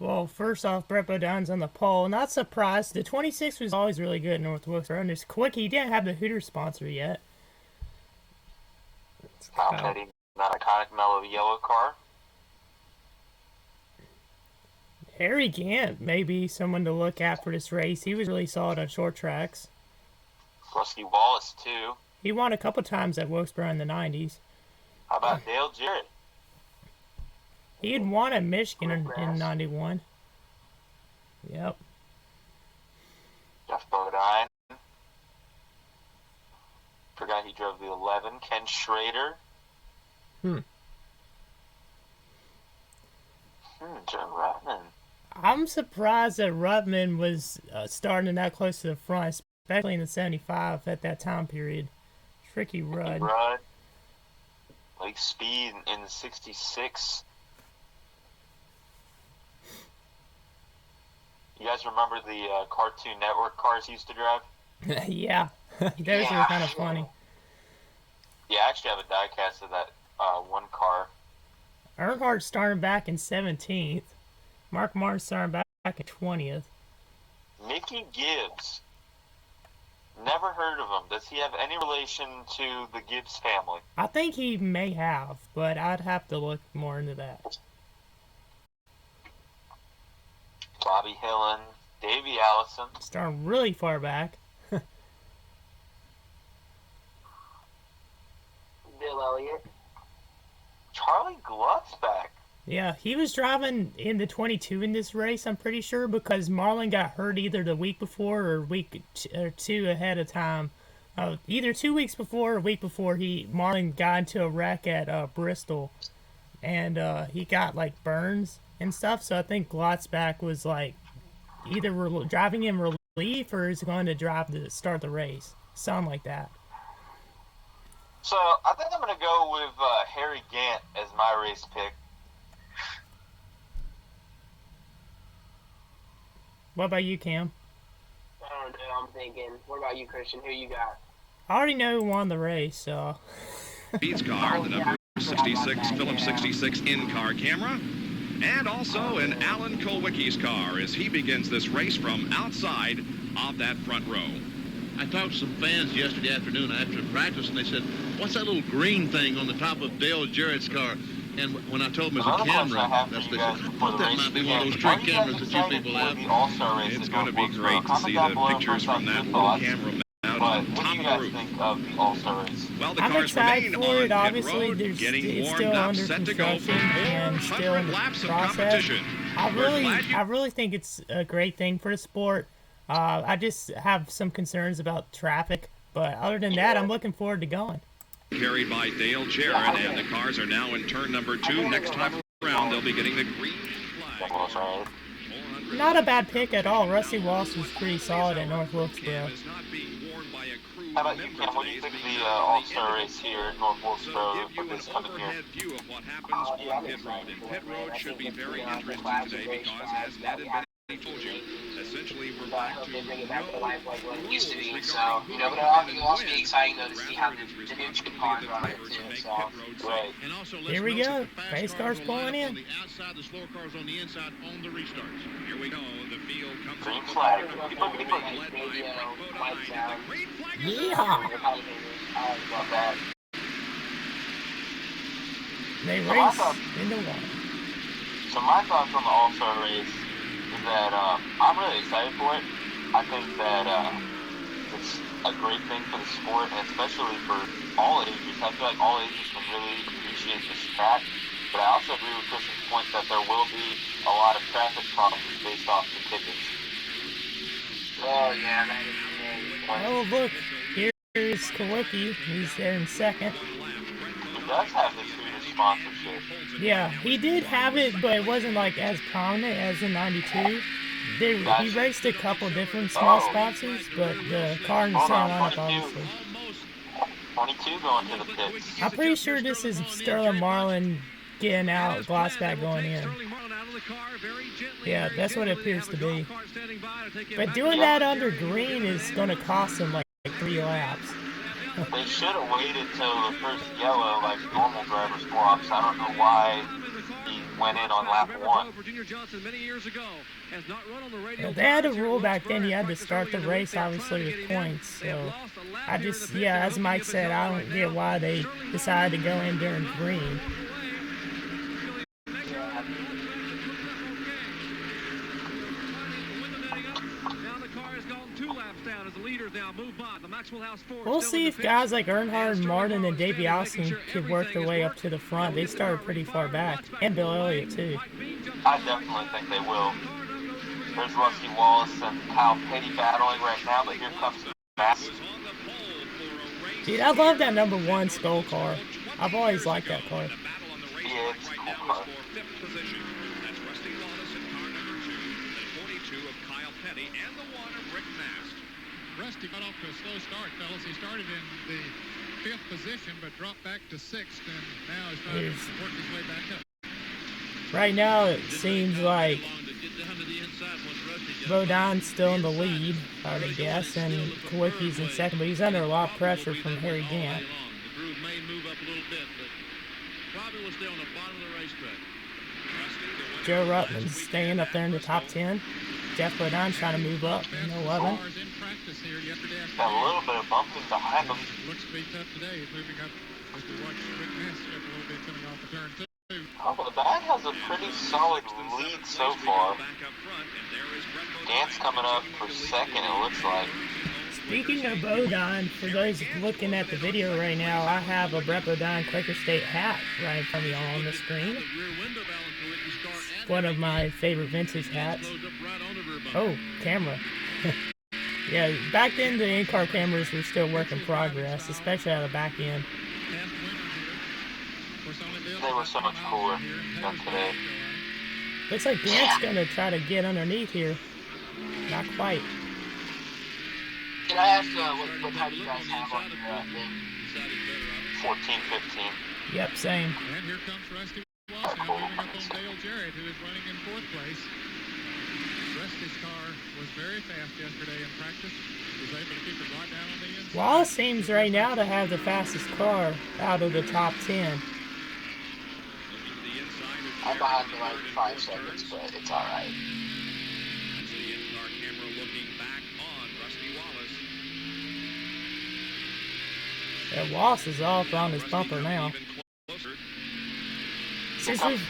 Well, first off, Brett Bodun's on the pole. Not surprised. The 26 was always really good in North Wilkesboro. And there's Quick. He didn't have the Hooters sponsor yet. Tom Petty, that iconic mellow yellow car. Harry Gant may be someone to look at for this race. He was really solid on short tracks. Rusty Wallace, too. He won a couple times at Wilkesboro in the 90s. How about Dale Jarrett? He had won at Michigan in 91. Yep. Jeff Bodine. Forgot he drove the 11. Ken Schrader. Joe Ruttman. I'm surprised that Ruttman was starting that close to the front, especially in the 75 at that time period. Tricky Rudd. Lake Speed in the 66. You guys remember the Cartoon Network cars he used to drive? Yeah. Those are kind of funny. Yeah, I actually have a diecast of that one car. Earnhardt started back in 17th. Mark Martin started back in 20th. Mickey Gibbs. Never heard of him. Does he have any relation to the Gibbs family? I think he may have, but I'd have to look more into that. Bobby Hillen, Davey Allison. Starting really far back. Bill Elliott. Charlie Glucksback. Yeah, he was driving in the 22 in this race, I'm pretty sure, because Marlon got hurt either the week before or week or two ahead of time. Either 2 weeks before or a week before, Marlon got into a wreck at Bristol, and he got like burns and stuff. So I think Glucksback was like either driving in relief or is going to drive to start the race, something like that. So I think I'm going to go with Harry Gant as my race pick. What about you, Cam? I don't know. I'm thinking. What about you, Christian? Who you got? I already know who won the race, so. Speed's car, the number 66, Phillips 66 in-car camera. And also an Alan Kulwicki's car as he begins this race from outside of that front row. I talked to some fans yesterday afternoon after practice, and they said, "What's that little green thing on the top of Dale Jarrett's car?" And when I told them it was a camera, they said, "I thought that might be one of those trick cameras that you people have." It's going to be great to see the pictures from that little camera out on the top of the roof. Well, the I'm cars excited remain for on it. pit Obviously, road, it's getting warmed still up, under set to go for construction and still in 400 the laps of process. competition. I really think it's a great thing for the sport. I just have some concerns about traffic, but other than that, I'm looking forward to going. Carried by Dale Jarrett, and the cars are now in turn number 2. Next time around, they'll be getting the green flag. Not a bad pick at all. Rusty Walsh was pretty solid at North Wilkesboro. How about you, Cam? What do you think of the All-Star race here at North Wilkesboro for this coming year? View of what happens on pit road. And pit road should be very interesting today because, as Ned and Benny told you, essentially we're back to They bring it back to life like what it used to be. rules So, regarding but it'll also win. be exciting though to see how the Rather, new it's cars responsibility run of it drivers to too. make So, pit road Right. And also, Here we go. Race cars pulling in. On the outside, the slow cars on the inside on the restarts. Here we go. The field comes Green up flag. with the People can led by radio, Rick lights Bodine, out. and the green flag is Yeehaw! I love that. They race into one. So my thoughts on the All-Star race is that I'm really excited for it. I think that it's a great thing for the sport, and especially for all ages. I feel like all ages can really appreciate this track. But I also agree with Christian's point that there will be a lot of traffic problems based off the tickets. Oh yeah, that is Oh, look. Here's Kawicki. He's there in second. He does have this Hooters sponsorship. Yeah, he did have it, but it wasn't like as prominent as in 92. He raced a couple different small sponsors, but the car in the same lineup, obviously. 22 going to the pits. I'm pretty sure this is Sterling Marlin getting out, Glucksback going in. Yeah, that's what it appears to be. But doing that under green is going to cost him like 3 laps. They should have waited till the first yellow, like normal driver swaps. I don't know why he went in on lap 1. They had a rule back then, you had to start the race, obviously, with points. So, as Mike said, I don't get why they decided to go in during green. We'll see if guys like Earnhardt, Martin, and Davey Allison could work their way up to the front. They started pretty far back, and Bill Elliott too. I definitely think they will. There's Rusty Wallace and Kyle Petty battling right now, but here comes Mass. Dude, I love that number 1 Skull car. I've always liked that car. Yeah, it's a cool car. Rusty got off to a slow start, fellas. He started in the 5th position, but dropped back to 6th, and now he's trying to work his way back up. Right now, it seems like Bodon's still in the lead, I would guess, and Kowicki's in second, but he's under a lot of pressure from Harry Gant. The groove may move up a little bit, but probably will stay on the bottom of the racetrack. Joe Ruttman's staying up there in the top 10. Jeff Bodon's trying to move up in 11. Got a little bit of bumping behind him. Looks to be tough today. He's moving up as we watch Rick Ness a little bit coming off the turn 2. Oh, but that has a pretty solid lead so far. Gant's coming up for second, it looks like. Speaking of Bodon, for those looking at the video right now, I have a Brett Bodon Quaker State hat right in front of y'all on the screen. It's one of my favorite vintage hats. Oh, camera. Yeah, back then the in-car cameras were still work in progress, especially at the back end. They were so much cooler than today. Looks like Gant's gonna try to get underneath here. Not quite. Can I ask what time you guys have on your thing? 14, 15. Yep, same. And here comes Rusty Wallace now moving up on Dale Jarrett, who is running in 4th place. Rusty's car was very fast yesterday in practice. He was able to keep it right down on the inside. Wallace seems right now to have the fastest car out of the top 10. I'm behind for like 5 seconds, but it's alright. That's the in-car camera looking back on Rusty Wallace. Yeah, Wallace is off on his bumper now. Since we've,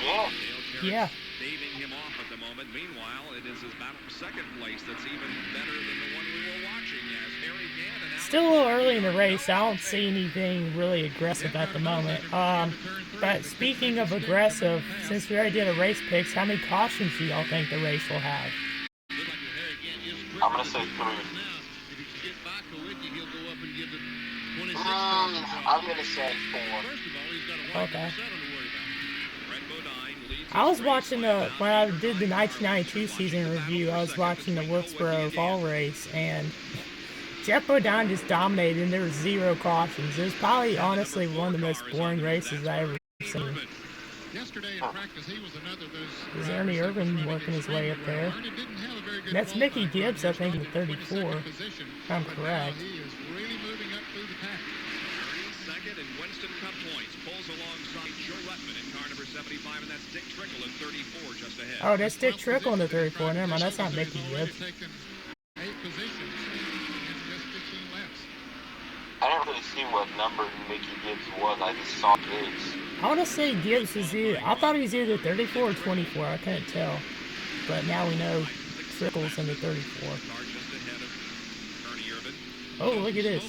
yeah. Staving him off at the moment. Meanwhile, it is his battle for second place that's even better than the one we were watching as Harry Gant and still a little early in the race. I don't see anything really aggressive at the moment. But speaking of aggressive, since we already did a race picks, how many cautions do y'all think the race will have? I'm going to say 3. I'm going to say 4. Okay. I was watching when I did the 1992 season review, I was watching the Wilkesboro fall race, and Jeff Bodon just dominated, and there was 0 cautions. It was probably, honestly, one of the most boring races I ever seen. Is Ernie Irvin working his way up there? That's Mickey Gibbs, I think, in 34, if I'm correct. Second and Winston Cup points pulls alongside Joe Ruttman in car number 75, and that's Dick Trickle in 34 just ahead. Oh, that's Dick Trickle in the 34. Never mind, that's not Mickey Gibbs. I didn't really see what number Mickey Gibbs was. I just saw Gibbs. I want to say Gibbs was either, I thought he was either 34 or 24. I couldn't tell. But now we know Trickle's in the 34. Oh, look at this.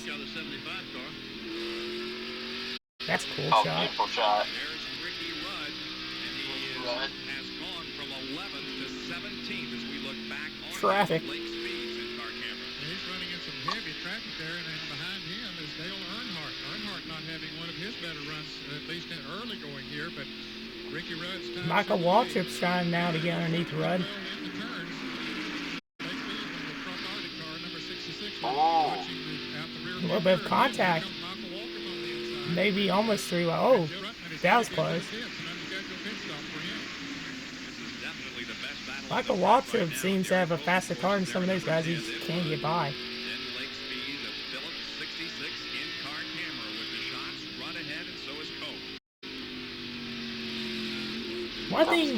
That's a cool shot. Beautiful shot. There's Ricky Rudd, and he has gone from 11th to 17th as we look back on traffic. Lake Speeds in-car camera. He's running in some heavy traffic there, and then behind him is Dale Earnhardt. Earnhardt not having one of his better runs, at least in early going here, but Ricky Rudd's time... Michael Waltrip's trying now to get underneath Rudd. A little bit of contact. Maybe almost 3. Oh, that was close. Michael Waltrip seems to have a faster car than some of those guys. He just can't get by. One thing.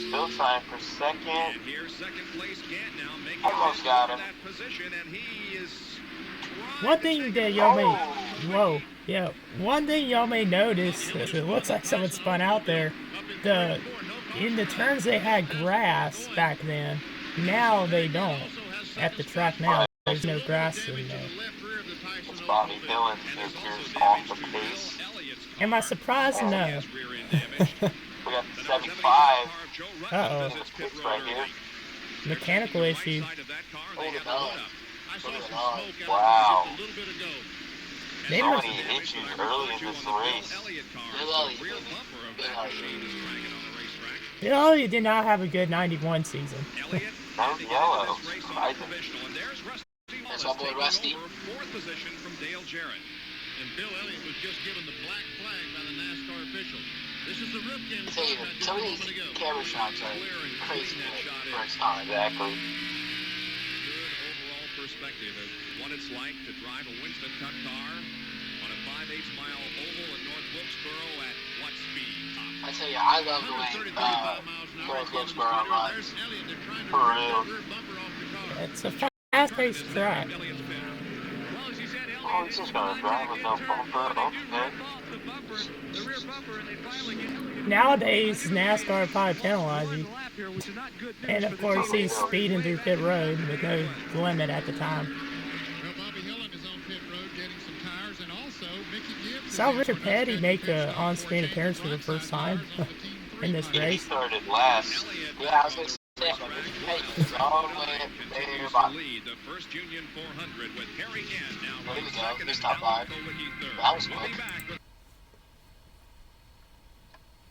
Still trying for second. And here's second place Gant now making Almost got him. that position, and he is One thing that y'all may, whoa, yeah. One thing y'all may notice is it looks like someone spun out there. In the turns they had grass back then. Now they don't. At the track now, there's no grass in there. It's Bobby Hillin appears off the pace. Am I surprised? No. We got the 75. Uh-oh. It's right here. Mechanical issue. Wow. They So must, many issues early in this race. Billy did not have a good 91 season. That was yellow. That's our boy Rusty. Fourth position from Dale Jarrett. And Bill Elliott was just given the black flag by the NASCAR official. This is the Ripken. I tell you, some of these camera shots are crazy good first time. Exactly. Good overall perspective of what it's like to drive a Winston Cup car on a 5/8 mile oval in North Wilkesboro at what speed? I tell you, I love the way Wilkesboro runs. For real. It's a fast-paced track. Oh, he's just gonna drive with no bumper. Okay. Nowadays, NASCAR probably penalize you. And of course, he's speeding through pit road with no limit at the time. Well, Bobby Hillin is on pit road getting some tires, and also Mickey Gibbs. Saw Richard Petty make an on-screen appearance for the first time in this He race. started last. Yeah, I was going to say, hey, he's all the way up there, Bobby. Lead the first Union 400 with Harry Gant now There we running go. second He's and top five. Alan Kulwicki third. That was We'll quick. be back with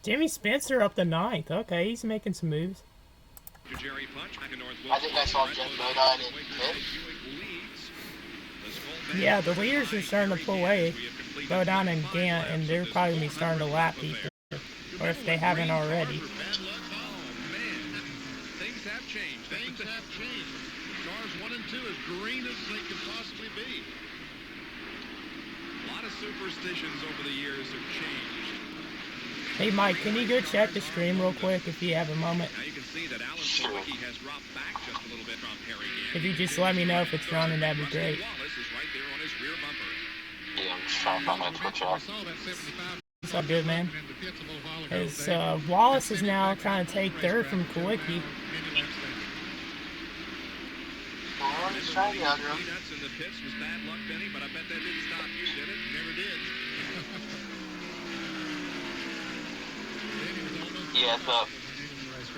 Jimmy Spencer up to 9th. Okay, he's making some moves. Jerry Punch back in North I think I saw Jeff Bodine in pit. Yeah, the leaders are starting to pull away. Bodine and Gant, and they're probably going to be starting to lap people. Or if they haven't already. Things have changed. Things have changed. Cars 1 and 2 as green as they could possibly be. A lot of superstitions over the years have changed. Hey, Mike, can you go check the stream real quick if you have a moment? Now you can see that Alan Kulwicki has dropped back just a little bit from Harry Gant. If you just let me know if it's running, that'd be Rusty great. Wallace is right there on his rear bumper. Yeah, I'm just trying to find my Twitch I app. saw that 75 It's all good, man. in the pits a little while ago. As Wallace is now trying to take third from Kulwicki. Many laps there. Oh, he's trying to under him. Peanuts in the pits was bad luck, Benny, but I bet that didn't stop you, did it? Never did. Yeah, it's up.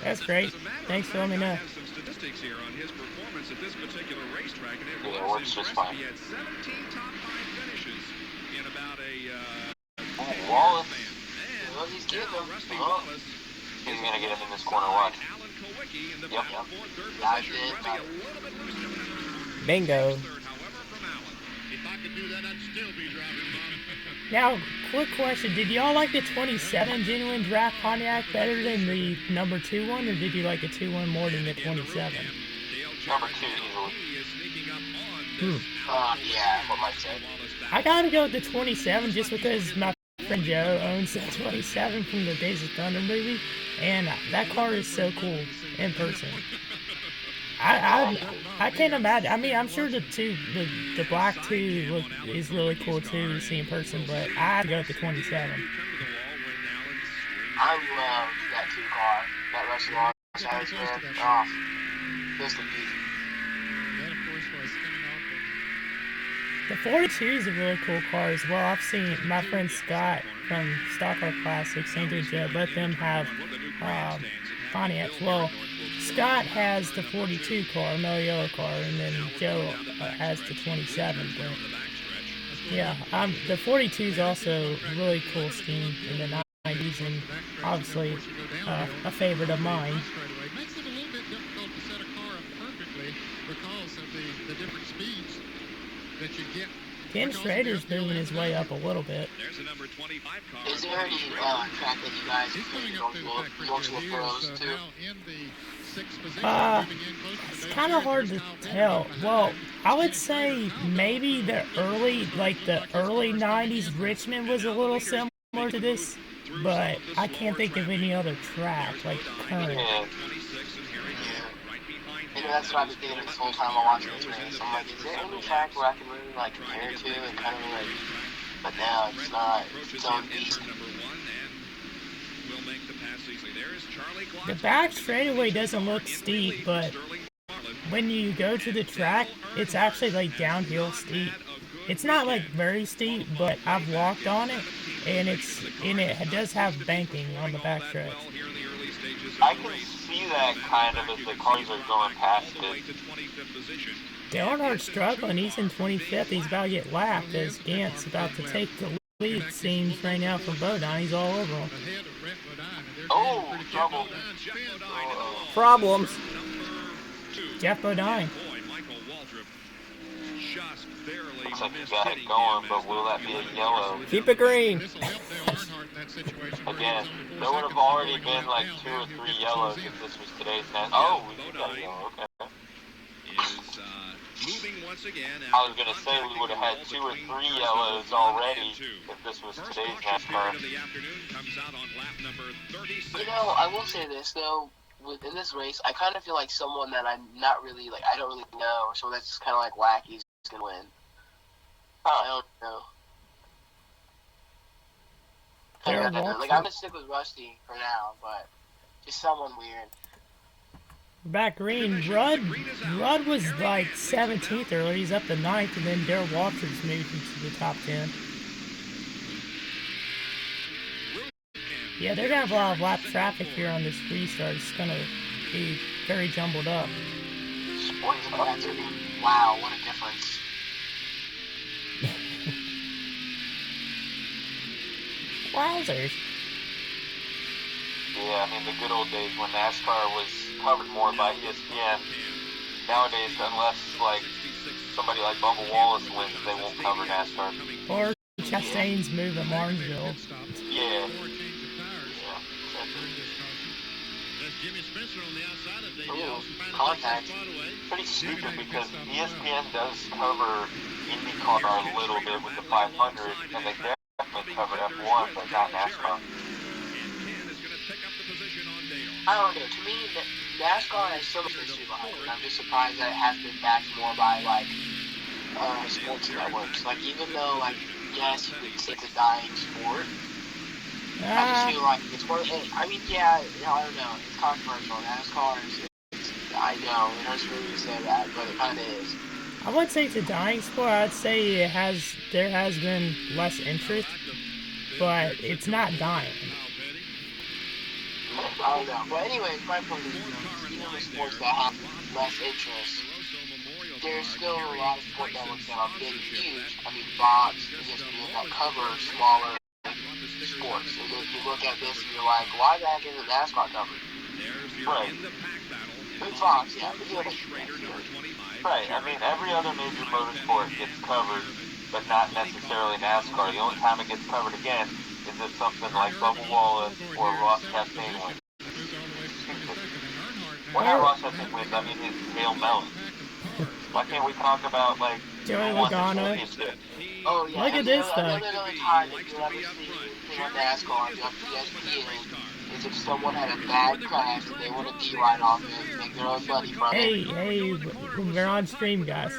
That's great. Thanks for letting me know. I have some statistics here on his performance at this particular racetrack, and it Yeah, was works just impressive. fine. He had 17 top 5 finishes in about a Oh, Wallace. and Well, he's getting now him. Rusty Oh. Wallace He's is gonna get him in this alongside corner, watch. Alan Kulwicki in the Yep. battle for third I position, did. running a little bit looser. Bingo. Third, however, from Alan. If I could do that, I'd still be driving, Mom. Now, quick question. Did y'all like the 27 genuine draft Pontiac better than the number 2 one, or did you like the 2-1 more than the 27? Number 2 easily. He is sneaking up on this Yeah, what Mike said. I gotta go with the 27 just because my friend Joe owns the 27 from the Days of Thunder movie, and that car is so cool in person. I can't imagine. I mean, I'm sure the black 2 is really cool too to see in person, but I have to go with the 27. I love that 2 car. That Rusty Wallace has there. Oh, just a beauty. That, of course, was coming off The 42 is a really cool car as well. I've seen my friend Scott from Stock Car Classics, St. Joe, let them have Pontiacs. Well, Scott has the 42 car, no yellow car, and then Joe has the 27. But yeah, the 42 is also a really cool scheme in the 90s, and obviously a favorite of mine. straightaway. Makes it a little bit difficult to set a car up perfectly because of the different speeds that you get. Ken Schrader's moving his way up a little bit. There's a number 25 car. Is there any track that you guys He's coming up to the back pretty Wilkesboro good. He Pros is too? now in the 6th position, moving in close to It's Dale kind of Jarrett, hard who's to now tell. behind Well, him. I would say maybe the early 90s Richmond was a little similar to this but I can't think of any other track like current. Yeah. You know, that's what I've been thinking this whole time while watching this race. I'm like, is there any track where I can really like compare it to and kind of like, but no, it's not. It's its own beast. The back straightaway doesn't look steep, but when you go to the track, it's actually like downhill steep. It's not like very steep, but I've walked on it, and it does have banking on the back stretch. I can see that kind of as the cars are going past it. Dale Earnhardt's struggling. He's in 25th. He's about to get lapped as Gant's about to take the lead, it seems, right now from Bodine. He's all over him. Oh, trouble. Problems. Jeff Bodine. Looks like he got it going, but will that be a yellow? Keep it green. Again, there would have already been like 2 or 3 yellows if this was today's NASCAR. Oh, we do got a yellow, okay. I was going to say we would have had 2 or 3 yellows already if this was today's NASCAR. You know, I will say this though, within this race, I kind of feel like someone that I'm not really, like, I don't really know, or someone that's just kind of like wacky is going to win. I don't know. Like, I'm going to stick with Rusty for now, but just someone weird. Back green, Rudd was like 17th earlier. He's up to 9th, and then Darrell Walters moved into the top 10. Yeah, they're gonna have a lot of lap traffic here on this restart. It's gonna be very jumbled up. Wow, what a difference. Wowzers. Yeah, I mean, the good old days when NASCAR was covered more by ESPN. Nowadays, unless, like, somebody like Bubba Wallace wins, they won't cover NASCAR. Or Chastain's move at Martinsville. Yeah. Ooh, contact. Pretty stupid because ESPN does cover IndyCar a little bit with the 500, and they definitely cover F1, but not NASCAR. I don't know. To me, NASCAR has so much history behind it. I'm just surprised that it has been backed more by, like, sports networks. Like, even though, like, yes, you could say it's a dying sport, I just feel like it's worth it. I mean, yeah, you know, I don't know. It's controversial. NASCAR is, I know, it hurts for me to say that, but it kind of is. I wouldn't say it's a dying sport. I'd say there has been less interest, but it's not dying. I don't know. But anyways, my point is, even the sports that have less interest, there's still a lot of sport networks that are big and huge. I mean, Fox, ESPN that cover smaller sports. And if you look at this and you're like, why the heck isn't NASCAR covered? Right. Fox, yeah. Right. I mean, every other major motorsport gets covered, but not necessarily NASCAR. The only time it gets covered again is if something like Bubba Wallace or Ross Chastain wins. Well, not Ross Chastain wins, I mean his Hale Mellon. Why can't we talk about, like, Joey Logano? Oh, yeah. Look at this, though. Another time that you'll ever see on NASCAR, ESPN, is if someone had a bad crash and they want to be right off it, make their own money from it. Hey, we're on stream, guys.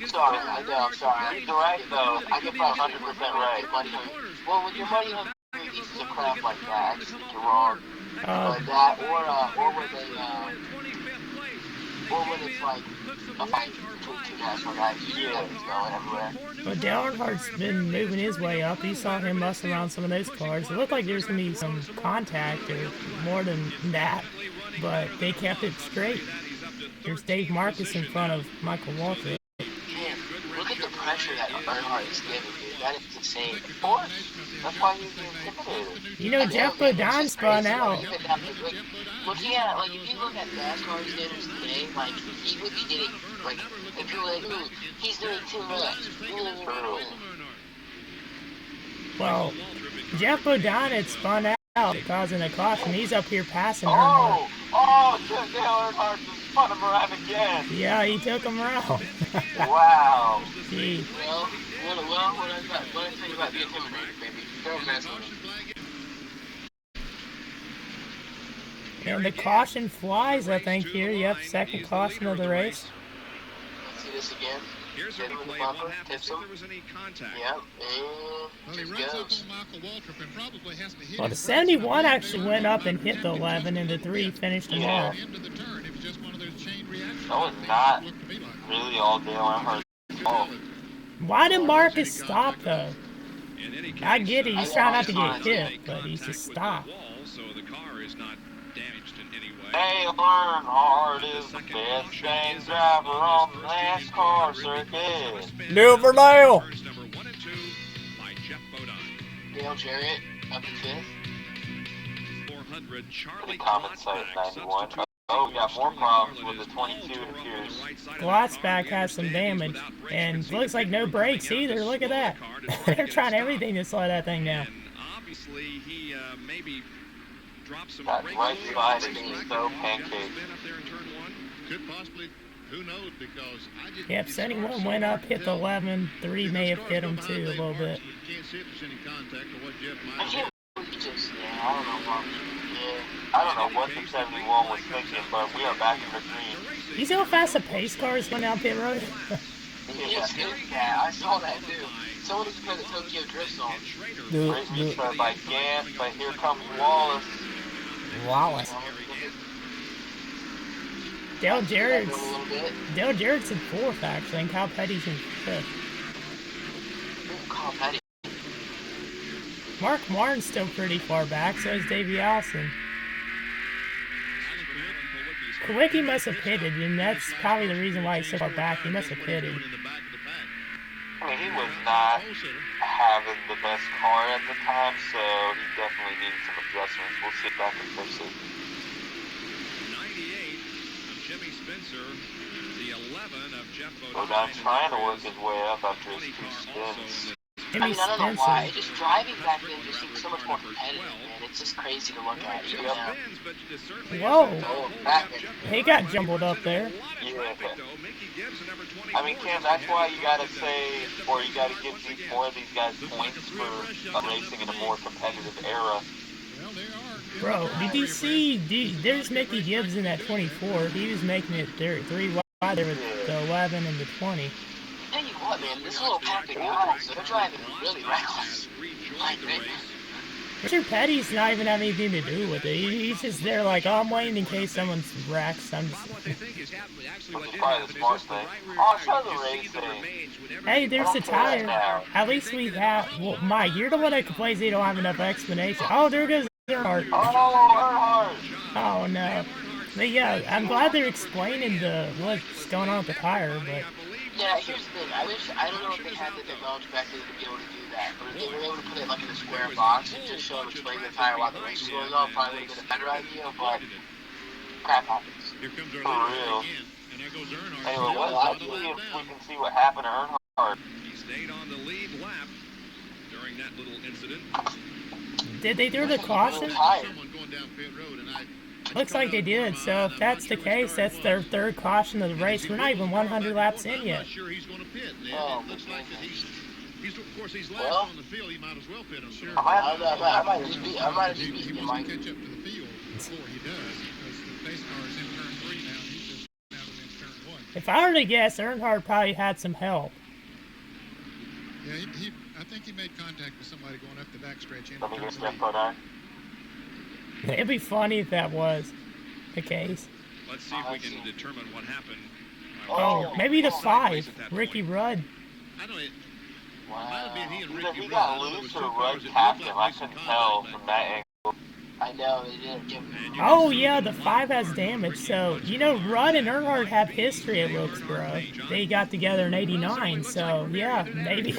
Sorry, I know, I'm sorry. You're right, though. I get that 100% right. Well, when you're money hungry pieces of crap like that, I just think you're wrong. Like that, or when it's like a fight between 2 NASCAR guys, it's going everywhere. But Dale Earnhardt's been moving his way up. You saw him muscle around some of those cars. It looked like there's going to be some contact or more than that, but they kept it straight. There's Dave Marcus in front of Michael Waltrip. Look at the pressure that Earnhardt is giving, dude. That is insane. Of course. That's why he's intimidated. You know, Jeff Bodine spun out. Looking at, like, if you look at NASCAR standards today, like, he would be getting, like, if you're like, he's doing too much. Well, Jeff Bodine had spun out, causing a caution. He's up here passing Earnhardt. Oh, Dale Earnhardt just spun him around again. Yeah, he took him around. Wow. Gee. Well, what I think about the intimidator, baby. Throw a mess on him. And the caution flies, I think, here. Yep, second caution of the race. Let's see this again. Here's a Hit him with the replay of bumper, what happens tips if him. there was any contact. Yep, Well, and he just runs up goes. on Michael Waltrip and probably has to hit Well, the his brakes. 71 actually went up and hit the 11, and the 3 finished him Yeah. off. Into the turn. It was just one of those chain reactions. That was things not looked to be like. really all Dale Earnhardt. Oh, Why did Marcus stop, though? In any case, I get it, he's trying not to get hit, make but he's just contact stopped. with the wall, so the car is not damaged in any way. Dale Earnhardt is the best dang driver on the NASCAR circuit. Do it for Dale. Turns number 1 and 2 by Jeff Bodine. Dale Jarrett up in 5th. 400 Charlie The comment site 91. Oh, we got more problems with the 22, it appears. Glotzback has some damage, and looks like no brakes either. Look at that. They're trying everything to slow that thing down. And obviously, he maybe dropped some That brakes. right side is so pancake. Spin up there in turn 1. Could possibly, who knows, because I just... Yep, 71 went up, hit the 11. 3 may have hit him too a little bit. Can't see if there's any contact or what Jeff I might can't believe he just, I don't know what. I don't know what the 71 was thinking, but we are back in the green. You see how fast the pace cars went down pit road? Yeah, I saw that too. Someone needs to play the Tokyo Drift song. Great restart by Gant, but here comes Wallace. Wallace. Dale A Jarrett's little bit. in 4th, actually, and Kyle Petty's in 5th. Ooh, Kyle Petty. Mark Martin's still pretty far back, so is Davey Allison. Kwilyt must have pitted, and that's probably the reason why he's so far back. He must have pitted. I mean, he was not having the best car at the time, so he definitely needed some adjustments. We'll sit back and fix it. 98 of Jimmy Spencer. The 11 of Jeff Bodine. We're not trying to work his way up after his 2 spins. Jimmy I don't know why. Spencer. Just driving back then just seems so much more competitive, man. It's just crazy to look at. You know? Whoa. Oh, Batman. He got jumbled up there. Yeah. I mean, Cam, that's why you gotta say, or you gotta give more of these guys points for racing in a more competitive era. Well, they are. Bro, did you see? There's Mickey Gibbs in that 24. He was making it there 3 wide there with the 11 and the 20. Tell you what, man, this little pack of guys, they're driving really reckless. My goodness. Richard Petty's not even having anything to do with it. He's just there like, oh, I'm waiting in case someone's wrecked. I'm just... Which is probably the smart thing. Also, the racing. Hey, there's the tire. At least we have... Well, Mike, you're the one that complains they don't have enough explanation. Oh, there goes Earnhardt. Oh, Earnhardt! Oh, no. But yeah, I'm glad they're explaining what's going on with the tire, but... Yeah, here's the thing. I don't know if they had the technology back then to be able to do that, but if they were able to put it like in a square box and just show them explaining the tire while the race was going on, probably would have been a better idea, but crap happens. Here comes our For leader real. again, and there goes Earnhardt. Anyway, let's see if we can see what happened to Earnhardt. He stayed on the lead lap during that little incident. Did they do the caution? Someone going down pit road, and I Looks like they did, so if that's the case, that's their 3rd caution of the race. We're not even 100 laps in I'm yet. not sure he's going to pit. And Oh, it looks like that he's of course, he's last Well, on the field. He might as well pit on sure. I might have just beat He you, wants Mike. to catch up to the field before he does, because the pace car is in turn 3 now. He's just now in turn 1. If I were to guess, Earnhardt probably had some help. Yeah, I think he made contact with somebody going up the backstretch. Let me get Jeff Bodine. It'd be funny if that was the case. Let's see if we can determine what happened. Oh, maybe the 5, Ricky Rudd. I don't know. Wow. He and Either Ricky he Rudd, got I know there was loose two or cars Rudd that tapped looked him. like I racing couldn't contact tell on from that. that angle. I know, they didn't give him. Oh yeah, the 5 has damage. So you know, Rudd and Earnhardt have history at Wilkesboro. They got together in '89. So yeah, maybe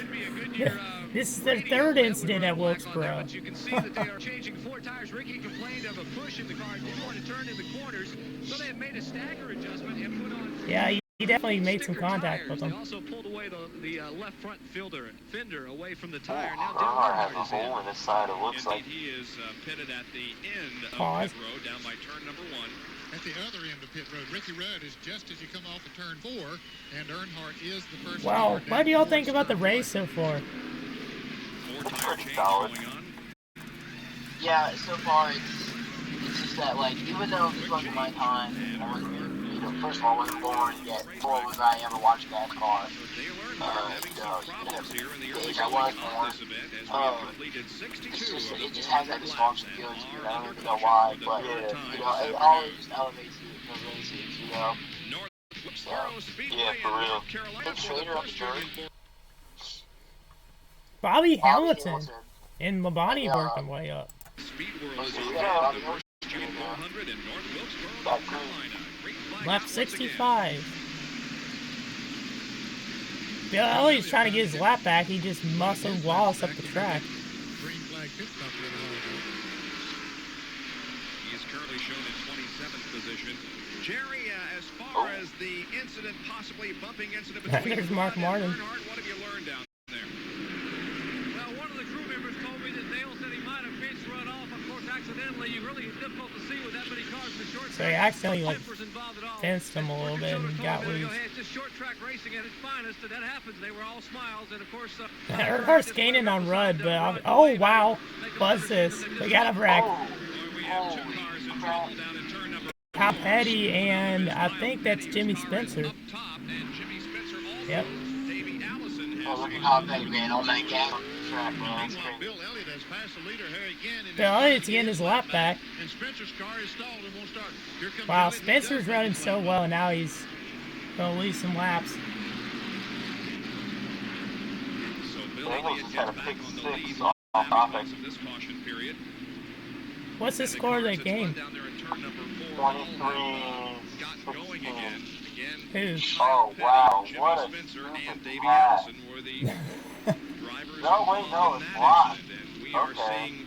this is their 3rd incident at Wilkesboro. You can see that they are changing 4 tires. Ricky complained of a push in the car, didn't want to turn in the corners, so they have made a stagger adjustment and put on. Yeah, he definitely made some sticker contact tires. with They them. also pulled away the left front fender away from the tire. Now Earnhardt has Dale a Earnhardt is hole in his side, it looks like. Indeed, he is pitted at the end of Pause. pit road down by turn number 1. At the other end of pit road, Ricky Rudd is just as you come off of turn 4, and Earnhardt is the first. Wow, what do y'all think about the race so far? 4 tire Pretty change solid. going on. Yeah, so far it's just that, like, even though this wasn't my time, I wasn't, you know, first of all, I wasn't born yet, nor was I ever watching NASCAR. The age I was born, it just has that nostalgia feel to it. I don't even know why, but, you know, it always just elevates the races, you know. So, Yeah, for real. Big Schrader, I'm sure. Bobby Hamilton and Labonte working way up. Lap 65. Bill Elliott's trying to get his lap back. He just muscled Wallace up the track. Green flag pit stop for the He is currently shown in 27th position. Jerry, as far as the incident, possibly bumping incident between There's Mark Martin. what have you learned down there? Well, one of the crew members told me that Dale said he might have pitched run off, of course, accidentally. You really difficult to see with that many cars in the short track. So he accidentally like Peppers involved at all. fenced him a little bit and got loose. It's just short track racing at its finest, and that happens. They were all smiles, and of course, Earnhardt's gaining on Rudd, but oh wow, what's this? They got a wreck. Top Petty, and I think that's Jimmy Spencer. Yep. Oh, look at Top Petty, man, all that gas on the track, man. Bill Elliott has passed the leader, Harry, again. Bill Elliott's getting his lap back. And Spencer's car is stalled and won't start. Here comes Wow, Elliott. Spencer's running so well, and now he's gonna lose some laps. So Bill Bengals Elliott just gets had a back pick on the six lead off of topic. this caution period. What's the score of that game? Down there in turn number 4. 23. Got going again. Who? Oh, wow, Jimmy what a Spencer stupid and Davey pass. Allison were the drivers No, wait, involved no, in it's that blocked. incident. And we are Okay. seeing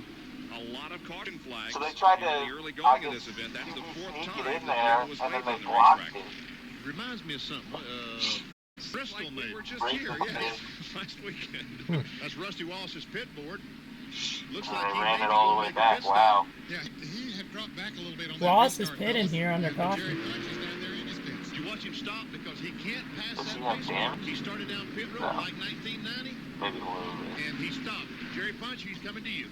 a lot of caution flags So they tried in to, the early I going of guess, this event. That's the fourth sneak time it in that there, Bill was and then late they on the blocked racetrack. it. Reminds me of something. Bristol Like we made. were just Bristol here, made. last weekend. That's Rusty Wallace's pit board. Looks And like they he ran may it be all the gonna way make a back, pit stop. wow. Yeah, he had dropped back a little bit on that Wallace is restart, pitting though. here under And Jerry caution. Punch is down there in his pits. You watch him stop because he can't pass Does that he have pace. damage? He started down pit road No. like 1990, Maybe a little bit. and he stopped. Jerry Punch, he's coming to you.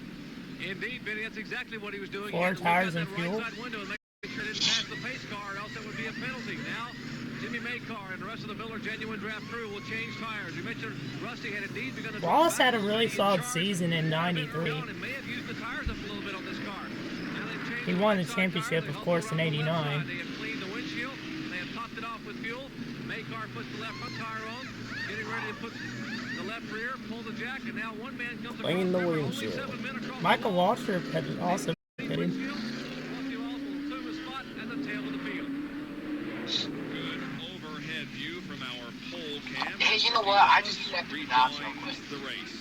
Indeed, Benny, that's exactly what he was doing. Four He had to look out tires and that fuel. right side window and make sure it didn't pass the pace car, or else it would be a penalty. Now, Jimmy Maycar and the rest of the Miller Genuine Draft crew will change tires. We mentioned Rusty had indeed begun to Wallace had a really solid season in '93. and may have used the tires up a little bit on this car. Now they've changed He the won the right side championship, tires. of They course, in hooked around the left '89. side. They have cleaned the windshield. They have topped it off with fuel. Maycar puts the left front tire on, getting ready to put the left rear, pull the jack, and now one man comes across Clean the river. Only windshield. 7 men across the Michael wall. Waltrip had also pitted. Rusty Wallace will assume his spot at the tail of the field. Good overhead view from our pole cam. Hey, you know what? I just connected the dots real quick. Rejoins the race.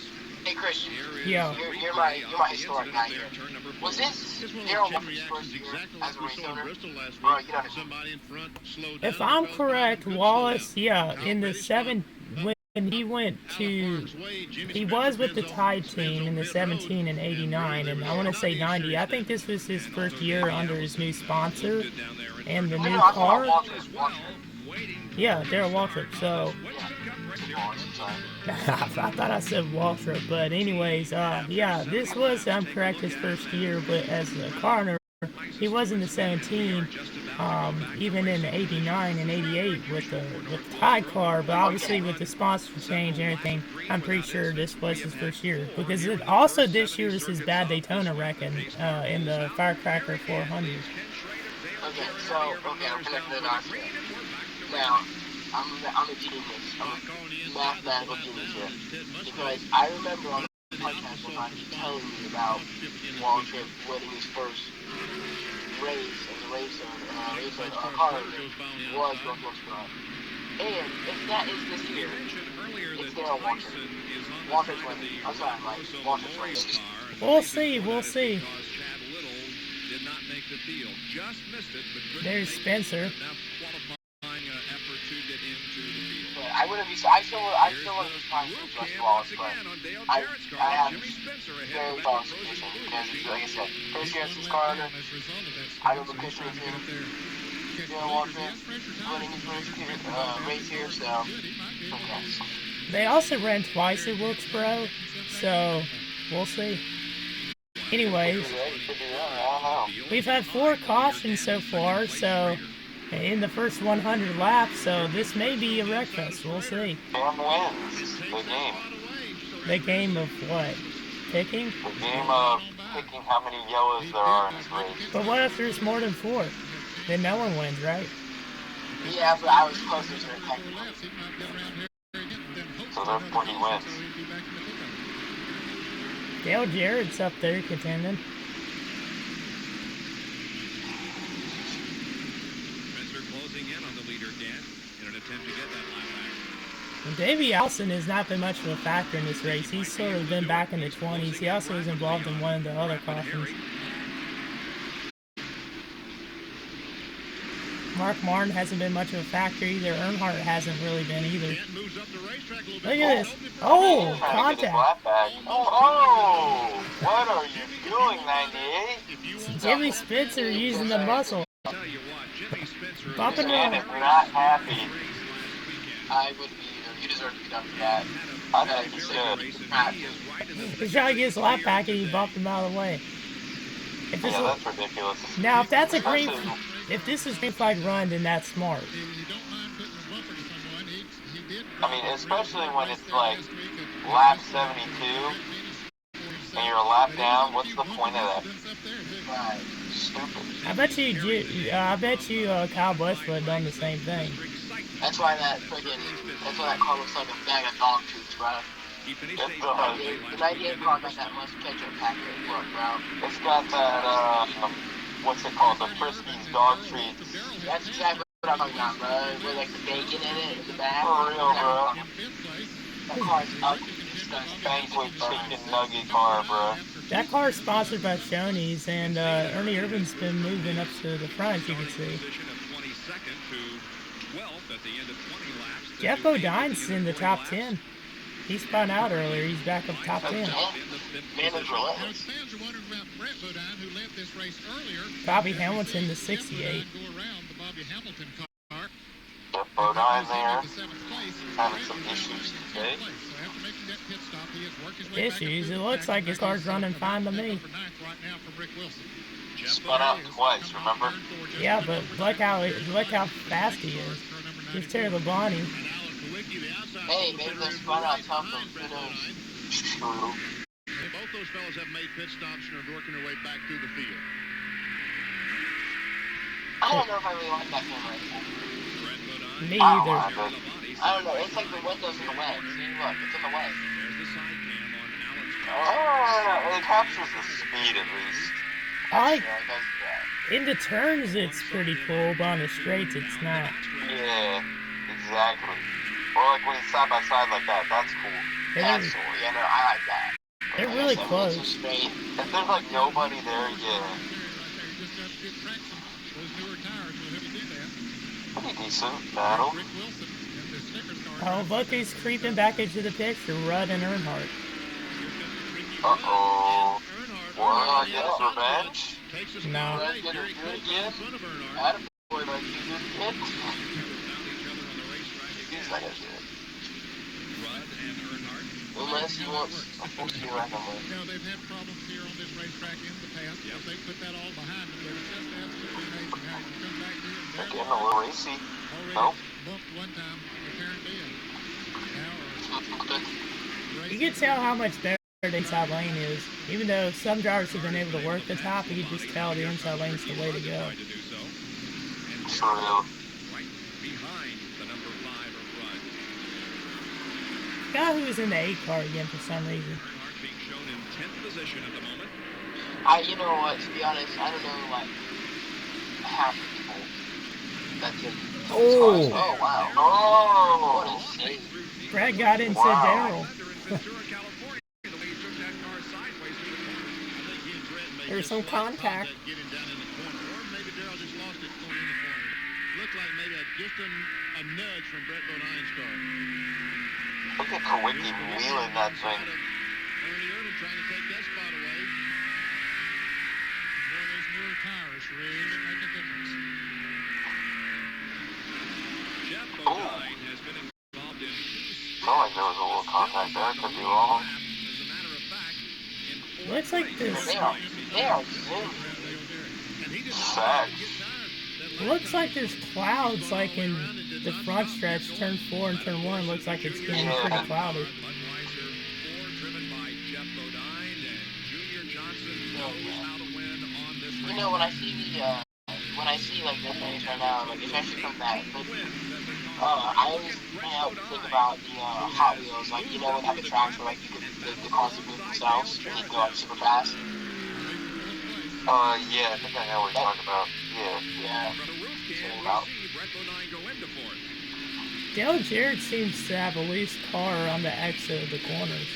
Hey, Christian, Here is Yeah. a you're replay my of the historic incident guy there here. in turn number 4. Was this It's one of Daryl those chain Murphy's reactions first year exactly as like a we race saw in owner? Bristol last Bro, week. you gotta- Somebody in front slowed down. If I'm because correct, behind Wallace, couldn't slow yeah, down. in the Already seven stopped. when he went Out of to, harm's way, Jimmy he Spencer was with the spins Tide on team in the pit road, 17 and and 89, and I want to say 90. I think this was his first year under his new sponsor and the No, new no, I'm talking car. about Waltrip. Yeah, Daryl Waltrip. So I thought I said Waltrip, but anyways, yeah, this was, I'm correct, his first year, but as a car owner, he was in the 17, even in the 89 and 88 with the Tide car, but obviously with the sponsor change and everything, I'm pretty sure this was his first year, because it also this year was his bad Daytona wreck in the Firecracker 400. Okay, I'm connecting the dots here. Now, I'm a genius. I'm a mathematical genius here. Because I remember on the podcast when I was telling you about Waltrip winning his first race as a racer, car racer, was Wilkesboro. And if that is this year, it's Daryl Waltrip. Waltrip's winning. I'm sorry, Mike. Waltrip's winning. We'll see, we'll see. Did not make the field. Just missed it, but couldn't There's make Spencer. it. Now qualifying effort to get into the field. But I would have used, I still would have used time to Rusty Wallace, but I have very low suspicion because, like I said, first year since car owner, As a result of that, I don't Spencer look was trying to get up there. Daryl Waltrip winning his first race here, so yes. They also ran twice at Wilkesboro, so we'll see. Anyways, we've had 4 cautions so far, so in the first 100 laps, so this may be a Wreckfest. We'll see. Cam wins the game. The game of what? Picking? The game of picking how many yellows there are in this race. But what if there's more than 4? Then no one wins, right? Yeah, but I was closer to it technically. So therefore he wins. Dale Jarrett's up there contending. Spencer closing in on the leader again in an attempt to get that lap back. And Davey Allison has not been much of a factor in this race. He's sort of been back in the 20s. He also was involved in one of the other cautions. Mark Martin hasn't been much of a factor either. Earnhardt hasn't really been either. Look at this. Oh, contact. Oh, what are you doing, 98? Jimmy Spencer using the muscle. Bumping Man, around. if you're not happy, I would be either. You deserve to be done for that. I think you should. He's trying to get his lap back and he bumped him out of the way. If this Yeah, that's ridiculous. now, if that's a green, if this is green flag run, then that's smart. I mean, especially when it's like lap 72 and you're a lap down. What's the point of that? Right. Stupid. I bet you, Kyle Busch would have done the same thing. That's why that car looks like a bag of dog tooth, bro. The 98 car got that much ketchup packet look, bro. It's got that, what's it called? The Friskies dog treats. That's exactly what I'm talking about, bro. With like the bacon in it in the back. For real, bro. That car's ugly. Disgusting. Banquet chicken nugget car, bro. That car is sponsored by Shoney's, and Ernie Irvin's been moving up to the front, as you can see. Jeff Odine's in the top 10. He spun out earlier. He's back up top 10. Man is relentless. Fans are wondering about Brett Bodine, who led this race earlier. Bobby Hamilton, the 68. Go around the Bobby Hamilton car. Jeff Bodine there, having some issues today. So after making that pit stop, he has worked his way back Issues? up It to looks like his car's running fine to me. for ninth right now from Rick Wilson. Spun out twice, remember? Yeah, but look how fast he is. He's Terry Labonte. Hey, maybe they're spun out something. Who knows? True. Both those fellas have made pit stops and are working their way back through the field. I don't know if I really like that camera anymore. Me I don't either. like it. I don't know. It's like the windows in the way. See, look, it's in the way. It captures the speed at least. I Yeah, it does that. in the turns it's pretty cool, but on the straights it's not. Yeah, exactly. Or like when it's side by side like that, that's cool. That's cool. Yeah, no, I like that. They're really So close. straight. If there's like nobody there, yeah, Just got to get traction. Those newer tires will help you do that. pretty decent battle. Rick Wilson and the Snickers car. Oh, look who's creeping back into the picture, Rudd and Earnhardt. Uh-oh. What? Get his revenge? No. Let's get it good again. Attaboy, let's do this again. He's not gonna do it. Unless he wants to be like him. You know, they've had problems here on this racetrack in the past, but they put that all behind them. It was just absolutely amazing how you come back here and They're barely getting a little racy. already Nope. bumped one time, apparently, and now You can tell how much better the inside lane is. Even though some drivers have been able to work the top, you can just tell the inside lane's the way to go. For real. Guy who was in the 8 car again for some reason. You know what, to be honest, I don't know, like, half the people that's in these cars. Oh, wow. Oh, what a scene. Brad got into Wow. Daryl. There's some contact. Getting down in the corner, or maybe Darrell just lost it going in the corner. Looked like maybe just a nudge from Brett Bodine's car. Look at Kwilyt wheeling that thing. Ernie Irvin trying to take that spot away. boy, those newer tires really make a difference. Jeff Bodine has been involved in Felt like there was a little contact there. Could be wrong. As a matter of fact, in 4 Looks like this. They are zoomed. Facts. Looks like there's clouds like in the front stretch, turn 4 and turn 1. Looks like it's getting pretty cloudy. Budweiser 4, driven by Jeff Bodine, and Junior Johnson knows how to win on this race. You know, when I see like this race right now, like especially from that, I always think about the Hot Wheels, like you know when they have the tracks where like you can the cars move themselves and they go like super fast. Yeah, I think I know what you're talking about. Yeah. From the roof can we see Brett Bodine go into fourth. Dale Jarrett seems to have a loose car on the exit of the corners.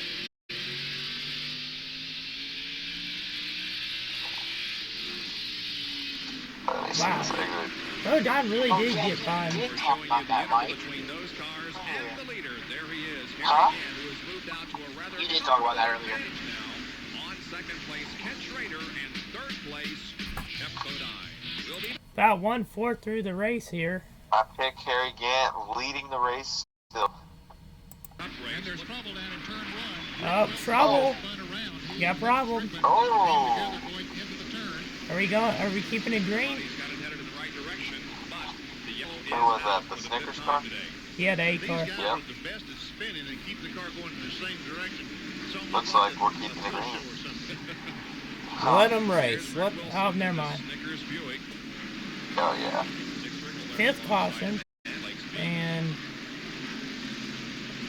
Wow. Bodine really did get by him. We didn't talk about that, Mike. Between those cars and the leader, there he is. Huh? Who has moved out to a rather You did talk about that earlier. now. On second place, Ken Schrader, and third place, Jeff Bodine. Will be About 1/4 through the race here. I pick Harry Gant leading the race still. And there's trouble down in turn 1. Oh, trouble. Spun around. Got a problem. Oh. Together going into the turn. Are we going? Are we keeping it green? He's got it headed in the right direction, but the yellow is Who was that, out the for Snickers fifth car? time today. Yeah, the A These car. guys Yep. are the best at spinning and keep the car going in the same direction. It's almost Looks like we're a keeping it show green. or something. Let them race. What? Oh, never mind. Snickers Buick. Oh yeah. Fifth caution. And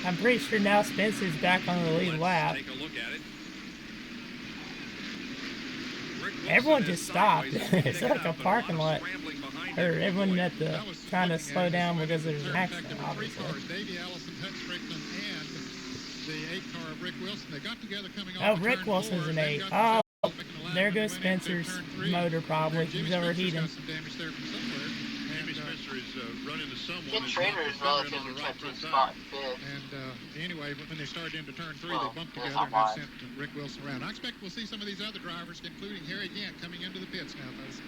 I'm pretty sure now Spencer's back on the lead lap. Take a look at it. Everyone just stopped. It's like a parking lot. Or everyone at the trying to slow down because there's an accident, obviously. Davey Allison, Hutch Strickland, and the 8 car of Rick Wilson. They got together coming off Oh, of Rick turn Wilson's 4, an then 8. got Oh, together, making a lap, there and goes went into Spencer's turn 3. motor probably. Jimmy He's Spencer's overheating. got some damage there from somewhere. Jimmy And, Spencer is running to someone. Ken who's Schrader is not the relatively right kept front his tire. spot fifth. And anyway, when they started into turn 3, Well, they bumped yes, together and I'm that sent Rick Wilson around. I expect we'll see some of these other drivers, including Harry Gant, coming into the pits now, folks.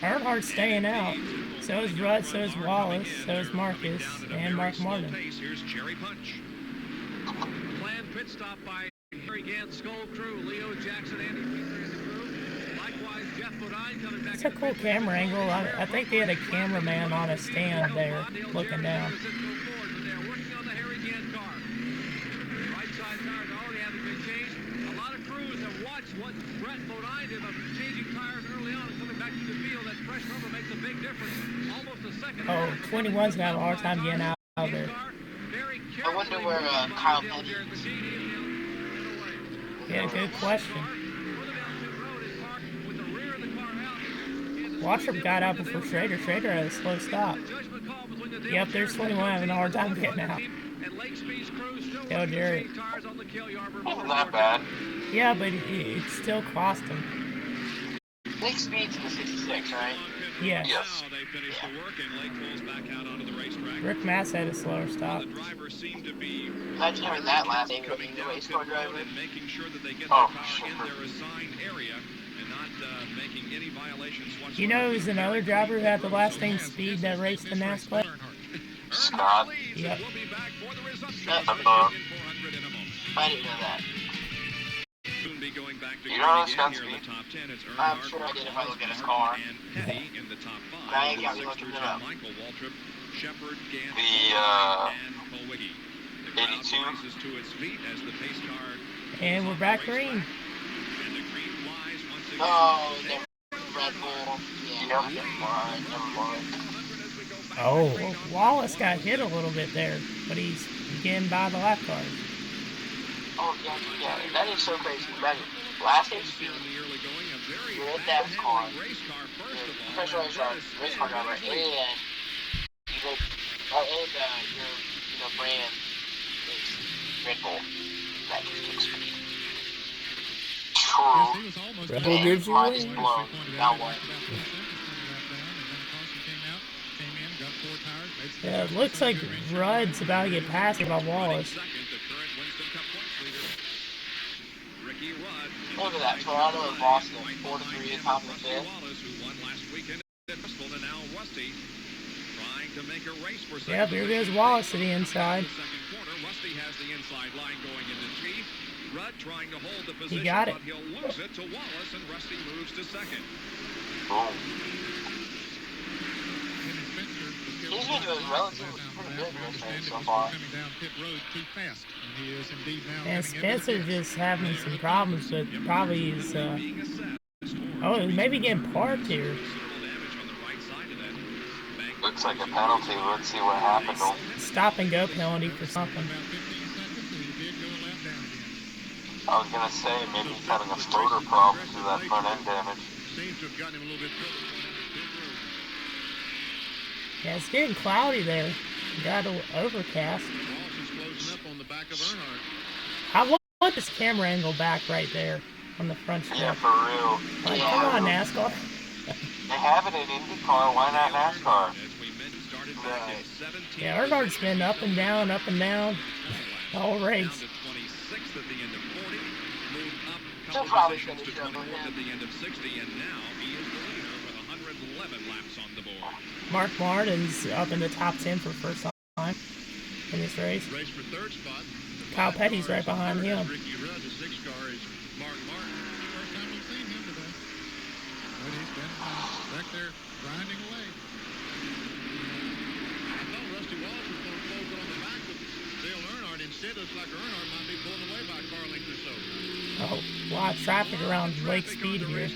Earnhardt's staying out. So is Rudd, so is Wallace, so is Marcus, and Mark Martin. Here's Jerry Punch. Planned pit stop by Harry Gant, Skull Crew, Leo Jackson, Andy Peter and the crew. Likewise, Jeff Bodine coming back. It's a cool camera angle. I think they had a cameraman on a stand there looking down. They're working on the Harry Gant car. Right side tires already having been changed. A lot of crews have watched what Brett Bodine did of changing tires early on and coming back to the field. That fresh rubber makes a big difference. Almost a second. Oh, 21's gonna have a hard time getting out of there. I wonder where Kyle Petty is. Yeah, good question. Watcher got out before Schrader. Schrader had a slow stop. Yep, there's 21 having a hard time getting out. Dale Jarrett. Wasn't that bad. Yeah, but it still cost him. Lake Speed's in the 66, right? Yeah. Yes. Now they finish the work and Lake pulls back out onto the racetrack. Rick Mass had a slower stop. The drivers seem to be Imagine hearing that last name of coming the down race pit car road driver. and making sure that they get Oh, their car sure. in their assigned area and not making any violations whatsoever. You know who's another driver who had the last name Speed that raced the NASCAR? Scott. Yep. We'll be back for the resumption Shut of up. in 400 in a moment. I didn't know that. Soon be going back to You know green Scott again here in the Speed? top 10. It's I'm Earnhardt, sure I did if I look at his Wallace, car. and Petty in the top 5. I ain't got me Six looking through it up. Michael Waltrip, Shepard, Gant, The, and Colwicki. The crowd 82. rises to its feet as the pace car And we're back green. and the green flies once again. Oh, never Red Bull. Yeah, never mind, never mind. Oh, Wallace got hit a little bit there, but he's getting by the lap cars. Oh, yeah, that is so crazy. Imagine, last name Speed, you're in that car, professional race car driver, and you go, and your brand is Red Bull. That just takes speed. True. Red Bull gives you Mine away. is blown. Now what? Yeah, it looks like Rudd's about to get passed by Wallace. Look at that, Toronto and Boston, 4-3 at top of the fifth. Yep, here goes Wallace to the inside. Rudd trying to hold the He position, got it. but he'll lose it to Wallace, and Rusty moves to second. Boom. He's been doing relatively pretty good in this race so far. Coming down pit road too fast, and he is indeed now And coming into the Spencer pits. just having some problems with probably his, Being assessed. oh, maybe getting parked here. Considerable damage on the right side of that bank. Looks like a penalty. Let's see what happened. Stop and go penalty for something. About 15 seconds, and he did go a lap down again. I was gonna say maybe he's having a floater problem through that front end damage. Seems to have gotten him a little bit further going down the pit road. Yeah, it's getting cloudy there. Got a overcast. Wallace is closing up on the back of Earnhardt. I want this camera angle back right there on the front Yeah, strip. for real. Like, come on, NASCAR. They have it in IndyCar. Why not NASCAR? As we mentioned, started back in 17. Yeah, Earnhardt's been up and down the whole race. Down to 26th at the end of 40. Moved up a He'll couple probably positions to finish up 24th with at the end of 60, and now he is the leader with 111 laps on the board. Mark Martin's up in the top 10 for the first time in this race. Race for third spot. Kyle Petty's right behind him. Ricky Rudd, the 6 car is Mark Martin. First time we've seen him today. But he's been back there grinding away. I thought Rusty Wallace was going to close it on the back with Dale Earnhardt. Instead, it's like Earnhardt might be pulling away by a car length or so. Oh, a lot of traffic around Lake Speed here.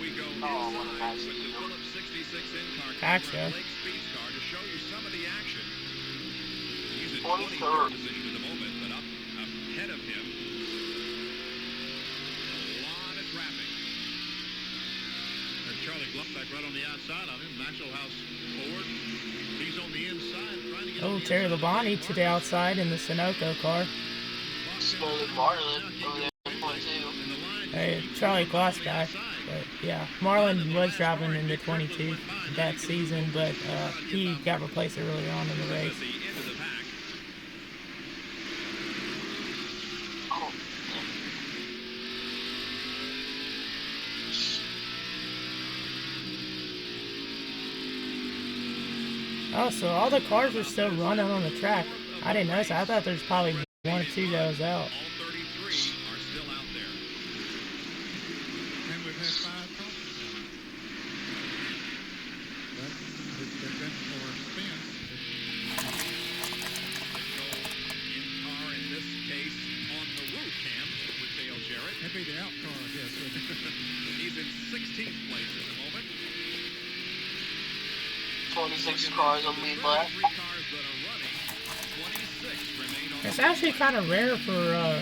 We go Oh, what a inside nice with the view. Phillips 66 in-car Back camera, there. Lake Speed's car, to show you some of the action. He's in 23rd. 23rd position at the moment, but up ahead of him, a lot of traffic. There's Charlie Gluckback right on the outside of him. Maxwell House forward. He's on the inside trying to get Oh, on the Terry inside. Labonte to the outside in the Sunoco car. Slowly Marlin over there in 22. And the line Hey, Charlie Glassback. But yeah, Marlon was driving in the 22 that season, but he got replaced early on in the race. At the end of the pack. Oh, Oh, so all the cars are still running on the track. I didn't notice. I thought there's probably one or two that was out. All 33 are still out there. And we've had 5 cautions now. But they've been for Spence. In car, in this case, on the roof cam with Dale Jarrett. That'd be the out car, I guess. He's in 16th place at the moment. 26 cars on the lead lap. 33 cars that are running. 26 remain on It's the actually kind of rare for You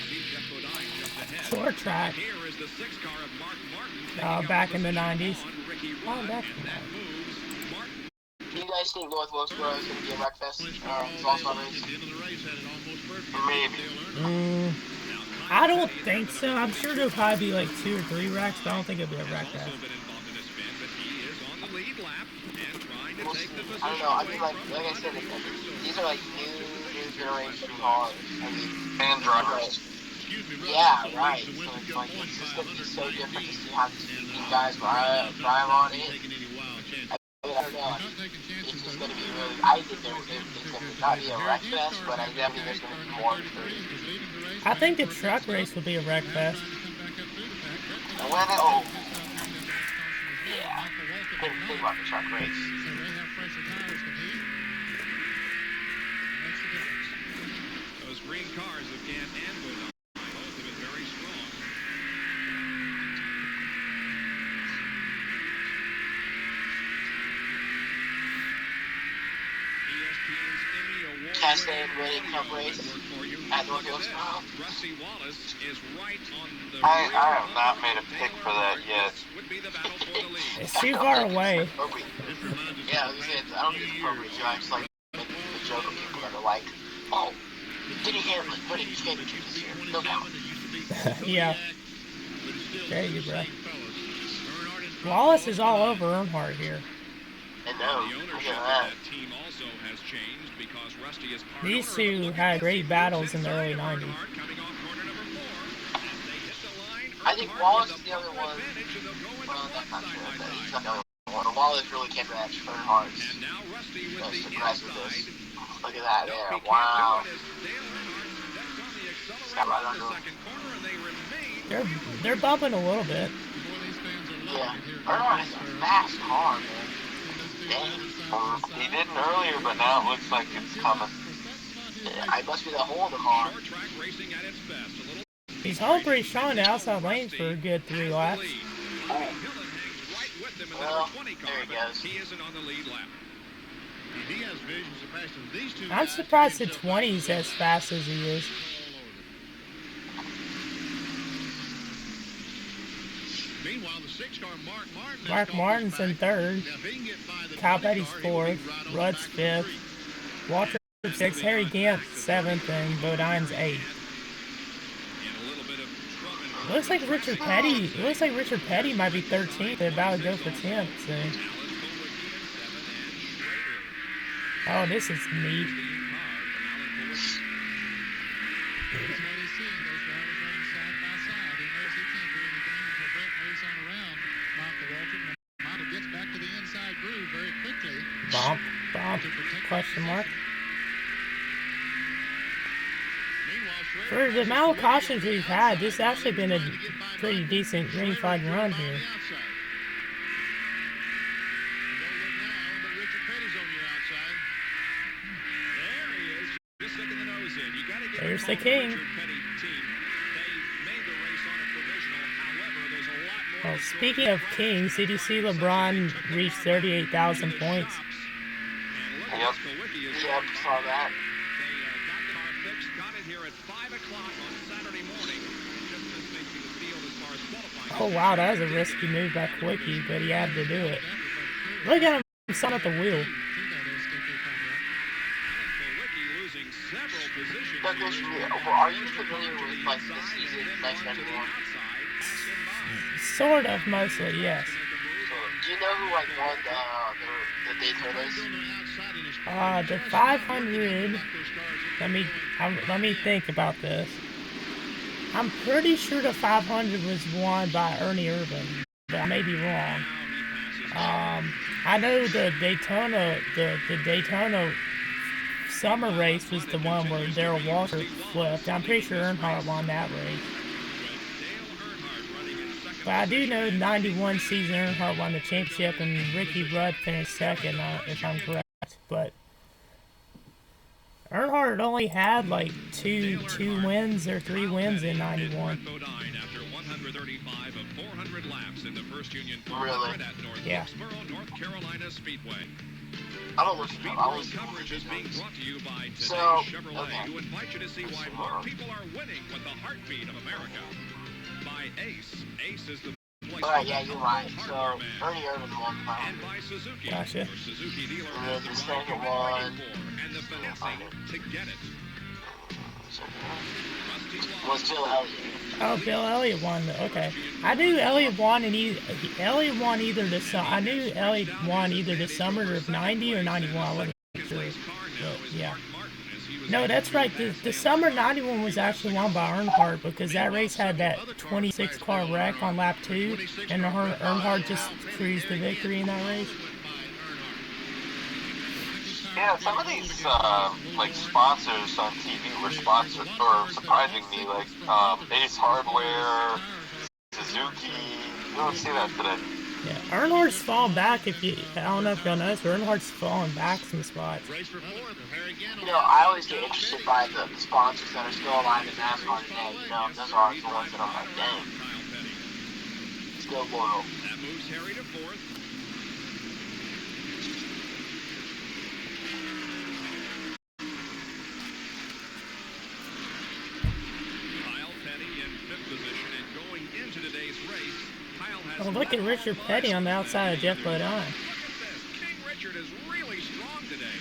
see Jeff Bodine just ahead. short track. Here is the 6 car of Mark Martin. Back in the 90s. Ricky Oh, Rudd, back and in the that moves Martin. Do you guys think North Wilkesboro is going to be a Wreckfest? Police Or car it's all also day a race? at the end of the race had it almost perfect. Maybe. Dale Earnhardt. I don't think so. I'm sure there'll probably be like 2 or 3 wrecks, but I don't think it'll be a wreck Has fest. also been involved in this event, but he is on the lead lap and trying to We'll take see. the position I don't know. I away mean, like from I said, these are like new generation cars. I mean, And drivers. Excuse me, Russ, yeah, it's a right. race that So went to it's Gil like Point it's just by going to be so different to 119, see how these guys drive on it. taking any wild chances. I don't know. Not taking chances, It's just though. going to be really. I think it's going to not be a wreck fest, but I definitely there's going to be more. I think the truck race will be a wreck fest. And when it, oh, yeah. Didn't think about the truck race. So they have fresher tires than he. Makes a difference. those green cars of Gant and Bodine. Both have been very strong. ESPN's Emmy Award Chastain winning cup race for you. at North Wilkesboro. Rusty Wallace is right on the I rear have not of made a pick for that yet. This would be the battle for the lead. It's too far away. Appropriate. This reminds us Yeah, I of was the gonna say, last I don't few think it's years. appropriate to just like make the joke of people that are like, oh, Denny Hamlin winning his championship this year. No doubt. Yeah. But it's still There the you go. same fellas. Earnhardt and Wallace is all over Earnhardt here. And The no, look ownership at of that. that team also has changed because Rusty is part These owner of two the had Look great At battles This in the early inside of 90s. Earnhardt coming off corner number 4. As they hit the line, I think Earnhardt Wallace with is the other one. advantage, and they'll go into Well, front that's not side true. by But he's side. not the only one. Wallace really can't match Earnhardt. And now Rusty with That's the surprised with inside. this. Look at that Nope, there. he can't Wow. do it as Dale Earnhardt steps on the accelerator. just got right under him. They're bumping a little bit. Yeah. Earnhardt has a fast car, man. Dang. He didn't earlier, but now it looks like it's coming. Yeah, it must be the hole in the car. He's holding pretty strong in the outside lane for a good 3 laps. Well, there he goes. I'm surprised the 20's as fast as he is. Mark Martin's in 3rd. Kyle Petty's 4th. Rudd's 5th. Walter 6th. Harry Gant 7th. And Bodine's 8th. Looks like Richard Petty might be 13th. They're about to go for 10th soon. Oh, this is neat. Bump, question mark. For the amount of cautions we've had, this has actually been a pretty decent green flag run here. There's the king. Well, speaking of kings, did you see LeBron reach 38,000 points? Yep, saw that. Oh wow, that was a risky move by Quickie, but he had to do it. Look at him son at the wheel. Douglas, are you familiar with like the season next everyone? Sort of, mostly, yes. Do you know who like won the Daytonas? The 500. Let me think about this. I'm pretty sure the 500 was won by Ernie Irvin, but I may be wrong. I know the Daytona summer race was the one where Darrell Walker flipped. I'm pretty sure Earnhardt won that race. But I do know 91 season Earnhardt won the championship and Ricky Rudd finished 2nd, if I'm correct. But Earnhardt only had like two wins or 3 wins in 91. Really? Yeah. I don't listen to them. I listen to these So, okay. Alright, yeah, you're right. So, Ernie Irvin won the 500. Gotcha. And then the second one was Bill Elliott. Oh, Bill Elliott won. Okay, I knew Elliott won, and Elliott won either the I knew Elliott won either the summer of '90 or '91. I wasn't sure. But, yeah. No, that's right. The summer '91 was actually won by Earnhardt because that race had that 26 car wreck on lap 2, and Earnhardt just cruised the victory in that race. Yeah, some of these like sponsors on TV were surprising me, like Ace Hardware, Suzuki. You don't see that today. Yeah, Earnhardt's falling back. I don't know if y'all noticed, but Earnhardt's falling back some spots. You know, I always get interested by the sponsors that are still alive in NASCAR today. You know, those are the ones that I'm like, dang, still loyal. That moves Harry to 4th. Oh, look at Richard Petty on the outside of Jeff Bodine. King Richard is really strong today.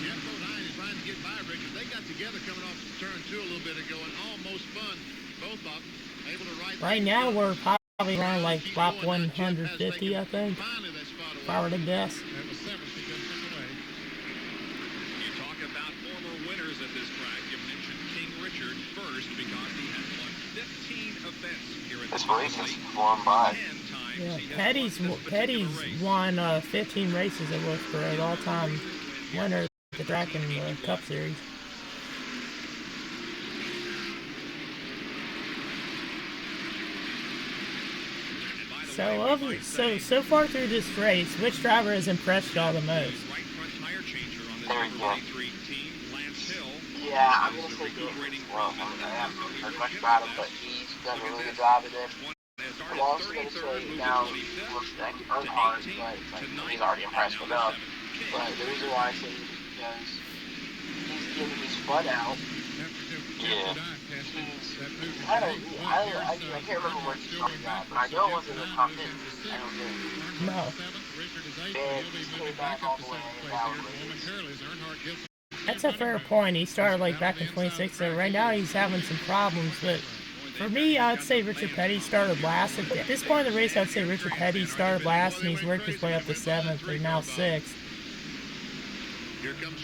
Jeff Bodine is trying to get by Richard. They got together coming off turn 2 a little bit ago and almost spun. Both of them able to right now we're probably around like lap 150, I think. If I were to guess. You talk about former winners at this track. You mentioned King Richard first because he has won 15 events here at this race has flown by. Yeah, Petty's won 15 races at Wilkesboro, all-time winner of the track in the Cup Series. So far through this race, which driver has impressed y'all the most? There you go. Yeah, I'm going to say Bill. Well, I haven't really heard much about him, but he's done a really good job of it. I'm also going to say now, looks like Earnhardt, but he's already impressed enough. But the reason why I say this is because he's getting his butt out. Yeah. I can't remember where he started at, but I know it wasn't in the top 10. I don't think. No. And he came back all the way about race. That's a fair point. He started like back in 26, so right now he's having some problems. But for me, I'd say Richard Petty started last. At this point in the race, I'd say Richard Petty started last, and he's worked his way up to 7th, or now 6th. Here comes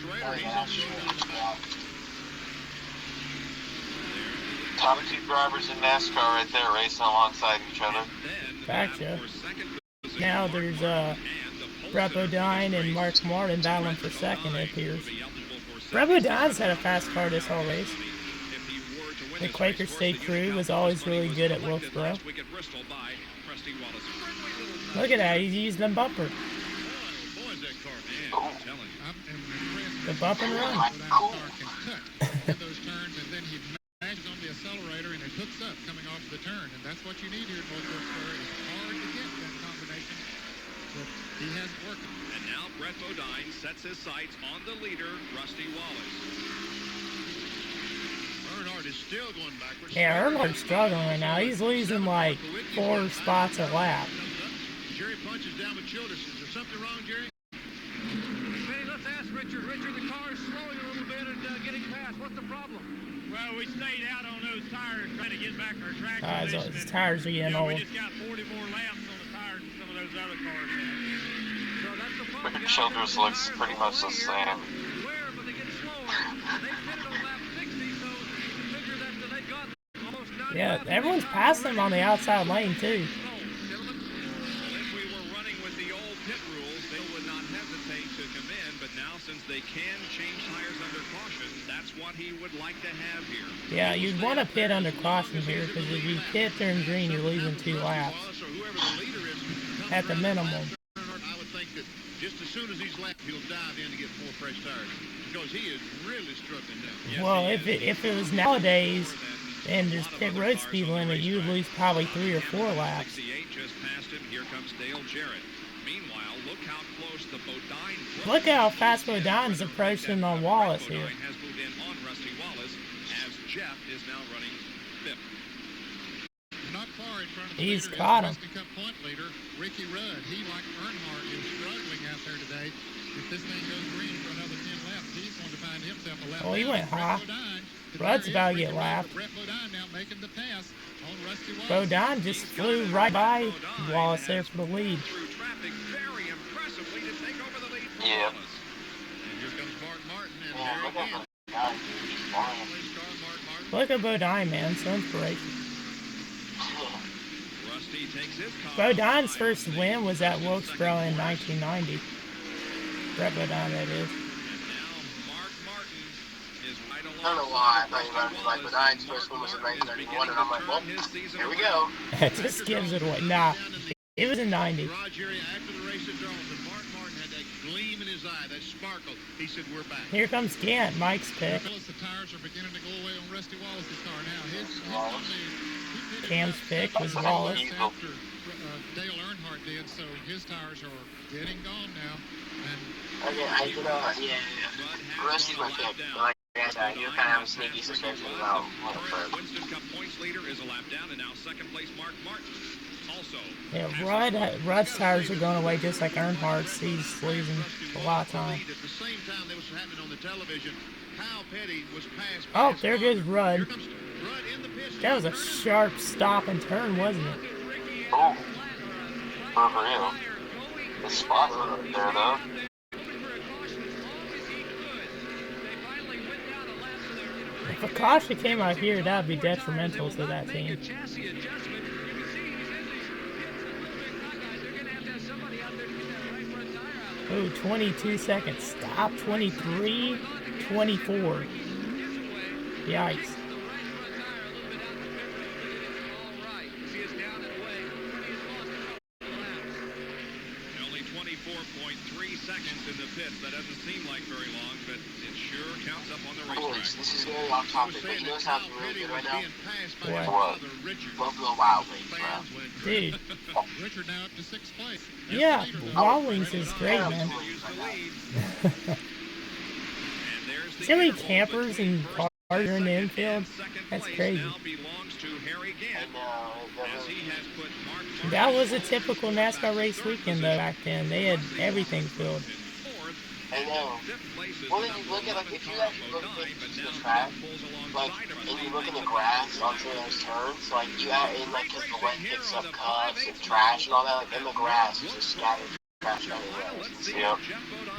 Top 2 drivers in NASCAR right there racing alongside each other. Gotcha. Now there's Brett Bodine and Mark Martin battling for second, it appears. Brett Bodine's had a fast car this whole race. The Quaker State crew was always really good at Wilkesboro. Look at that, he's using the bumper. The bump and run. On the accelerator and it hooks up coming off the turn, and that's what you need here at Wilkesboro. It's hard to get that combination, but he has it working. And now Brett Bodine sets his sights on the leader, Rusty Wallace. Earnhardt is still going backwards. Yeah, Earnhardt's struggling right now. He's losing like 4 spots a lap. Jerry punches down with shoulders. Is there something wrong, Jerry? Hey, let's ask Richard. Richard, the car is slowing a little bit and getting past. What's the problem? Well, we stayed out on those tires trying to get back our track position. His tires are getting old. We just got 40 more laps on the tires than some of those other cars had. So that's the problem. Richard Childress looks pretty much the same. Where, but they get slower. They pitted on lap 60, so figure that they've got almost 90 Yeah, laps. everyone's passing him on the outside lane too. If we were running with the old pit rules, they would not hesitate to come in, but now since they can change tires under caution, that's what he would like to have here. Yeah, you'd want to pit under caution here, because if you pit during green, you're losing 2 laps. At the minimum. I would think that just as soon as he's lapped, he'll dive in to get 4 fresh tires, because he is really struggling now. Well, if it was nowadays, and there's pit road speed limit, you would lose probably 3 or 4 laps. Just passed him. Here comes Dale Jarrett. Meanwhile, look how close the Bodine. Look how fast Bodine's approaching on Wallace here. Bodine has moved in on Rusty Wallace as Jeff is now running 5th. Not far in front of the He's leader, caught him. Western Cup point leader, Ricky Rudd. He, like Earnhardt, is struggling out there today. If this thing goes green for another 10 laps, he's going to find himself a lap. Oh, he down. went high. Brett Bodine, Rudd's there about to is get Ricky lapped. Rudd, Brett Bodine now making the pass on Rusty Wallace. Bodine just flew right by Wallace there for the lead. Through traffic very impressively to take over the lead. Yeah. And here comes Mark Martin, and Yeah, there look at again. the guy. He's flying. Race car, Mark Martin. Look at Bodine, man. So inspirational. Rusty takes his car. Bodine's first win was at Wilkesboro in 1990. Brett Bodine, that is. And now Mark Martin is right along. I don't know why I thought you were like, but Bodine's first one was in 1991, and I'm like, well, here we go. It just gives it away. Nah, it was in 90. Rod Jerry, after the race at Darlington, Mark Martin had that gleam in his eye, that sparkle. He said, we're back. Here comes Gant, Mike's pick. Fellas, the tires are beginning to go away on Rusty Wallace's car now. His only, Cam's pick was Wallace. after Dale Earnhardt did, so his tires are getting gone now. And Okay, Rusty's my pick. Like I do kind of have a sneaky suspicion about Current Winston Cup points leader is a lap down, and now second place Mark Martin. Also, Yeah, Rudd's tires are going away just like Earnhardt's. He's losing a lot of time. At the same time that was happening on the television, Kyle Petty was passed by Oh, his there father. goes Rudd. Here comes Rudd in the pit. That was a sharp stop and turn, wasn't it? Oh, for real. The spot's up there, though. If a caution came out here, that would be detrimental to that team. Oh, 22 seconds stop, 23, 24. Yikes. but it sure counts up on the Boys, racetrack. this is very off topic, but you know what sounds really good right now? What? Buffalo Wild Wings, bro. Dude. Richard now up to 6th place. Yeah, Wild Wings is great, man. So many campers and cars are in the infield. That's crazy. That was a typical NASCAR race weekend, though, back then. They had everything filled. I know. Well, then you look at, like, if you actually look at the track, like, and you look at the grass on some of those turns, like, you add in, like, because the wind picks up cups and trash and all that, like, in the grass, you just scatter trash everywhere. Yep.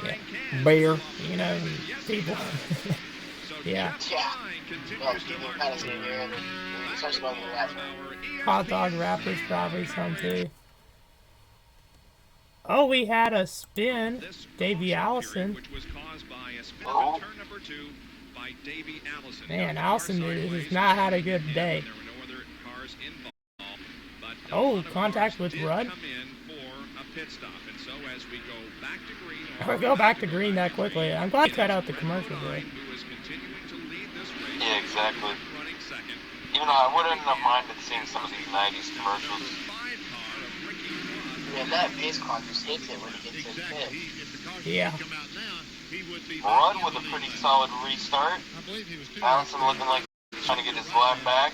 Yeah. Beer, you know, people. Yeah. Yeah. Well, people kind of see here, and especially on the left. Hot dog wrappers, probably some too. Oh, we had a spin. Davey Allison. Man, Allison has not had a good day. Oh, contact with Rudd. Or go back to green that quickly. I'm glad I cut out the commercial break. Yeah, exactly. Even though I wouldn't have minded seeing some of these 90s commercials. Man, that pace car just hits it when he gets in pit. Yeah. Rudd with a pretty solid restart. Allison looking like he's trying to get his lap back.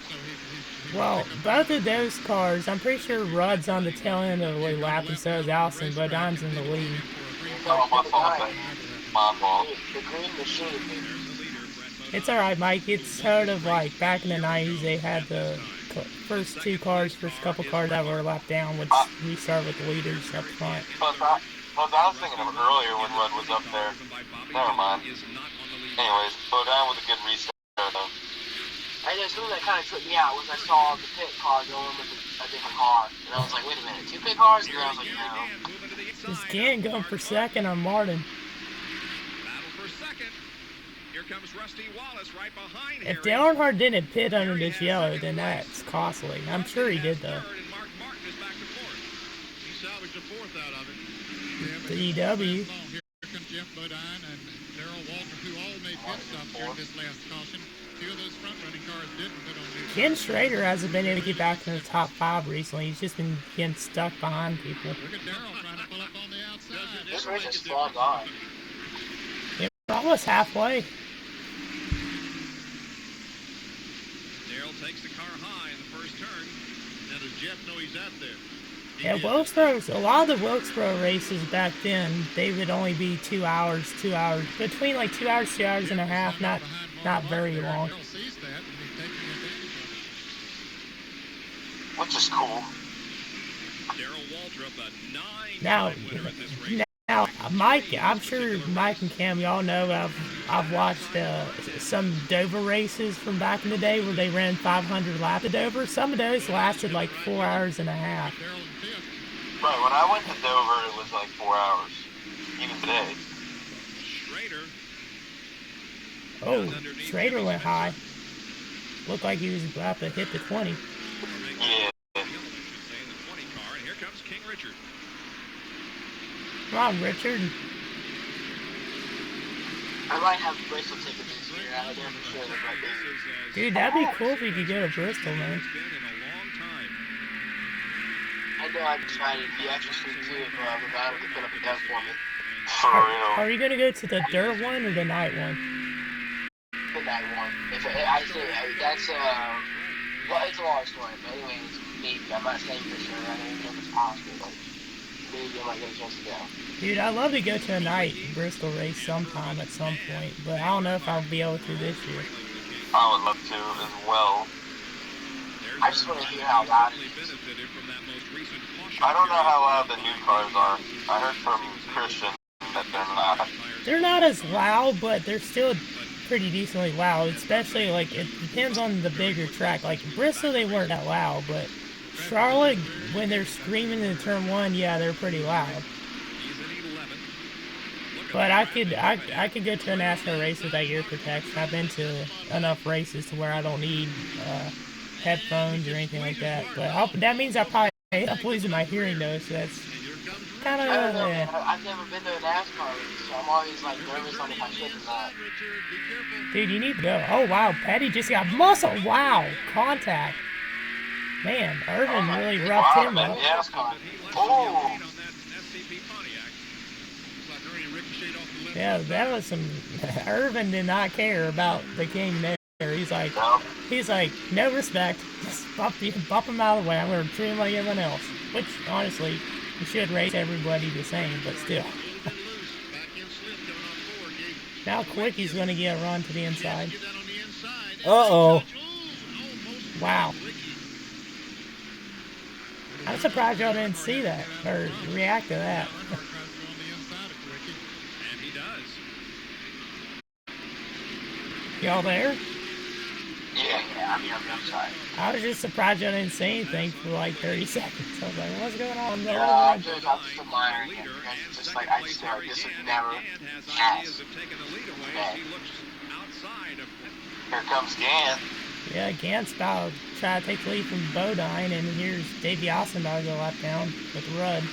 Well, both of those cars, I'm pretty sure Rudd's on the tail end of the lap and so is Allison, but Don's in the lead. Oh, my fault. My fault. The green machine. It's alright, Mike. It's sort of like back in the 90s, they had the first couple cars that were lapped down would restart with the leaders up front. But I was thinking of earlier when Rudd was up there. Never mind. Anyways, Bodine with a good restart, though. I know, something that kind of tripped me out was I saw the pit car going with a different car. And I was like, wait a minute, 2 pit cars? And I was like, no. This Gann going for second on Martin. If Dale Earnhardt didn't pit under this yellow, then that's costly. I'm sure he did, though. The EW. Here comes Jeff Bodine and Darrell Walter, who all made pit stops during this last caution. 2 of those front-running cars didn't put on new Ken Schrader hasn't been able to get back in the top 5 recently. He's just been getting stuck behind people. Look at Darrell trying to pull up on the outside. This race is slogged on. Yeah, we're almost halfway. Takes the car high in the first turn. Now does Jeff know he's out there? Yeah, Wilkesboro, a lot of the Wilkesboro races back then, they would only be 2 hours, between like 2 hours, 2 hours and a half, not very long. Which is cool. Now, Mike, I'm sure Mike and Cam, y'all know I've watched some Dover races from back in the day where they ran 500 laps of Dover. Some of those lasted like 4 hours and a half. Right, when I went to Dover, it was like 4 hours. Even today. Oh, Schrader went high. Looked like he was about to hit the 20. Yeah. Come on, Richard. I might have Bristol tickets this year. I don't know for sure that might be. Dude, that'd be cool if we could go to Bristol, man. I know I'm excited. It'd be extra sweet too if Nevada could put up a gun for me. For real. Are you gonna go to the dirt one or the night one? The night one. If I say that's well, it's a long story. But anyways, maybe I'm not saying for sure. I don't know if it's possible, but maybe I might get a chance to go. Dude, I'd love to go to a night Bristol race sometime at some point, but I don't know if I'll be able to this year. I would love to as well. I just want to hear how loud it is. I don't know how loud the new cars are. I heard from Christian that they're not. They're not as loud, but they're still pretty decently loud, especially, like, it depends on the bigger track. Like, Bristol, they weren't that loud, but Charlotte, when they're screaming in turn 1, yeah, they're pretty loud. But I could go to a NASCAR race with that ear protection. I've been to enough races to where I don't need headphones or anything like that. But that means I probably end up losing my hearing though, so that's kind I don't know, of. man. I've never been to a NASCAR race, so I'm always like nervous on if I should or not. Dude, you need to go. Oh wow, Petty just got muscle. Wow, contact. Man, Irvin really roughed him up. Oh! Yeah, that was some. Irvin did not care about the king there. He's like, no respect. Just bump him out of the way. I'm gonna treat him like everyone else. Which, honestly, you should race everybody the same, but still. Now Quicky's gonna get a run to the inside. Uh-oh. Wow. I'm surprised y'all didn't see that or react to that. And he does. Y'all there? Yeah, I'm here on the outside. I was just surprised y'all didn't say anything for like 30 seconds. I was like, what's going on? I'm just admiring him. It's just like, I just feel like this would never pass. Okay. Here comes Gant. Yeah, Gant's about to try to take the lead from Bodine, and here's Davey Austin about to go lap down with Rudd. I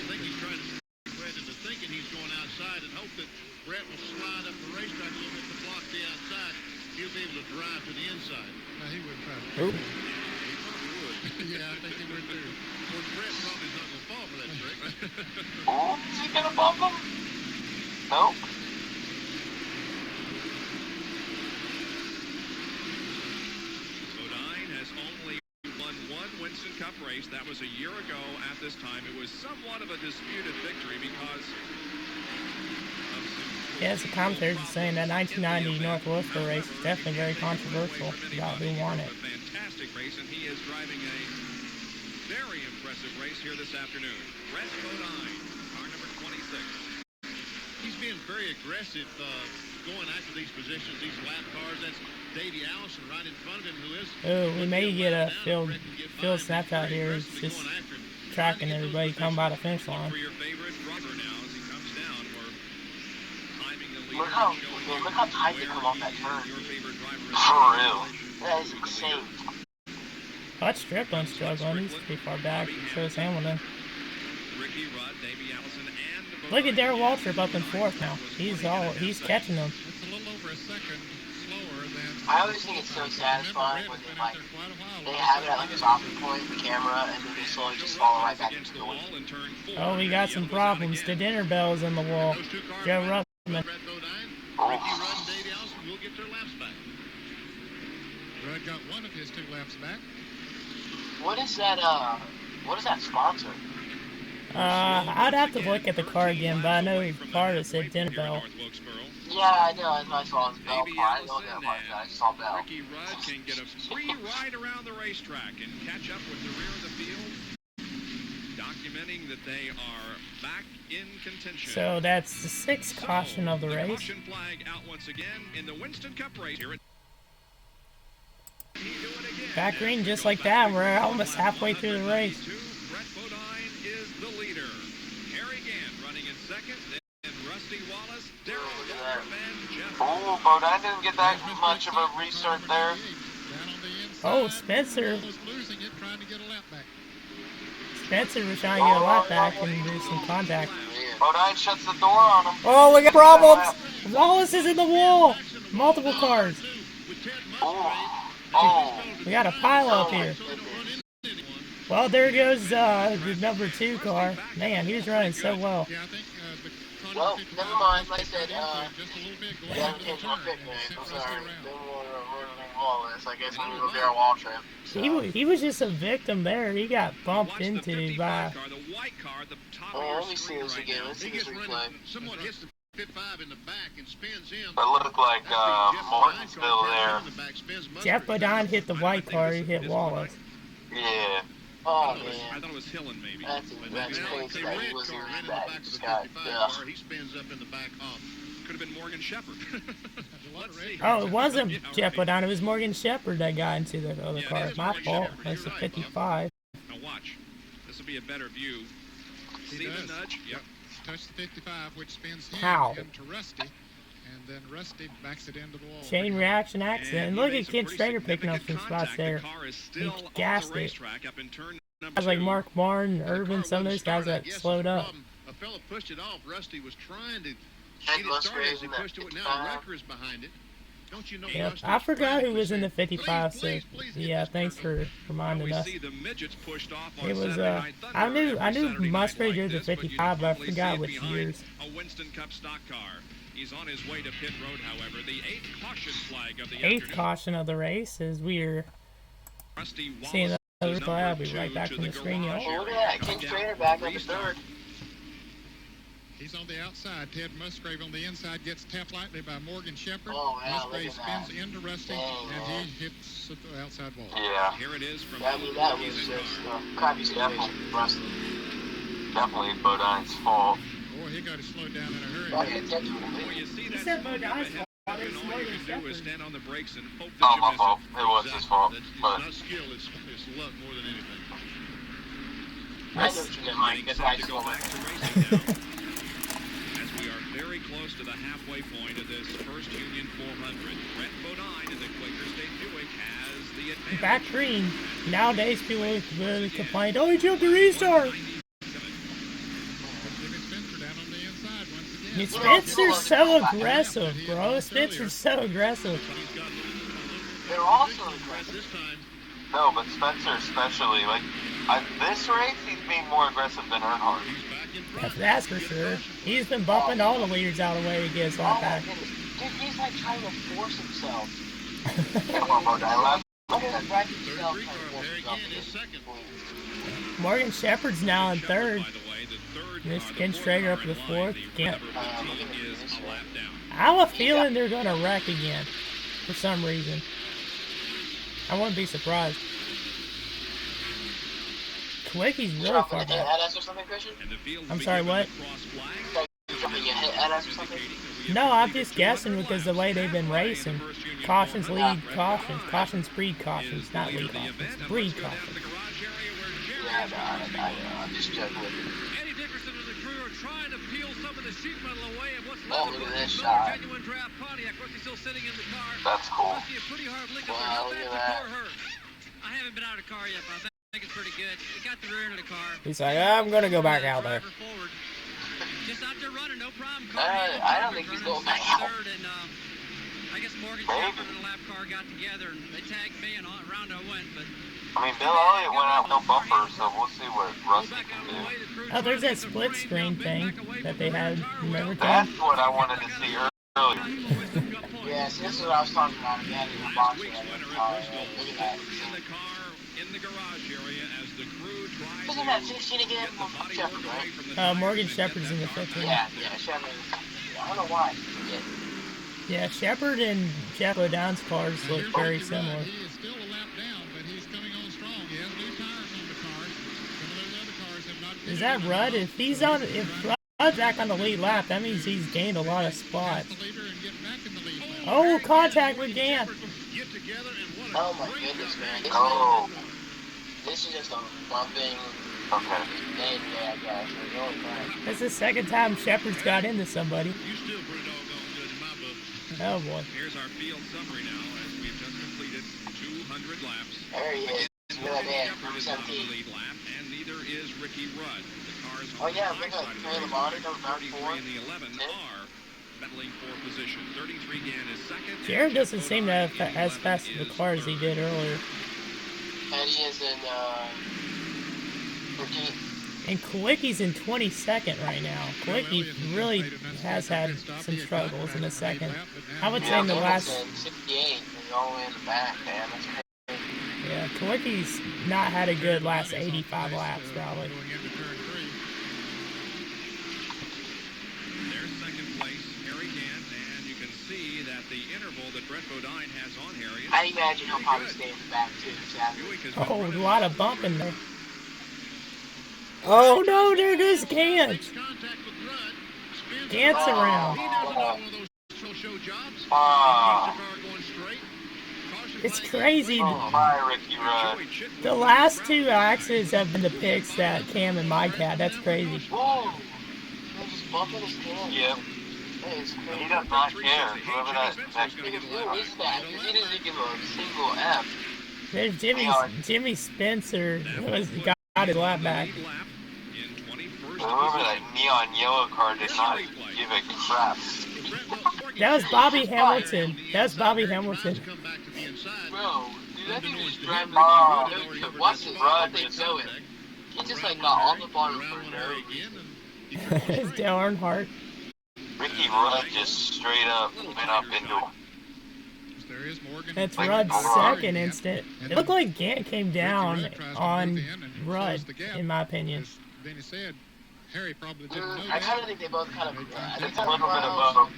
think he's trying to trick Brett into thinking he's going outside and hope that Brett will slide up the racetrack a little bit to block the outside. He'll be able to drive to the inside. No, he wouldn't try to. Oop. He probably would. Yeah, I think he would too. Well, Brett probably's not going to fall for that trick. Oh, is he gonna bump him? Nope. Bodine has only won one Winston Cup race. That was a year ago at this time. It was somewhat of a disputed victory because of some... Yeah, the commentators are saying that 1990 North Wilkesboro race is definitely very controversial about who won it. A fantastic race, and he is driving a very impressive race here this afternoon. Brett Bodine, car number 26. He's being very aggressive going after these positions, these lap cars. That's Davey Allison right in front of him, who is... Oh, we may get a field snapshot here. He's just tracking everybody coming by the finish line. For your favorite driver now as he comes down, we're timing the leader. Look how tight they come off that turn. Your favorite driver is For real. That is insane. That's Strickland struggling. He's pretty far back. So is Hamilton. Ricky Rudd, Davey Allison, and Look at Darrell Waltrip up in fourth now. He's catching them. It's a little over a second slower than... I always think it's so satisfying when they have it at like a stopping point, the camera, and then they slowly just fall right back into the wall wall. in turn 4. Oh, we got some problems. The dinner bell's in the wall. Joe Russman. Brett Bodine, Ricky Rudd, and Davey Allison will get their laps back. Rudd got one of his 2 laps back. What is that sponsor? I'd have to look at the car again, but I know part of it said dinner bell. Yeah, I know. I saw his bell part. I don't know about that. I saw bell. Ricky Rudd can get a free ride around the racetrack and catch up with the rear of the field, documenting that they are back in contention. So that's the 6th caution of the race. Caution flag out once again in the Winston Cup race here at Back green just like that. We're almost halfway through the race. Brett Bodine is the leader. Harry Gant running in second, then Rusty Wallace, Darrell Waltrip, and Jeff. Oh, Bodine didn't get that much of a restart there. Oh, Spencer. Was losing it, trying to get a lap back. Spencer was trying to get a lap back and do some contact. Bodine shuts the door on him. Oh, we got problems. Wallace is in the wall. Multiple cars. Oh. We got a pile up here. Well, there goes the number 2 car. Man, he was running so well. Yeah, I think Well, never mind. Like I said, just a little bit they going haven't changed my pick, man. I'm sorry. around. They were running Wallace. I guess I'm going to go Darrell Waltrip. He was just a victim there. He got bumped into by... The white car, the top Oh, of your let me see screen this right again. now. Let's see He this gets replay. running, somewhat hits the pit 5 in the back and spins him. It looked like Martinsville there. Jeff Bodine hit the white car. He hit Wallace. Yeah. Oh, I man. thought it was Hillen, maybe. That's crazy that he wasn't in that. He just got, He spins up in the back off. Could have been Morgan Shepard. Let's see. Oh, it wasn't Yeah, Jeff right. Bodine. It was Morgan Shepard that got into the other Yeah, car. it is My Morgan fault. Shepard. That's a You're right. 55. Now watch. This will be a better view. He See the does. nudge? Yep. Touch the 55, which spins him How? into Rusty, and then Rusty backs it into the wall. Chain reaction accident. And he look made at some Kent pretty Strader picking up some significant spots contact. The there. car is still He on gassed the it. racetrack up in turn number Guys like 2. Mark Martin, Irvin, some of those guys that slowed up. fella pushed it off. Rusty was trying to Ed get it started as he Musgrave in pushed it. the Now 55. Wrecker's behind it. Don't you know? Yep, Rusty I was forgot who frantically was in the saying, 55, please, so please get yeah, this thanks part. for reminding us. The midgets pushed off on It was Saturday Night Thunder I knew every Saturday night Musgrave like drove the this, but you 55, but I normally see forgot it which behind years. A Winston Cup stock car. He's on his way to pit road, however. The 8th caution flag of the Eighth afternoon. caution of the race is we're Rusty seeing Wallace another is play. I'll be number right 2 back to from the screen, garage y'all. Oh, look area, at that. coming Ken down Strader for back the up in restart. third. He's on the outside. Ted Musgrave on the inside gets tapped lightly by Morgan Shepherd. Oh, yeah, Musgrave look at spins that. into Rusty, Dang, and man. he hits the outside wall. Yeah, Here it is from I mean, that was just a crappy situation for Rusty. definitely Bodine's fault. Boy, he got to slow down in a hurry. Oh, yeah, Ted would Boy, have you see He that said smoke up Bodine's ahead, fault. and It's all you Morgan can do is Shepherd. stand on the brakes and hope that Oh, you my miss fault. it. It was his fault. It's But not skill, it's luck more than anything. I know what you meant, Mike. That's why I Set to stole go my back to racing now. As we are very close to the halfway point of this first Union 400. Brett Bodine in the Quaker State Buick has the advantage. Back green. Nowadays, people really complain, oh, he jumped the restart. Jimmy Spencer down on the inside once again. And Spencer's so aggressive, bro. Spencer's so aggressive. They're also Press this time. no, but Spencer especially, like, this race, he's being more aggressive than Earnhardt. He's back in front. That's for sure. He's been bumping all the leaders out of the way to get his Oh lap my back. goodness. Dude, he's like trying to force himself. Come on, Bodine. Look at that bracket himself 33 trying to car, force Harry himself. Gann is second. Morgan Shepherd's now in third. By the way, the third Miss car, the Ken fourth Strager car up to in the line, fourth. the Can't. number 15 is a lap down. I have a feeling they're going to wreck again for some reason. I wouldn't be surprised. Quicky's really Dropping far a hit back. at us or something, Christian? And the field I'm will be sorry, given what? the cross flag, Dropping a hit at us or something? indicating that we have No, I'm completed just guessing 200 because the way they've been laps. racing. Halfway in the first Union Cautions 400. lead cautions. Cautions breed cautions, Is not the leader lead of the cautions. event, and Breed let's go down to cautions. the garage area where Jerry Yeah, is going to I'm just joking with you. Eddie Dickerson and the crew are trying to peel some of the sheet metal away of what's Oh, left look of at this Rusty shot. Miller genuine draft Pontiac. Rusty still sitting in the car. That's cool. Rusty a pretty hard lick. Wow, How look bad's at the that. car hurt? I haven't been out of the car yet, but I think it's pretty good. It got the rear end of the car. He's like, I'm going to go back out there. Driver forward. Just out there running, no problem. I don't think he's going back out. Third, and I guess Morgan Maybe. Shepherd and the lap car got together, and they tagged me, and around I went. But I mean, Bill Elliott went out with no bumper, so we'll see what go Rusty back can out of the way. do. The crew Oh, there's trying that to get split the screen bring thing down, back away that from they the had. car wheel. Remember, That's Tim? what I wanted to see earlier. Yeah, see, this is what I was talking about again in the box. Last week's winner Look at Bristol at that. in the car in the garage area as the crew tries Isn't that 16 again? get the body Shepherd, work away right? from the Morgan tires and Shepherd's get in the that car 15. back. Yeah, Shepherd. I don't know why. Yeah, Shepherd and Jeff O'Donnell's cars look very similar. He is still a lap down, but he's coming on strong. He has new tires on the cars. Some of those other cars have not Is that Rudd? If Rudd's back on the lead lap, that means he's gained a lot of spots. the leader and get back in the lead lap. Oh, contact with Gann. Get together and what Oh a my great goodness, man. Oh, This is just a bumping okay. day to day, I guess. We're really fine. That's the second time Shepherd's got into somebody. You still pretty doggone good in my book. Oh boy. Here's our field summary now as we've just completed 200 laps. There he is. Look at that, Shepherd number is not on the 17. lead lap, and neither is Ricky Rudd. The cars Oh, on yeah, the high look at side of the Trey race, Lamont, the number 33 and the 11 10. are battling for position. 33 Gann is second. and Jared doesn't Jeff seem to have Bodine in as 11 fast of the is car as he third. did earlier. And he is in 13th. And Kawicki's in 22nd right now. Kawicki really has had some struggles in the second. I would say in the last... In 68, and all the way in the back, man. That's crazy. Yeah, Kawicki's not had a good last 85 laps, probably. Going into turn 3. There's second place, Harry Gann, and you can see that the interval that Brett Bodine has on Harry is I imagine he'll probably pretty stay in the back, too, sadly. Buick has been Oh, a running lot of the bumping there. Oh no, there goes Gantz. Contact with Rudd. Spins Gantz around. He doesn't know one of those show jobs. Ah. Keeps the car going straight. Caution It's flag. crazy. Oh, bye, Ricky Rudd. The last two accidents have been the picks that Cam and Mike had. That's crazy. Whoa! He's just bumping his hand. Yep. That is He crazy. does not care. Whoever that Who is that? 'Cause he doesn't give a single F. There's Jimmy Spencer who got his lap back. lead lap in 21st Whoever that neon yellow car did not give a crap. That was Bobby Hamilton. That's Bobby Hamilton. Bro, dude, that dude was driving the watch his run, they know it. He just like got on the bottom for no reason. It's Dale Earnhardt. Ricky Rudd just straight up went up into him. That's Rudd's second instant. It looked like Gant came down on Rudd, in my opinion. I kind of think they both kind of. It's a little bit of both.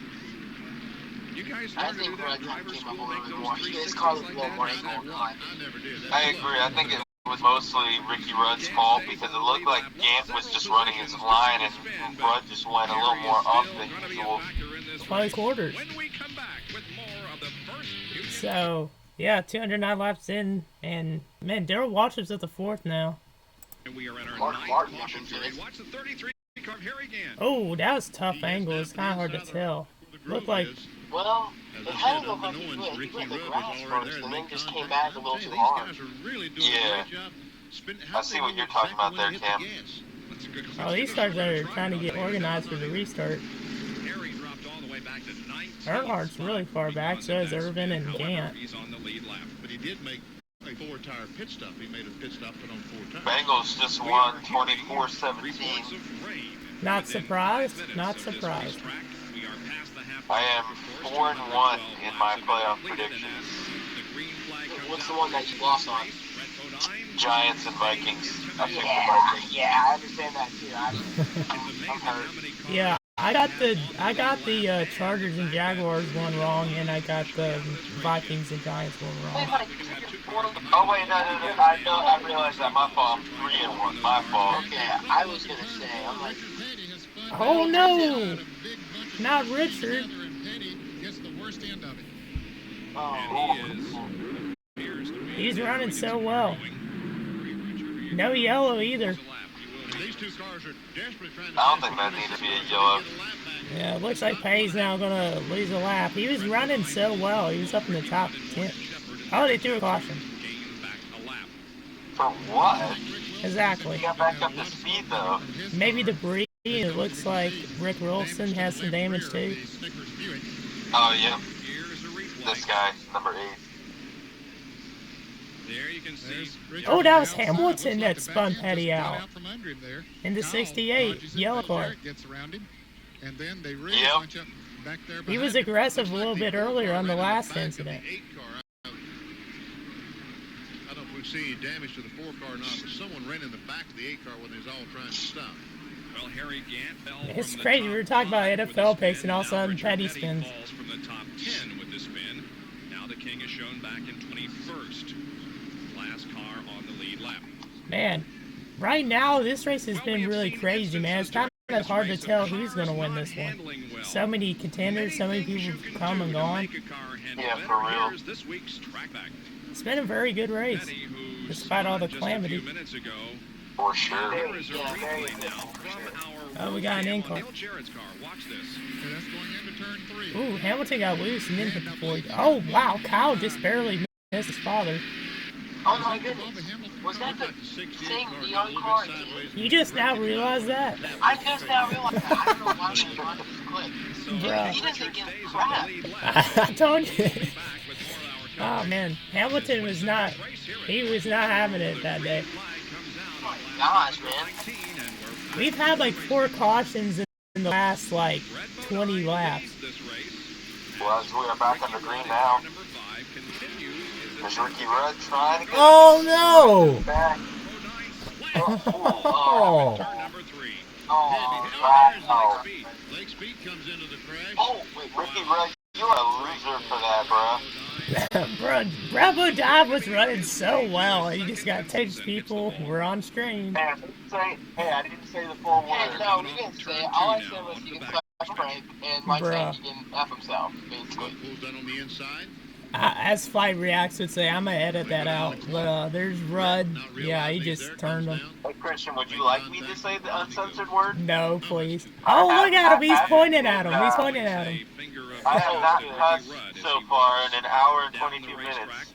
I think Rudd kind of came up a little bit more. His car was a little more angle. I agree. I think it was mostly Ricky Rudd's fault because it looked like Gant was just running his line and Rudd just went a little more up than usual. Close quarters. So, yeah, 209 laps in, and man, Darrell Waltrip's at the fourth now. Oh, that was a tough angle. It's kind of hard to tell. Looked like. Well, it had to go how he went. He went the grass first, and then just came back a little too hard. Yeah. I see what you're talking about there, Cam. Oh, these cars are trying to get organized for the restart. Earnhardt's really far back, so is Irvin and Gant. But he did make a four-tire pit stop. He made a pit stop, put on four tires. Bengals just won 24-17. Not surprised. Not surprised. I am 4-1 in my playoff predictions. What's the one that you lost on? Giants and Vikings. I picked the Vikings. Yeah, I understand that too. I'm hurt. Yeah, I got the Chargers and Jaguars one wrong, and I got the Vikings and Giants one wrong. Oh wait, no. I realized that. My fault. I'm 3-1. My fault. Okay, I was gonna say, I'm like, oh no, not Richard. He's running so well. No yellow either. I don't think that needs to be a yellow. Yeah, it looks like Pay's now gonna lose a lap. He was running so well. He was up in the top 10. Oh, they threw a caution. For what? Exactly. He got back up to speed though. Maybe debris. It looks like Rick Wilson has some damage too. Oh yeah. This guy, number 8. Oh, that was Hamilton that spun Petty out. In the 68 yellow car. Yep. He was aggressive a little bit earlier on the last incident. I don't know if we've seen any damage to the 4 car or not, but someone ran in the back of the 8 car when they was all trying to stop. Well, Harry Gant fell It's from crazy. the We were top talking about 5 with NFL the picks, spin. and all of a sudden Richard Petty Petty spins. falls from the top 10 with the spin. Now the King is shown back in 21st. Last car on the lead lap. Man, right now this race has been really crazy, man. It's kind of hard to tell who's going to win this one. So many contenders, so many people have come and gone. Yeah, for real. It's been a very good race, despite all the calamity. For sure. Oh, we got an in-car. Ooh, Hamilton got loose and then hit the void. Oh, wow, Kyle just barely missed his father. oh my goodness, was that the same neon car? You just now realize that? I just now realized that. I don't know why they wanted this quick. Bruh. He doesn't give a crap. I told you. Oh, man, Hamilton was not having it that day. Oh my gosh, man. We've had like 4 cautions in the last like 20 laps. Well, as we are back on the green now. There's Ricky Rudd trying to get Oh no! back. Oh. Wow. Lake Speed comes into the crash. Oh, wait, Ricky Rudd, you are a loser for that, bro. Bro, Bravo Dive was running so well. He just got text people. We're on stream. Hey, I didn't say the full Hey, word. no, we didn't say it. All I said was he can suck brake, and Mike said he can F himself, basically. Pulls down on the inside. As Flight Reacts would say, I'm going to edit that out. But there's Rudd. Yeah, he just turned him. Hey, Christian, would you like me to say the uncensored word? No, please. Oh, look at him. He's pointing at him. He's pointing at him. I have not cussed so far in an hour and 22 minutes.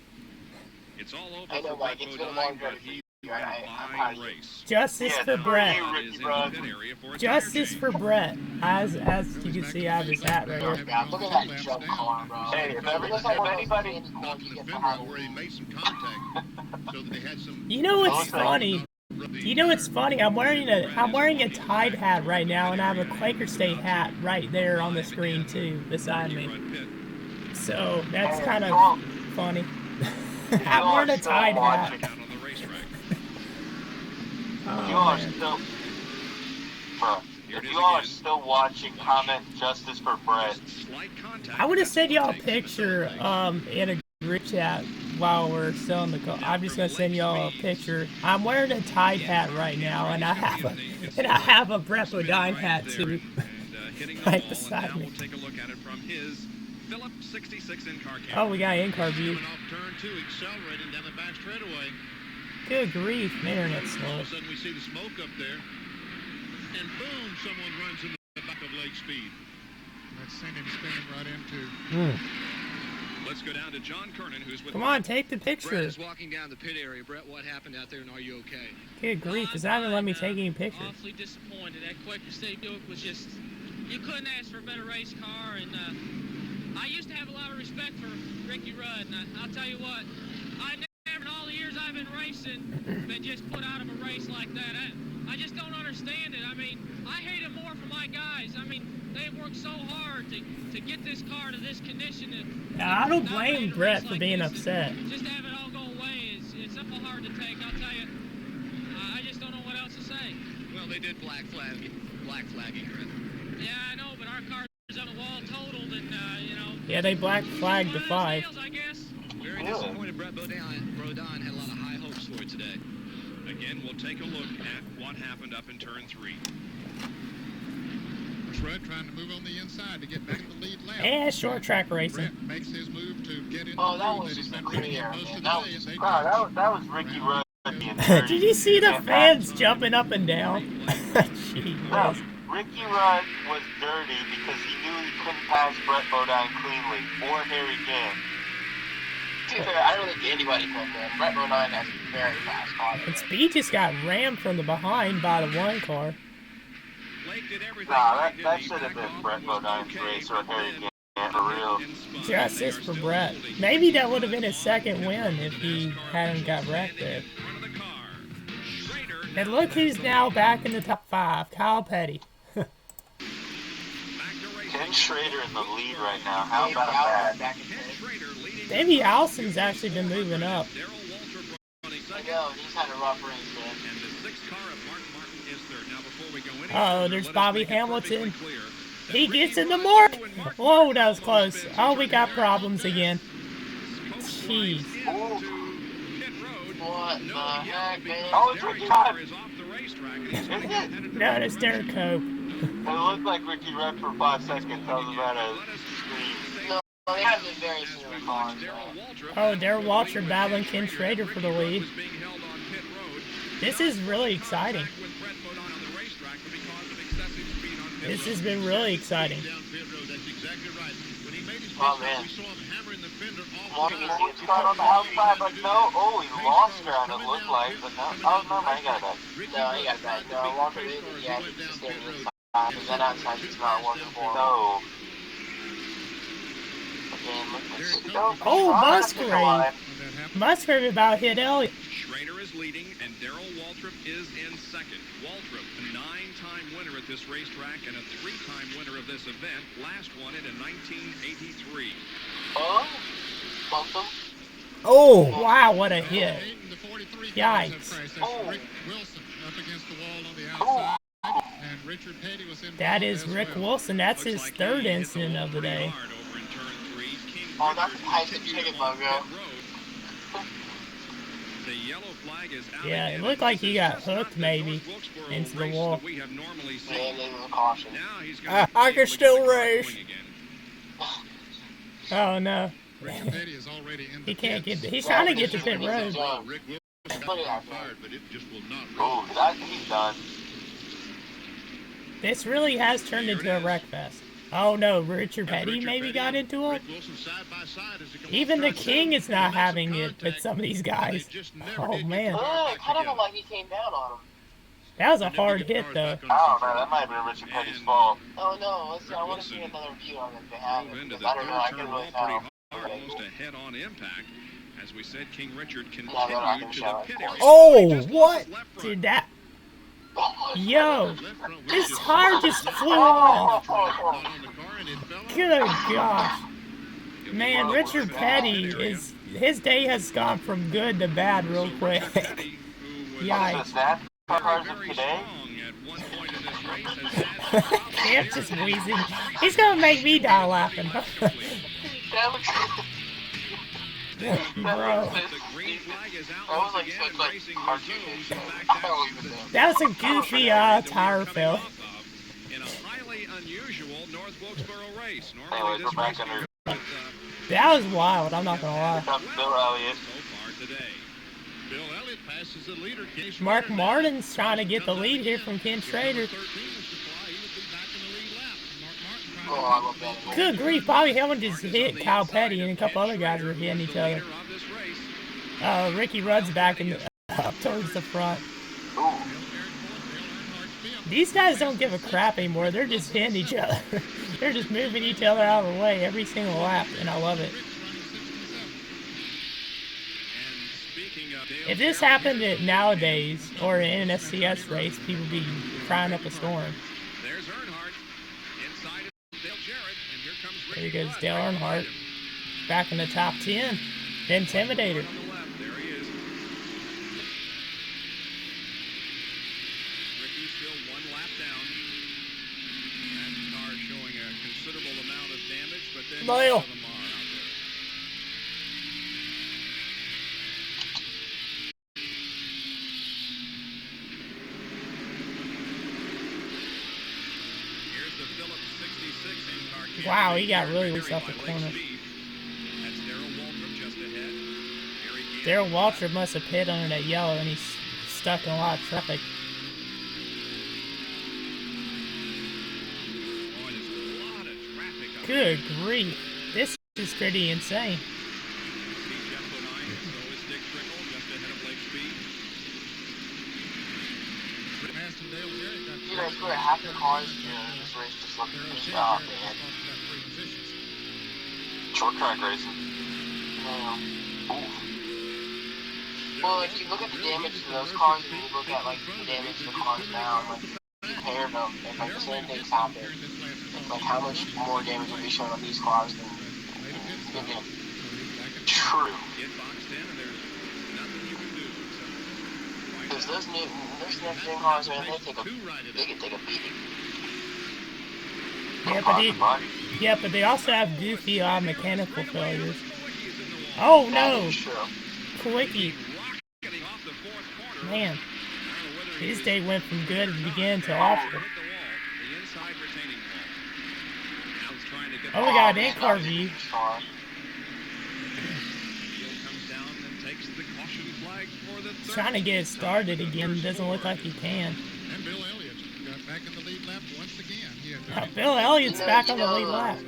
It's all over I know, for Mike, Brett it's been a Bodine, long but day. he I'm proud of you. Justice Yeah, for for Brett. you, Ricky Rudd. Justice for Brett. As you can see, I have his hat right here. God, look at that jump car, bro. Hey, if anybody, Not to the fender where he made some contact, so that they had some. You know what's funny? You know what's funny? I'm wearing a Tide hat right now, and I have a Quaker State hat right there on the screen too, beside me. So that's kind of funny. I'm wearing a Tide hat. If you all are still, bro, if you all are still watching, comment Justice for Brett. I would have sent y'all a picture in a group chat while we're still in the call. I'm just gonna send y'all a picture. I'm wearing a Tide hat right now, and I have a Brett Bodine hat too, right beside me. Oh, we got in-car view. Good grief, my internet's slow. All of a sudden we see the smoke up there, and boom, someone runs into the back of leg speed. Let's send him spinning right into. Let's go down to John Kernan, who's with. Come on, take the Brett picture. is walking down the pit area. Brett, what happened out there, and are you okay? Good grief, it's not even letting me take any pictures. Awfully disappointed. That Quaker State Buick was just, you couldn't ask for a better race car, and I used to have a lot of respect for Ricky Rudd, and I'll tell you what, I never in all the years I've been racing been just put out of a race like that. I just don't understand it. I mean, I hate it more for my guys. I mean, they've worked so hard to get this car to this condition. And I don't blame Brett for being upset. Just to have it all go away it's awful hard to take. I'll tell you, I just don't know what else to say. Well, they did black flagging, Brett. Yeah, I know, but our car is on the wall totaled, and you know. Yeah, they black flagged the 5. Sales, I guess. Very disappointed. Brett Bodine had a lot of high hopes for it today. Again, we'll take a look at what happened up in turn 3. Rudd trying to move on the inside to get back in the lead lap. And short track racing. Brett makes his move to get in. Oh, that was just a clear, man. That was Ricky Rudd being dirty. Did you see the fans jumping up and down? Jeez. No, Ricky Rudd was dirty because he knew he couldn't pass Brett Bodine cleanly, or Harry Gant. To be fair, I don't think anybody could, man. Brett Bodine has a very fast car. And Speed just got rammed from the behind by the 1 car. Nah, that should have been Brett Bodine's race or Harry Gant, for real. Justice for Brett. Maybe that would have been his second win if he hadn't got wrecked there. And look who's now back in the top 5, Kyle Petty. Ken Schrader in the lead right now. How about that? Maybe Allison's actually been moving up. I know, he's had a rough race, man. And the 6th car of Martin Martin is third. Now, before we go any Oh, there's Bobby Hamilton. He gets in the mark. Whoa, that was close. Oh, we got problems again. Jeez. What the heck, man? Oh, it's Ricky Rudd. No, that's Derek Cope. It looked like Ricky Rudd for 5 seconds. I was about to scream. No, they have been very similar cars, man. Oh, Darrell Walter battling Ken Schrader for the lead. This is really exciting. This has been really exciting. Oh, man. He's got on the outside, but no. Oh, he lost ground, it looked like, but no. Oh, no, man, he got it back. No, he got it back. No, Walker didn't. Yeah, he's just getting inside. Because that outside is not working for him. No. Oh, Musgrave. Musgrave about hit Elliott. Schrader is leading, and Darrell Waltrip is in second. Waltrip, a 9-time winner at this racetrack and a 3-time winner of this event. Last won it in 1983. Oh, bumped him. Oh, wow, what a hit. Yikes. Rick Wilson up against the wall on the outside. And Richard Petty was in. That is Rick Wilson. That's his 3rd incident of the day. Oh, that's the Tyson chicken logo. Yeah, it looked like he got hooked maybe into the wall. Yeah, they were caution. I can still race. Oh no. Richard Petty is already in the He can't pits. get. He's trying to get to pit road. Rick Wilson fired, but it just will not Oh, race. that he's done. This really has turned into a Wreckfest. Oh no, Richard Petty maybe got into him? Even the King is not having it with some of these guys. Oh man. It kind of looked like he came down on him. That was a hard hit though. I don't know, that might have been Richard Petty's fault. Oh no, let's see, I want to see another view on it if they have it. Because I don't know, I can really tell. Almost a head-on impact. As we said, King Richard continued to the pit area. Oh, what? Dude, that... Yo, this tire just flew off. Good gosh. Man, Richard Petty is... His day has gone from good to bad real quick. Yikes. Camp's just wheezing. He's gonna make me die laughing. Bro. That was a goofy tire fill. In a highly unusual North Wilkesboro race. Normally this race that was wild, I'm not gonna lie. Bill Elliott passes the leader. Mark Martin's trying to get the lead here from Ken Schrader. Good grief, Bobby Hellman just hit Kyle Petty and a couple other guys were hitting each other. Ricky Rudd's back up towards the front. These guys don't give a crap anymore, they're just hitting each other. They're just moving each other out of the way every single lap, and I love it. If this happened nowadays, or in an FCS race, people would be crying up a storm. There goes Dale Earnhardt, back in the top 10. The Intimidator. Ricky's still one lap down. That car showing a considerable amount of damage, but then most of them are out there. Wow, he got really loose off the corner. Darrell Waltrip must have pit under that yellow and he's stuck in a lot of traffic. Good grief. This is pretty insane. You know, for half the cars in this race just look beat up, man. Short track racing. Yeah. Well, if you look at the damage to those cars, and you look at like the damage to the cars now, and like compare them, and like the same things happen, and like how much more damage will be shown on these cars than again. True. Because those next gen cars, man, they can take a beating. Yeah, but they also have goofy mechanical failures. Oh no! Cwilyt. Man, his day went from good at the beginning to awful. Oh, we got an in-car view. Trying to get it started again. Doesn't look like he can. And Bill Elliott got back in the lead lap once again. Bill Elliott's back on the lead lap.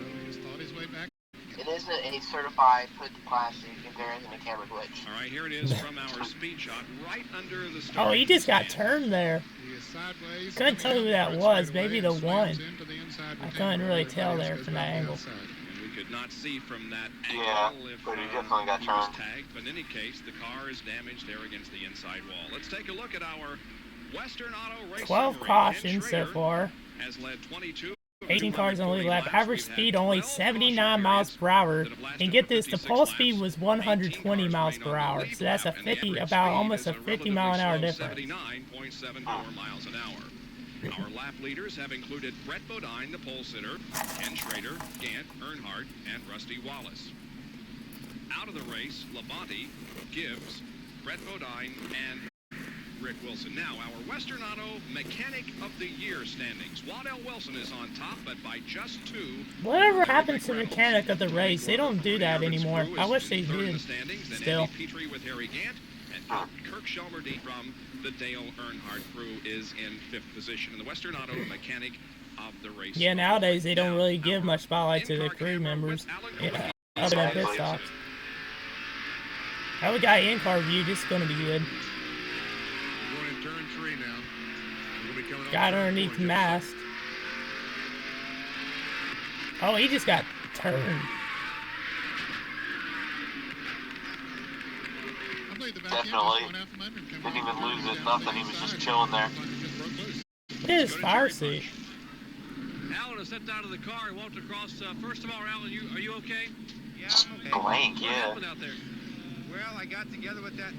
It isn't a certified put to plastic if there isn't a camera glitch. All right, here it is from our speed shot right under the start. Oh, he just got turned there. Couldn't tell who that was. Maybe the one. I couldn't really tell there from that angle. And we could not see from that angle if but he definitely got he was turned. tagged. But in any case, the car is damaged there against the inside wall. Let's take a look at our Western Auto Racing 12 cautions so far. Has led 22. 18 cars on the lead lap. Average speed only 79 miles per hour. And get this, the pole speed was 120 miles per hour. So that's almost a 50 mile an hour difference. 79.74 miles an hour. Our lap leaders have included Brett Bodine, the pole sitter, Ken Schrader, Gant, Earnhardt, and Rusty Wallace. Out of the race, Labonte, Gibbs, Brett Bodine, and Rick Wilson. Now, our Western Auto Mechanic of the Year standings. Waddell Wilson is on top, but by just 2. Whatever happened to Mechanic of the Race? They don't do that anymore. I wish they did. Still. Andy Petrie with Harry Gant, and Kirk Shelmerdine from the Dale Earnhardt crew is in 5th position. In the Western Auto Mechanic of the race. Yeah, nowadays they don't really give much spotlight to the crew members. Yeah, other than pit stops. Oh, we got in-car view. This is going to be good. We're going in turn 3 now. We'll be coming Got underneath the mast. Oh, he just got turned. Definitely. Didn't even lose it, nothing. He was just chilling there. Look at his fire suit. Alan has stepped out of the car. He walked across. First of all, Alan, are you okay? Yeah, I'm okay. Blank, What yeah. happened out there? Well, I got together with that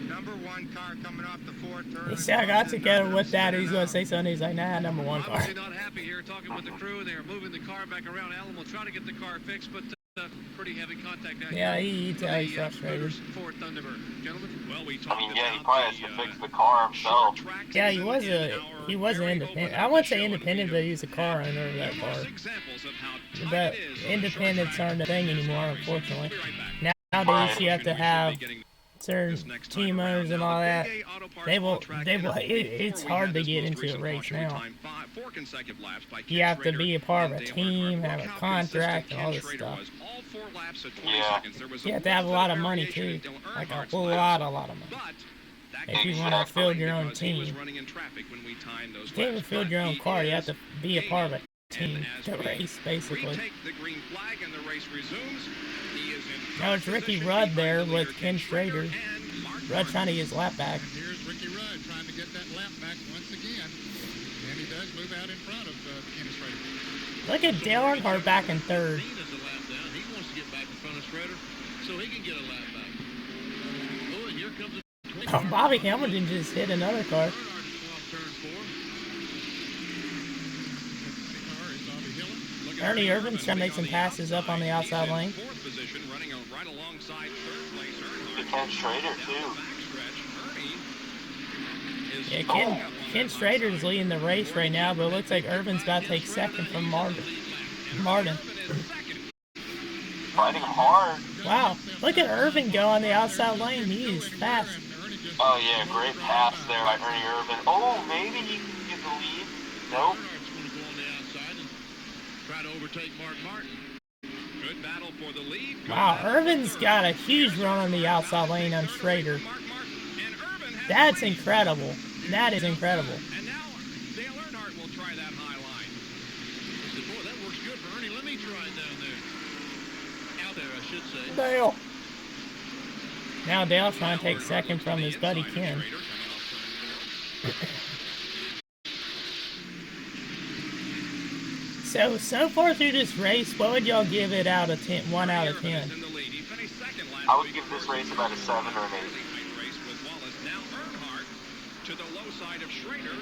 number 1 car coming off the 4th turn. He said I got together with that. He's going to say something. He's like, nah, number 1 car. Obviously not happy here, talking with the crew. They are moving the car back around. Alan will try to get the car fixed, but pretty heavy contact out Yeah, here. he's frustrated. For Thunderbird. Gentlemen? Well, we I talked mean, yeah, he about probably has to fix the car himself. Yeah, he wasn't independent. I wouldn't say independent, but he was a car owner of that car. But independents aren't a thing anymore, unfortunately. Nowadays, you have to have certain team owners and all that. It's hard to get into a race now. You have to be a part of a team, have a contract, and all this stuff. Yeah. You have to have a lot of money, too. Like a lot of money. If you want to field your own team. You can't even field your own car. You have to be a part of a team to race, basically. Now it's Ricky Rudd there with Ken Schrader. Rudd trying to get his lap back. Here's Ricky Rudd trying to get that lap back once again. And he does move out in front of Ken Schrader. Look at Dale Earnhardt back in 3rd. He wants to get back in front of Schrader so he can get a lap back. Oh, and here comes Oh, Bobby Hamilton just hit another car. Ernie Irvin's trying to make some passes up on the outside lane. Ken Schrader, too. Yeah, Ken Schrader's leading the race right now, but it looks like Irvin's about to take 2nd from Martin. Fighting hard. Wow, look at Irvin go on the outside lane. He is fast. Oh, yeah, great pass there by Ernie Irvin. Oh, maybe he can get the lead. Nope. Try to overtake Mark Martin. Good battle for the lead. Wow, Irvin's got a huge run on the outside lane on Schrader. That's incredible. That is incredible. And now Dale Earnhardt will try that high line. He said, boy, that works good for Ernie. Let me try it down there. Out there, I should say. Dale. Now Dale's trying to take 2nd from his buddy Ken. So far through this race, what would y'all give it out of 10? 1 out of 10. I would give this race about a 7 or an 8. To the low side of Schrader.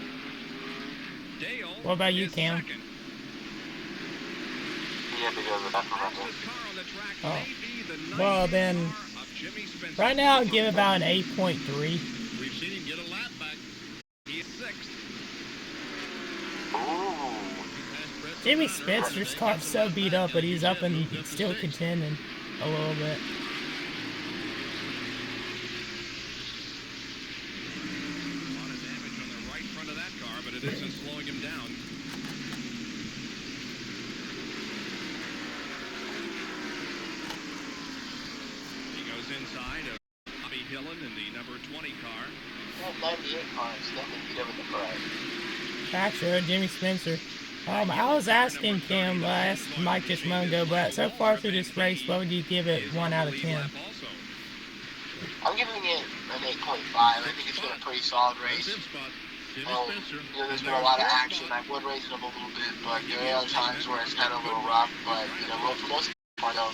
Dale. What about you, Cam? He had to go to the bathroom. Oh. Well, then, right now I'll give it about an 8.3. We've seen him get a lap back. He is 6th. Ooh. Jimmy Spencer's car's so beat up, but he's up and still contending a little bit. It isn't slowing him down. He goes inside of Bobby Hillin in the number 20 car. That 98 car is nothing beat over the front. Actually, Jimmy Spencer. I was asking Cam, I asked Mike just a moment ago, but so far through this race, what would you give it 1 out of 10? I'm giving it an 8.5. I think it's been a pretty solid race. There's been a lot of action. I would raise it up a little bit, but there are times where it's kind of a little rough. But for most part, I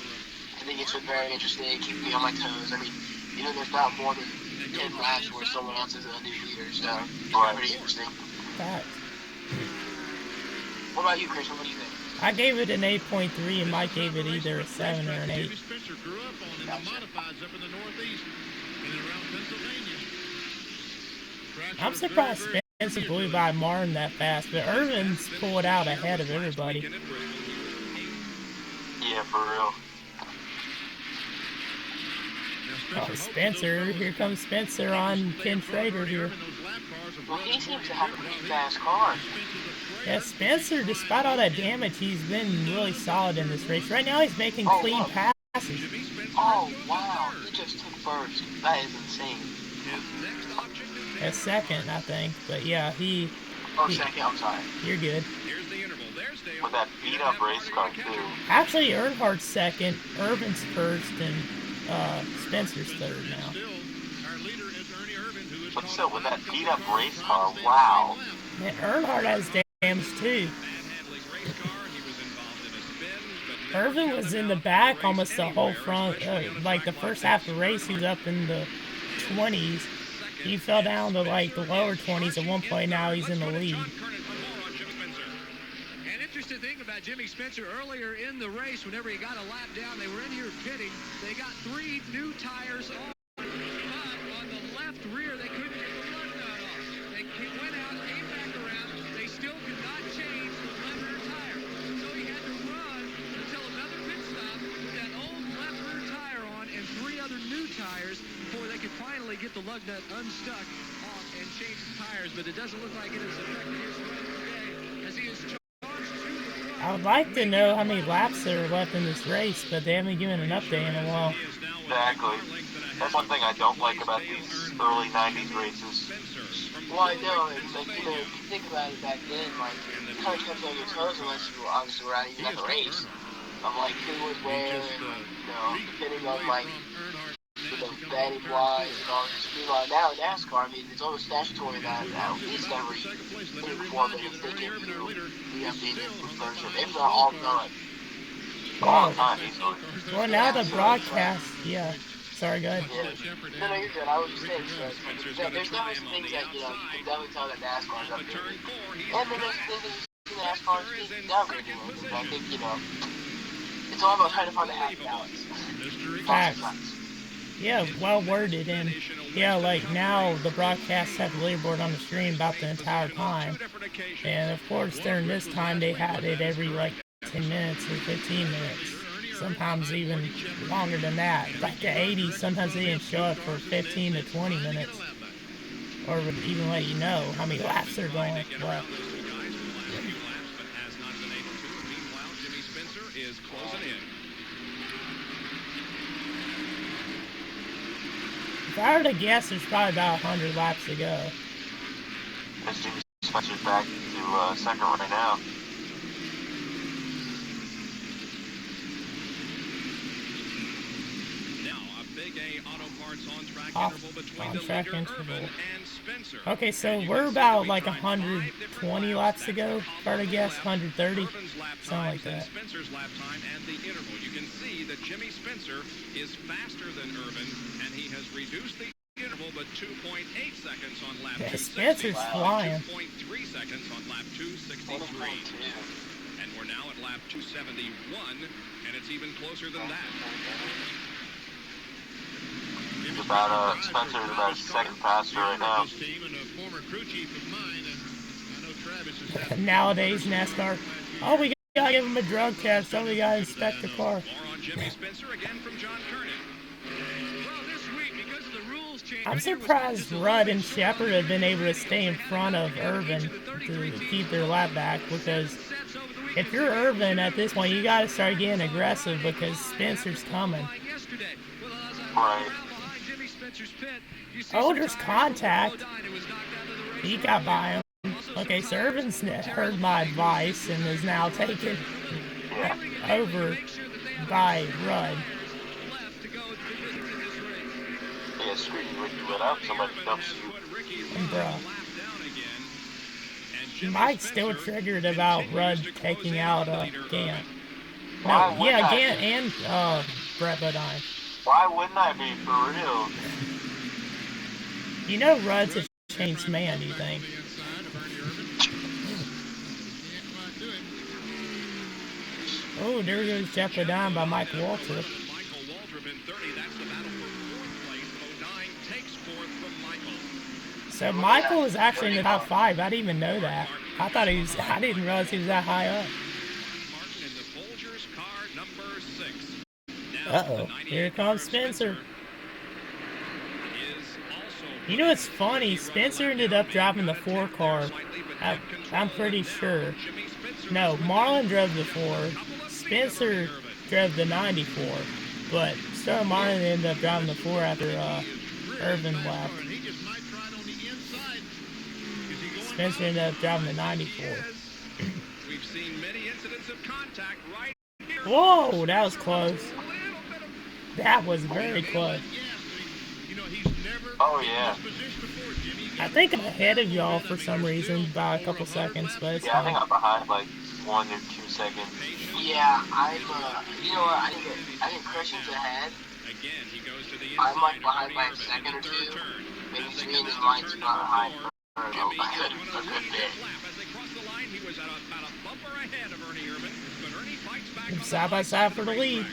think it's been very interesting. Keep me on my toes. I mean, there's not more than 10 laps where someone else is a new leader, so it's pretty interesting. Fact. What about you, Christian? What do you think? I gave it an 8.3, and Mike gave it either a 7 or an 8. Jimmy Spencer grew up on in the modifieds up in the Northeast and around Pennsylvania. I'm surprised Spencer blew by Martin that fast, but Irvin's pulled out ahead of everybody. Yeah, for real. Oh, Spencer. Here comes Spencer on Ken Schrader here. Well, he seems to have a pretty fast car. Yeah, Spencer, despite all that damage, he's been really solid in this race. Right now, he's making clean passes. Oh, wow. He just took first. That is insane. A second, I think. But yeah, he... Second, I'm sorry. You're good. With that beat-up race car, too. Actually, Earnhardt's second, Irvin's first, and Spencer's third now. But still, with that beat-up race car, wow. Man, Earnhardt has damage, too. Irvin was in the back almost the whole front, like the first half of the race, he was up in the 20s. He fell down to like the lower 20s at one point, now he's in the lead. An interesting thing about Jimmy Spencer, earlier in the race, whenever he got a lap down, they were in here pitting, they got 3 new tires on, but on the left rear, they couldn't get the lug nut off. They went out, came back around, they still could not change the left rear tire. So he had to run until another pit stop with that old left rear tire on and 3 other new tires before they could finally get the lug nut unstuck off and change the tires. But it doesn't look like it has affected his run today as he is charged to the front. I would like to know how many laps there are left in this race, but they haven't given an update in a while. Exactly. That's one thing I don't like about these early 90s races. Well, I know, it's like, you know, if you think about it back then, like, you kind of kept on your toes unless you obviously were out even at the race. Of, like, who was where, and, you know, depending on, like, you know, batting wise and all this. Meanwhile, now in NASCAR, I mean, it's almost statutory that at least every 4 minutes they give you the updated version. If not all done. All the time, easily. Well, now the broadcast, yeah. Sorry, go ahead. Yeah. No, you're good. I was just saying, so there's definitely some things that, you know, you can definitely tell that NASCAR is updating. And then there's things that you see NASCAR is downgrading. And I think, you know, it's all about trying to find a happy balance. Facts. Yeah, well worded, and yeah, like now the broadcasts have the leaderboard on the screen about the entire time, and of course during this time they had it every like 10 minutes or 15 minutes, sometimes even longer than that. Like the 80s, sometimes they didn't show up for 15 to 20 minutes, or would even let you know how many laps they're going left. If I were to guess, there's probably about 100 laps to go. As Jimmy Spencer's back to second right now. On-track interval. Okay, so we're about like 120 laps to go. If I were to guess, 130, something like that. Spencer's lap time and the interval. You can see that Jimmy Spencer is faster than Irvin, and he has reduced the interval, but 2.8 seconds on lap 263. Spencer's flying. 2.3 seconds on lap 263. And we're now at lap 271, and it's even closer than that. Spencer is about second faster right now. Nowadays, NASCAR. Oh, we gotta give him a drug test. Oh, we gotta inspect the car. I'm surprised Rudd and Shepard have been able to stay in front of Irvin to keep their lap back, because if you're Irvin at this point, you gotta start getting aggressive because Spencer's coming. Right. Oh, there's contact. He got by him. Okay, so Irvin's heard my advice and is now taken over by Rudd. Yeah, screw you when you went up, somebody dumps you. Bruh. Mike's still triggered about Rudd taking out Gant. No, yeah, Gant and Brett Bodine. Why wouldn't I be, for real? You know Rudd's a changed man, do you think? Oh, there goes Jeff Bodine by Mike Waltrip. So Michael is actually in the top 5. I didn't even know that. I didn't realize he was that high up. Uh-oh. Here comes Spencer. You know what's funny? Spencer ended up driving the 4 car. I'm pretty sure. No, Marlon drove the 4. Spencer drove the 94. But Star Marlon ended up driving the 4 after Irvin left. Spencer ended up driving the 94. We've seen many incidents of contact right here. Whoa, that was close. That was very close. Oh, yeah. I think I'm ahead of y'all for some reason by a couple seconds, but it's Yeah, I think I'm behind like 1 or 2 seconds. Yeah, I'm, you know what, I think Christian's ahead. I'm like behind by a second or two. Maybe me and his lights not behind for a good bit. side by side for the lead.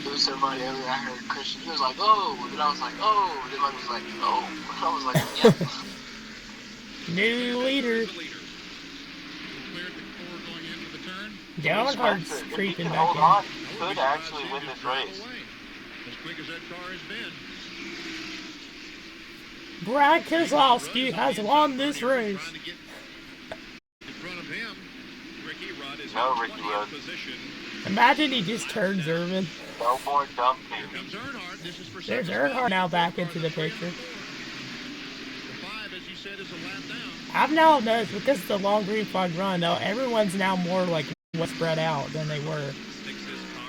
It was so funny. I heard Christian. He was like, "Oh," and then I was like, "Oh," and then I was like, "Oh," and I was like, "Yep." New leader. Downhard's creeping back hold in. on. He could actually win this race. As quick as that car has been. Brad Keselowski has won this race. No, Ricky Rudd. Imagine he just turns Irvin. No more dumping. There's Earnhardt now back into the picture. I've now noticed because of the long green flag run, though, everyone's now more like spread out than they were.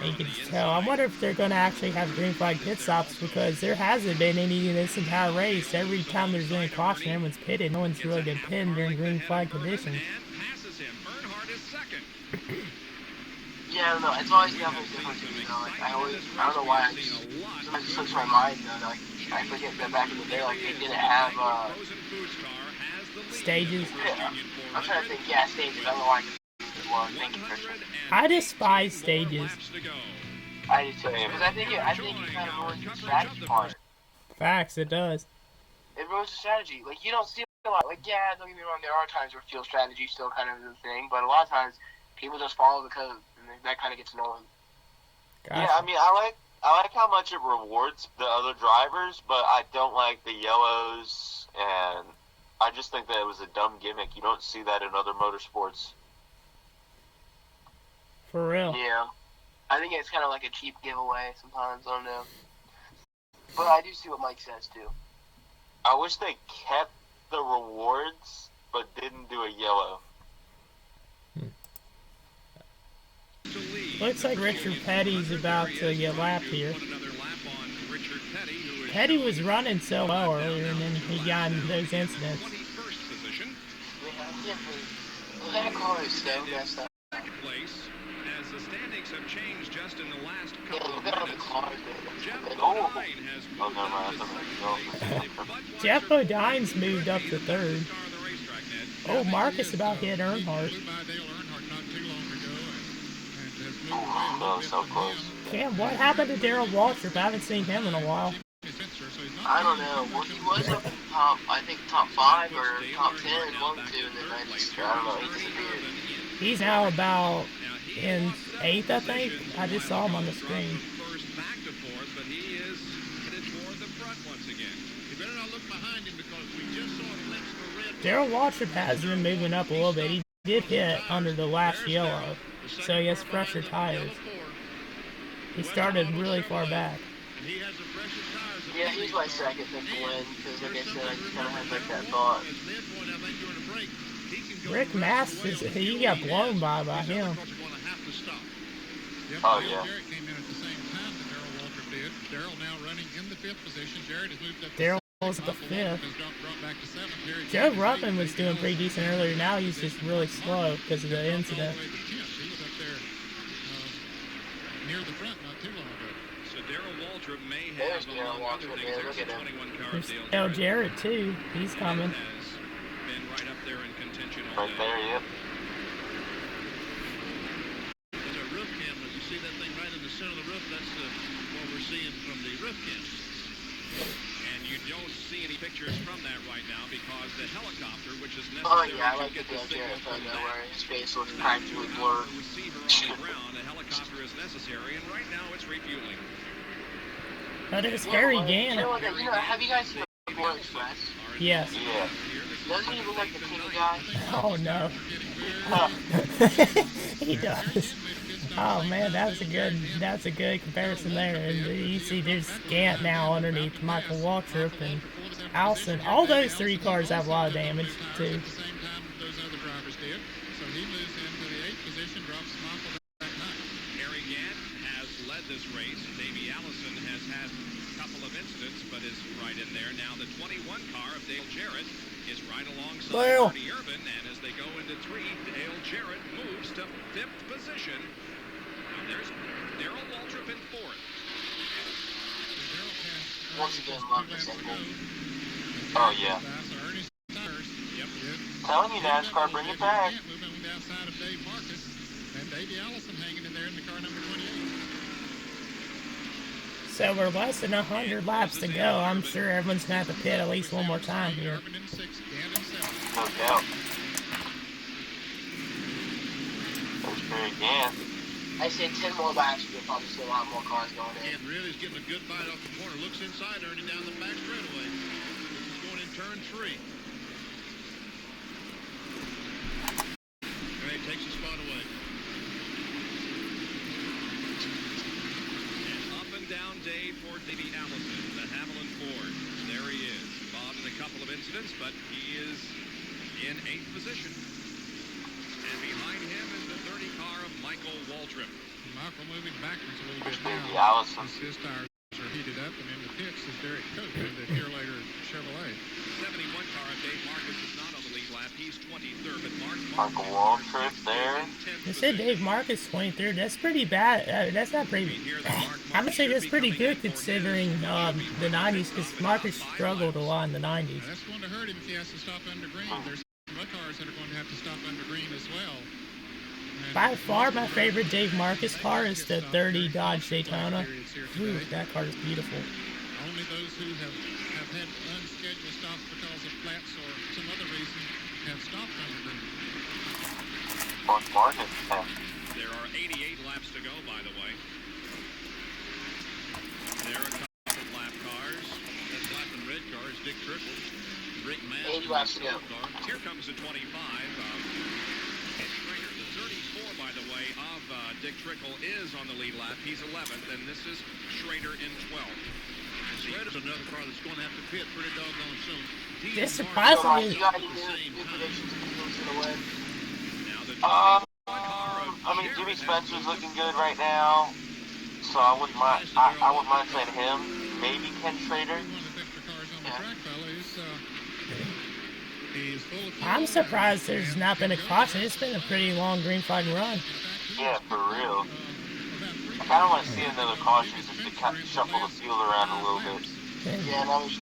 And you can tell. I wonder if they're going to actually have green flag pit stops because there hasn't been any in this entire race. Every time there's any caution, everyone's pitted. No one's really been pitting during green flag conditions. Yeah, I don't know. It's always definitely different to me, though. Like, I don't know why. Sometimes it slips my mind, though. Like, I forget that back in the day, like, they didn't have, stages. Yeah. I'm trying to think, yeah, stages. I don't know why I can think of Christian. I despise stages. I do too, because I think it kind of ruins the strategy part. Facts, it does. It ruins the strategy. Like, you don't see a lot. Like, yeah, don't get me wrong, there are times where field strategy is still kind of the thing, but a lot of times, people just follow the code, and that kind of gets annoying. Gotcha. Yeah, I mean, I like how much it rewards the other drivers, but I don't like the yellows, and I just think that it was a dumb gimmick. You don't see that in other motorsports. For real. Yeah. I think it's kind of like a cheap giveaway sometimes, I don't know. But I do see what Mike says, too. I wish they kept the rewards, but didn't do a yellow. Looks like Richard Petty's about to get lapped here. Petty was running so well earlier, and then he got into those incidents. That car is so messed up. As the standings have changed just in the last Yeah, couple of look at all the minutes. cars, Jeff Bodine's moved up to third. Oh, Marcus about hit Earnhardt. Oh, so close. Cam, what happened to Darrell Waltrip? I haven't seen him in a while. I don't know. Well, he was up in top, I think top 5 or top 10, 1, 2, and then I don't know, he disappeared. He's now about in 8th, I think. I just saw him on the screen. Darrell Waltrip has been moving up a little bit. He did hit under the last yellow, so he has fresher tires. He started really far back. Yeah, he's my second pick to win, because like I said, I just kind of had like that thought. Rick Masters, he got blown by him. Oh, yeah. Darrell's at the 5th. Joe Ruffin was doing pretty decent earlier. Now he's just really slow because of the incident. Near the front not too long ago. So Darrell Waltrip may There's have Darrell Waltrip, man, look at him. There's Dale Jarrett too. He's coming. Been right up there in contention all Right there, yep. There's a roof camera. You see that thing right in the center of the roof? That's what we're seeing from the roof camera. And you don't see any pictures from that right now because the helicopter, which is necessary Oh yeah, I like to the get Dale the signal Jarrett from photo that where his face looks practically blurred. receiver on the ground, a helicopter is necessary, and right now it's refueling. But there's Harry Gant. You know, have you guys seen the Speedway Express? Yes. Yeah. Doesn't he look like the teeny guy? Oh no. He does. Oh man, that's a good comparison there. And you see there's Gant now underneath Michael Waltrip and Allison. All those three cars have a lot of damage too. At the same time those other drivers did. So he moves into the 8th position, drops Michael back 9th. Harry Gant has led this race. Davey Allison has had a couple of incidents, but is right in there. Now the 21 car of Dale Jarrett is right alongside Marty Urban, and as they go into 3, Dale Jarrett moves to 5th position. Now there's Darrell Waltrip in 4th. Once again, love this angle. Oh, yeah. Yep. Telling you, NASCAR, bring it back. Moving on the outside of Dave Marcus, and Davey Allison hanging in there in the car number 28. So we're less than 100 laps to go. I'm sure everyone's gonna have to pit at least one more time here. No doubt. There's Barry Gant. I say 10 more laps, you'll probably see a lot more cars going in. And really is getting a good bite off the corner. Looks inside, Ernie, down the back straightaway. This is going in turn 3. Gray takes the spot away. And up and down day for Davey Allison, the Hamelin Ford. There he is. Involved in a couple of incidents, but he is in 8th position. And behind him is the 30 car of Michael Waltrip. Michael moving backwards a little bit Davey now. Allison. His tires are heated up, and in the pits is Derek Cope in the Curator Chevrolet. 71 car of Dave Marcus is not on the lead lap. He's 23rd, but Michael Waltrip there. You said Dave Marcus 23rd. That's pretty bad. That's not pretty. I'm gonna say that's pretty good considering the 90s, because Marcus struggled a lot in the 90s. Now, that's going to hurt him if he has to stop under green. There's some other cars that are going to have to stop under green as well. And By far, my favorite Dave Marcus car is the 30 Dodge Daytona. Ooh, that car is beautiful. only those who have had unscheduled stops because of flats or some other reason have stopped under green. On market. There are 88 laps to go, by the way. There are a couple of lap cars. That black and red car is Dick Trickle. Rick Mass. 80 laps to go. Here comes the 25 of Schrader. The 34, by the way, of Dick Trickle is on the lead lap. He's 11th, and this is Schrader in 12th. Schrader's another car that's going to have to pit pretty doggone soon. This surprisingly. You got any new predictions for who's going to win? Now the I mean, Jimmy Spencer's looking good right now, so I wouldn't mind. I wouldn't mind saying him. Maybe Ken Schrader. I'm surprised there's not been a caution. It's been a pretty long green flag run. Yeah, for real. I kind of want to see another caution just to kind of shuffle the field around a little bit. Yeah, now we should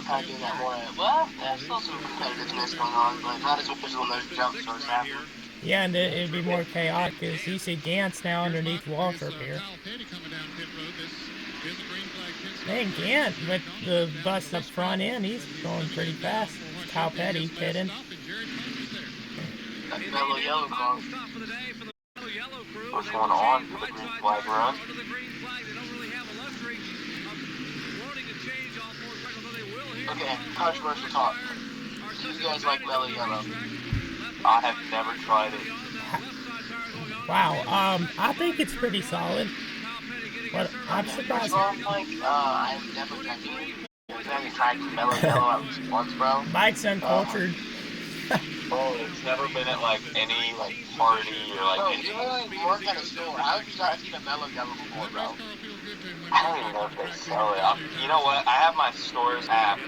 kind of do that more. Well, there's still some competitiveness going on, but not as much as when those jump starts happening. Yeah, and it'd be more chaotic because you see Gant's now underneath Waltrip here. Man, Gant with the bust up front end, he's going pretty fast. Kyle Petty pitting. That mellow yellow car. What's going on for the green flag run? Okay, controversial talk. Do you guys like mellow yellow? I have never tried it. Wow, I think it's pretty solid. But I'm surprised. I've never tried mellow yellow at least once, bro. Mike's uncultured. Oh, it's never been at like any like party or like. Bro, any... you work at a store. How have you not seen a mellow yellow before, bro? I don't even know if they sell it. You know what? I have my store's app.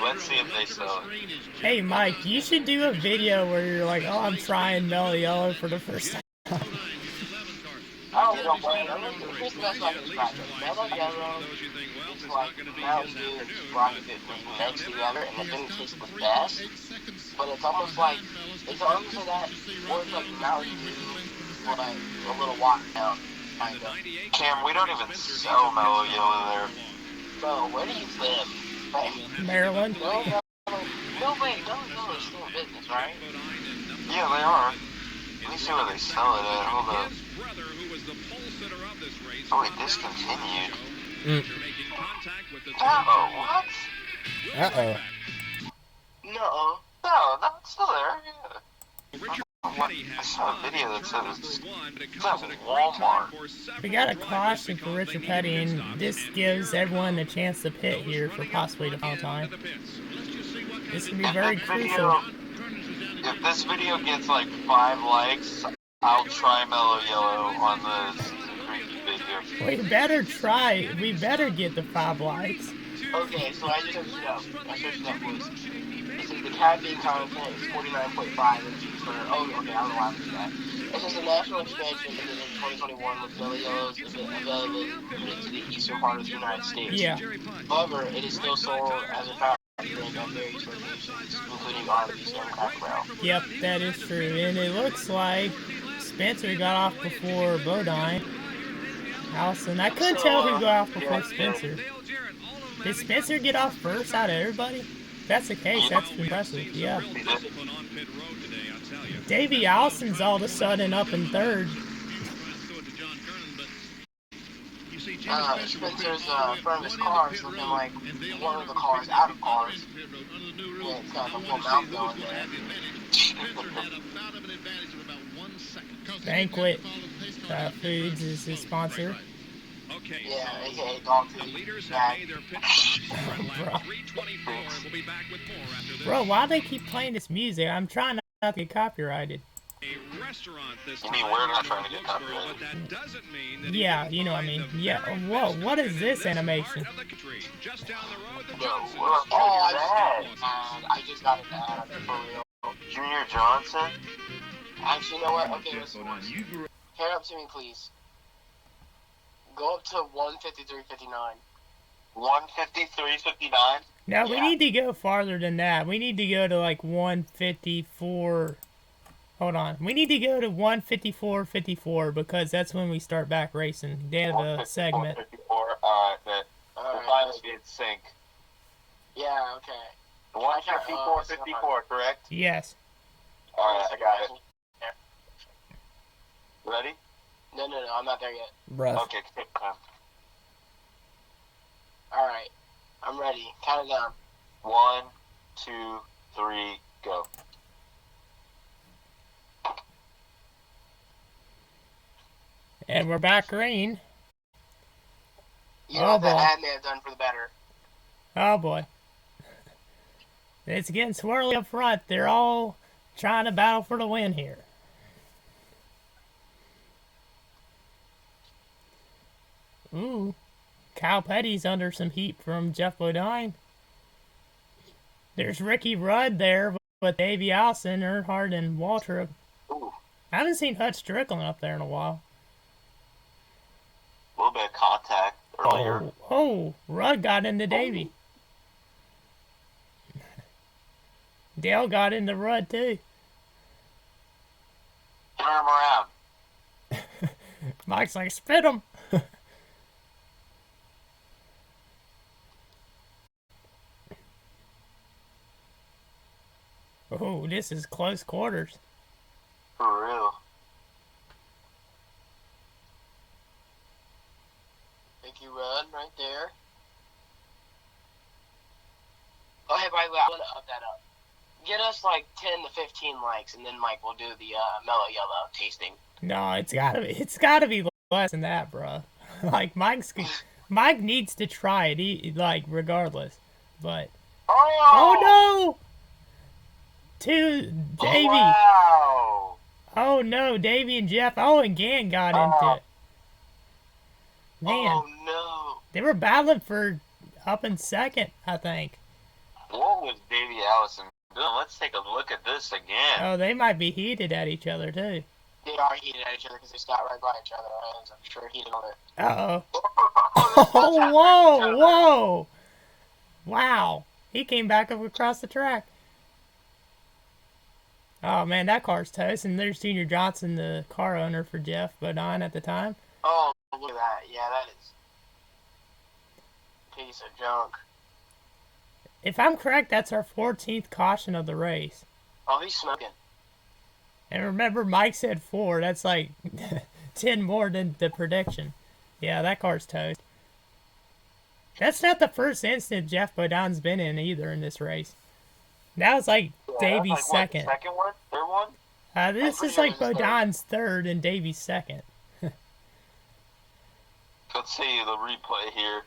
Let's see if they sell it. Hey, Mike, you should do a video where you're like, oh, I'm trying mellow yellow for the first time. I don't know, here's the best way I can describe it. Mellow yellow, it's like Mountain Dew and Sprite mixed together, and it didn't taste the best, but it's almost like that, or it's like Mountain Dew, but a little watered down, kind of. Cam, we don't even sell mellow yellow there. Bro, where do you live? Like, Maryland. No, wait, no, it's still in business, right? Yeah, they are. Let me see where they sell it at. Hold up. Oh, wait, discontinued. Oh, what? Uh-oh. No. No, it's still there. Yeah. Richard I Petty has saw a video that said turn it's number one, but it it's comes at at a great time Walmart. for several We got a drivers caution for because Richard they need Petty, pit and stops. this And gives here everyone a come chance to pit those here for running possibly out the final front time. into the pits. Let's just see what kind This of can be If very this crucial. if this video gets like 5 likes, I'll try Mellow Yellow on the Suzuki video. We better try. We better get the 5 likes. Okay, so I just searched it up. I searched it up, boys. It says the caffeine content is 49.5 mg for. Oh, okay, I don't know why I looked at that. It says the national expansion ended in 2021 with Mellow Yellow's available to the eastern part of the United States. Yeah. However, it is still sold as a fountain drink at various locations, including Arby's and Cracker Barrel. Yep, that is true. And it looks like Spencer got off before Bodine. Allison, I couldn't tell who got off before Spencer. Did Spencer get off first out of everybody? If that's the case, that's impressive. Yeah. Davey Allison's all of a sudden up in third. Spencer's front of his car is looking like one of the cars out of cars. Yeah, it's got the full mouth going there. Banquet Foods is his sponsor. Yeah, aka Dog The Food. leaders have made their pit stops right around 3:24. We'll be back with more after this. Bro, why do they keep playing this music? I'm trying not to get copyrighted. A restaurant this I time mean, we're not in trying to get Wilkesboro, copyrighted. but that doesn't mean that Yeah, can you know what I find mean. the Yeah. very Whoa, best what is in this part animation? of the country. Just down the road, the Yo, Johnsons. what Oh, is that? I just got an ad for real. Junior Johnson? Actually, you know what? Okay, listen. Pair up to me, please. Go up to 153.59. 153.59? No, we Yeah. need to go farther than that. We need to go to like 154. Hold on. We need to go to 154.54 because that's when we start back racing. They have a segment. 54. Alright, bet. We'll Alright. finally be in sync. Yeah, okay. 154.54, correct? Yes. Alright, I got it. Ready? No, I'm not there yet. Breath. Okay, take time. Alright, I'm ready. Count it down. 1, 2, 3, go. And we're back green. You know Oh, what that boy. ad may have done for the better. Oh boy. It's getting swirly up front. They're all trying to battle for the win here. Ooh. Kyle Petty's under some heat from Jeff Bodine. There's Ricky Rudd there with Davey Allison, Earnhardt, and Waltrip. Ooh, I haven't seen Hutch Strickland up there in a while. a little bit of contact earlier. Oh, Rudd got into Davey. Dale got into Rudd too. Turn him around. Mike's like, spit him. Oh, this is close quarters. For real. Thank you, Rudd, right there. Oh, hey, by the way, I want to up that up. Get us like 10 to 15 likes, and then Mike will do the Mellow Yellow tasting. No, it's gotta be less than that, bro. Like Mike needs to try it, like regardless. But oh no, to Davey. Wow. Oh no, Davey and Jeff. Oh, and Gann got into it. Man, Oh, no. they were battling for up in second, I think. What was Davey Allison doing? Let's take a look at this again. Oh, they might be heated at each other too. They are heated at each other because they stopped right by each other. I'm sure heated on it. Uh oh. Oh, whoa. Wow. He came back up across the track. Oh, man, that car's toast. And there's Junior Johnson, the car owner for Jeff Bodine at the time. Oh, look at that. Yeah, that is a piece of junk. If I'm correct, that's our 14th caution of the race. Oh, he's smoking. And remember, Mike said 4. That's like 10 more than the prediction. Yeah, that car's toast. That's not the first incident Jeff Bodin's been in either in this race. That was like Davy's second. What, second one? Third one? This is like Bodin's third and Davy's second. Let's see the replay here.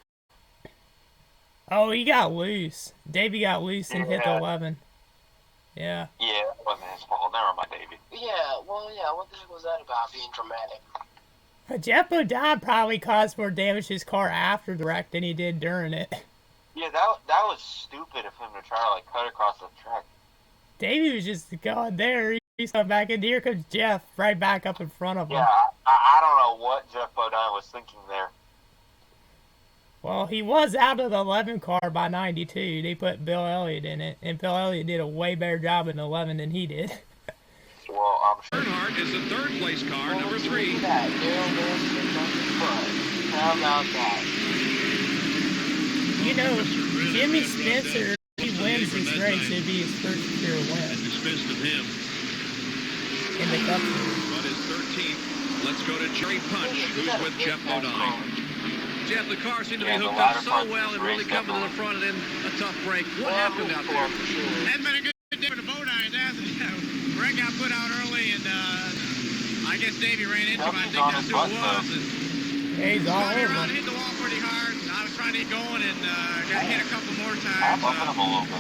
Oh, he got loose. Davy got loose and hit the 11. Yeah. Yeah, it wasn't his fault. Never mind, Davy. Yeah, well, yeah, what the heck was that about, being dramatic? Jeff Bodin probably caused more damage to his car after the wreck than he did during it. Yeah, that was stupid of him to try to, like, cut across the track. Davey was just going there. He's coming back in. Here comes Jeff right back up in front of him. Yeah, I don't know what Jeff Bodin was thinking there. Well, he was out of the 11 car by 92. They put Bill Elliott in it, and Bill Elliott did a way better job in 11 than he did. Well, I'm sure. Earnhardt is the third place car, number 3. How about that? You know, Jimmy Spencer, if he wins this race, it'd be his first career win. At the expense of him. In the Cup Series. But his 13th. Let's go to Jerry Punch, who's with Jeff Bodine. Jeff, the car seemed to be hooked up so well and really coming to the front and then a tough break. What happened out there? Hasn't been a good day for the Bodines, has it? Brett got put out early, and I guess Davey ran into him. I think that's who it was. Yeah, he's all over. Hit the wall pretty hard. I was trying to get going and got hit a couple more times.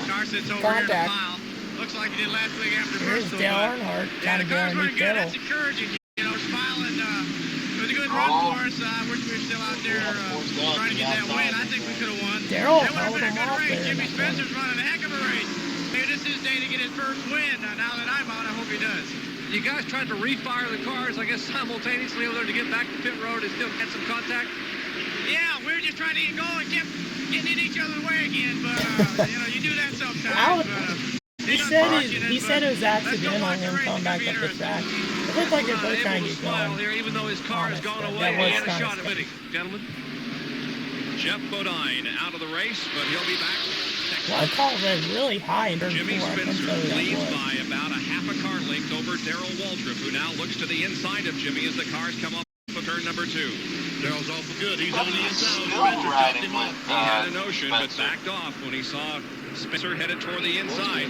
Car sits over here in a mile. Looks like he did last week after Here's Bristol. Dale Earnhardt Yeah, the car's running good. Dale. That's encouraging. You know, smiling. It was a good run for us. We're still out there trying to get that win. I think we could have won. Daryl It would have been a good race. there. Jimmy Spencer's running a heck of a race. Maybe this is his day to get his first win. Now that I'm out, I hope he does. You guys tried to refire the cars, I guess, simultaneously over there to get back to pit road and still get some contact? Yeah, we were just trying to get going, kept getting in each other's way again, but, you know, you do that sometimes. He said it was accidental him coming back up the track. It looked like they're both trying to get going. Here, even though his car has gone away, he had a shot at winning. Gentlemen. Jeff Bodine out of the race, but he'll be back. One car ran really high in turn 4. Jimmy I can Spencer tell you that leads was. by about a half a car length over Darrell Waltrip, who now looks to the inside of Jimmy as the cars come up for turn number 2. Darrell's awful good. He's on the inside. Still riding him up. with, He had a notion, but Spencer. backed off when he saw Spencer headed toward the inside.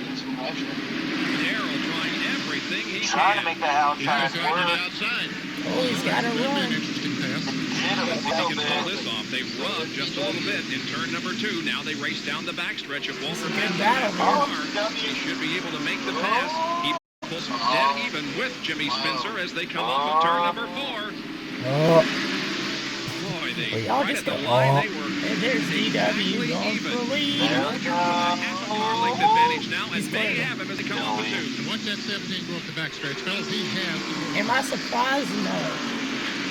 Darrell trying everything he Trying to can. make that outside He's trying to get work. outside. Oh, he's got to run. Interesting pass. They can pull this off. They rubbed just a little bit in turn number 2. Now they race down the backstretch of Walter Good Ben's battle, car. man. He should be able to make the pass. He pulls dead even with Jimmy Spencer as they come off of turn number 4. Boy, they y'all right just at the go, line. They were And there's DW exactly going even. for the lead. Half a car length advantage now, and they have him as they come off the 2. Watch that 17 go up the backstretch. Fellas, he has to go. Am I surprised? No.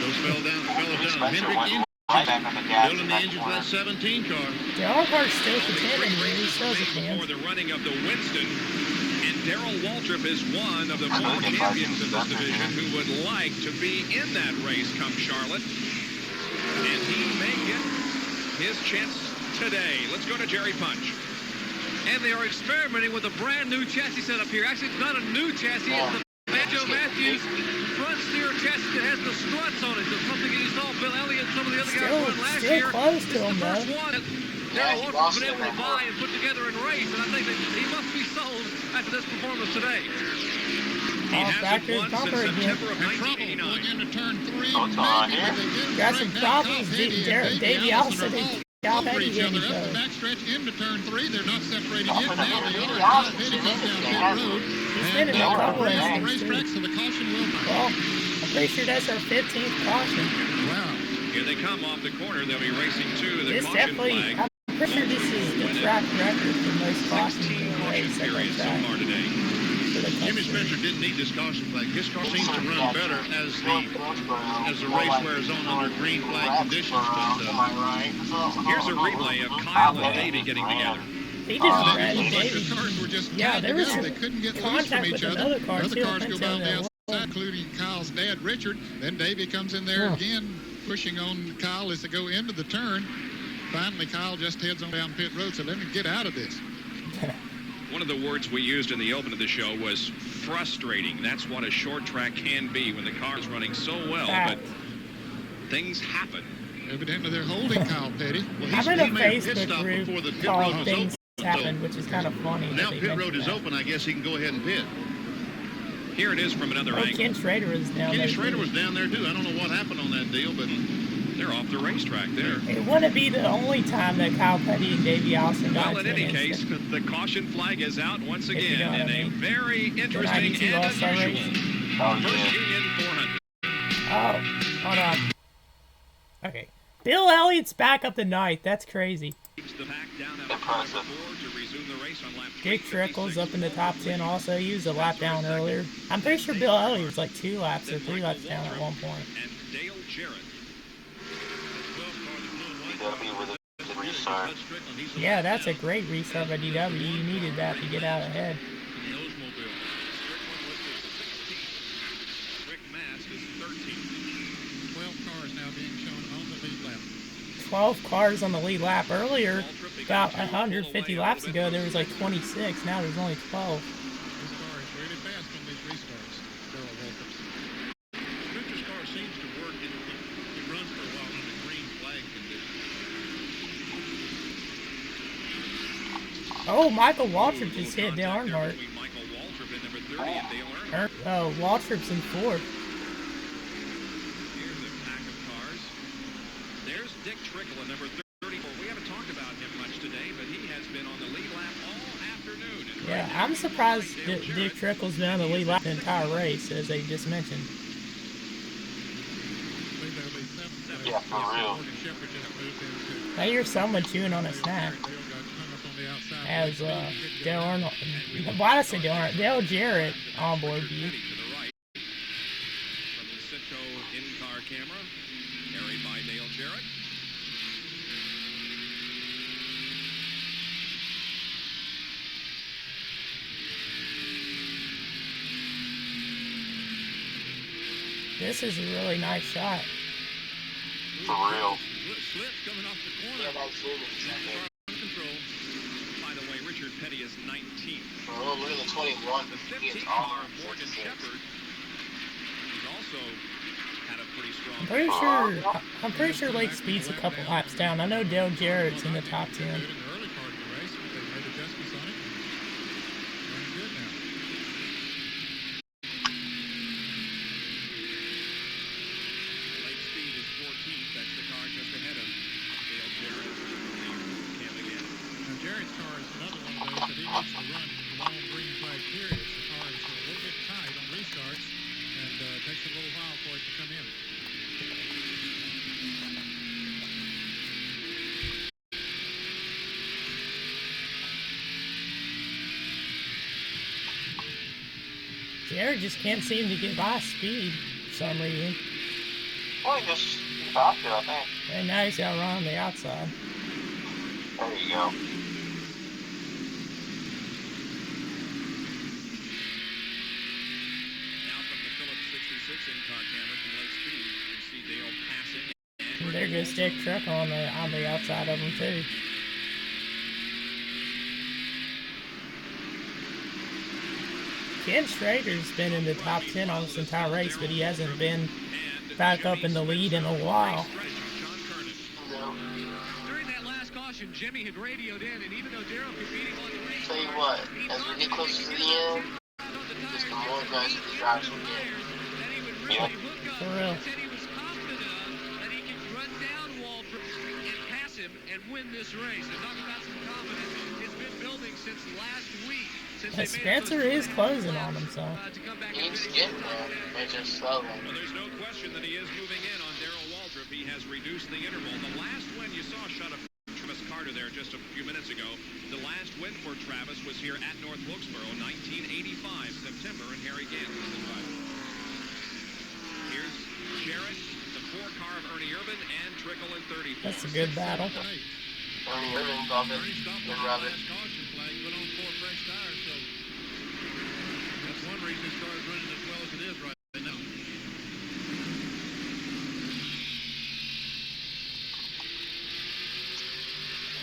Those fell down. Spencer Hendrick went in. right back on the gas Building in the that engine for corner. that 17 car. The Earnhardt's still Well, the contending great here. He race still has a before chance. the running of the Winston, and Darrell Waltrip is one of the 4 champions of this division who would like to be in that race come Charlotte, and he may get his chance today. Let's go to Jerry Punch. And they are experimenting with a brand new chassis setup here. Actually, it's not a new chassis. It's the Banjo Matthews front steer chassis that has the struts on it. So something you saw Bill Elliott and some of the other guys run last year. Close to This is him, the first though. one that Darrell Waltrip's been able to buy and put together and race. And I think that he must be sold after this performance today. He back hasn't to his won bumper since again. September of And trouble going 1989. into turn 3. What's on Maybe, here? but they did Got break some that. problems. Kyle Petty and Davey Allison Allison are and all Kyle over Petty each other getting up the close. backstretch into turn 3. They're not separated yet. Oh, Now they Davey are. Allison Kyle Petty is comes down in pit it. road. He's And been in a they're couple running races, the too. racetrack, so the caution will not. Well, I'm pretty sure that's our 15th caution. Wow. Here they come off the corner. They'll be racing to the This caution definitely, flag. I'm pretty sure this is the track record for most cautions 16 in a caution race at that periods so track. far today. For the Jimmy country. Spencer didn't need this caution flag. His car seems to run better as the race wears on under green flag conditions. But Here's a replay of Kyle and Davey getting together. He just Maybe ran it looked like Davey. the cars were just Yeah, tied there was together. some They couldn't get loose contact from with each other. another car, Other too, cars go until down the that outside, including Kyle's dad, Richard. Then Davey comes in there again, pushing on Kyle as they go into the turn. Finally, Kyle just heads on down pit road, so let me get out of this. One of the words we used in the open of the show was frustrating. That's what a short track can be when the car is running so well, but things happen. Evidently, they're holding Kyle Petty. Well, I'm in a he made a pit Facebook stop before the group pit road called was Things open. Happen, which is kind of funny. Now that they pit road mentioned is that. open. I guess he can go ahead and pit. Here it is from another Oh, angle. Ken Schrader was down there. Kenny Schrader too. was down there too. I don't know what happened on that deal, but They're off the racetrack there. It wouldn't be the only time that Kyle Petty and Davey Allison got Well, in into an any case, incident. the caution flag is out once If you again know what in I a mean. very The interesting 92 and All-Star unusual race. First Union 400. Oh, hold on. Okay. Bill Elliott's back up the ninth. That's crazy. Keeps the pack down at four to resume the race on lap Dick Trickle's up in the top 10 also. He was a lap down earlier. I'm pretty sure Bill Elliott was like 2 laps or 3 laps down at one point. And Dale Jarrett. DW with a restart. Yeah, that's a great restart by DW. You needed that to get out ahead. Rick Mast is 13. 12 cars now being shown on the lead lap. 12 cars on the lead lap. Earlier, about 150 laps ago, there was like 26. Now there's only 12. This car is really fast on these restarts. Darrell Waltrip. Victor's car seems to work. It runs for a while on the green flag condition. Oh, Michael Waltrip just hit Dale Earnhardt. Between Michael Waltrip and number 30 and Dale Earnhardt. Oh, Waltrip's in 4th. Here's a pack of cars. There's Dick Trickle at number 34. We haven't talked about him much today, but he has been on the lead lap all afternoon. And Yeah, I'm surprised Dick Trickle's been on the lead lap the entire race, as they just mentioned. Yeah, for real. I hear someone chewing on a snack. As Dale Earnhardt, why did I say Dale Earnhardt? Dale Jarrett on board view. to the right from the Citgo in-car camera, carried by Dale Jarrett. This is a really nice shot. For real. Slips coming off the corner. Yeah, that's it. Control. By the way, Richard Petty is 19th. Oh, look at the 21. The He is 15th off. car, Morgan Shepherd, he's also had a pretty strong. I'm pretty sure Lake Speed's a couple laps down. I know Dale Jarrett's in the top 10. In the early part of the race, but they made adjustments on it. Running good now. Lake Speed is 14th. That's the car just ahead of Dale Jarrett. Cam again. Now, Jarrett's car is another one of those that he needs to run long green flag periods. The car is a little bit tight on restarts, and takes a little while for it to come in. Jarrett just can't seem to get by Speed for some reason. Well, he just stopped it, I think. And now he's got to run on the outside. There you go. Now from the Phillips 66 in-car camera from Lake Speed, we see Dale passing. And there goes Dick Trickle on the outside of him too. Ken Schrader's been in the top 10 on this entire race, but he hasn't been back up in the lead in a while. During that last caution, Jimmy had radioed in, and even though Darrell could beat him on the race, Tell you what, as we get closer to the end, just the more aggressive the drivers will get. Yeah. For real. said he was confident enough that he can run down Waltrip and pass him and win this race. And talk about some confidence. It's been building since last week. And Spencer is closing on him, so. He's getting there. They're just slow. Well, there's no question that he is moving in on Darrell Waltrip. He has reduced the interval. The last win you saw shot of Travis Carter there just a few minutes ago. The last win for Travis was here at North Wilkesboro, 1985, September, and Harry Gant was the driver. Here's Jarrett, the 4 car of Ernie Irvin, and Trickle in 34. That's a good battle. Ernie Irvin's off it. Been rubbing. Caution flag, put on 4 fresh tires, so that's one reason this car is running as well as it is right now.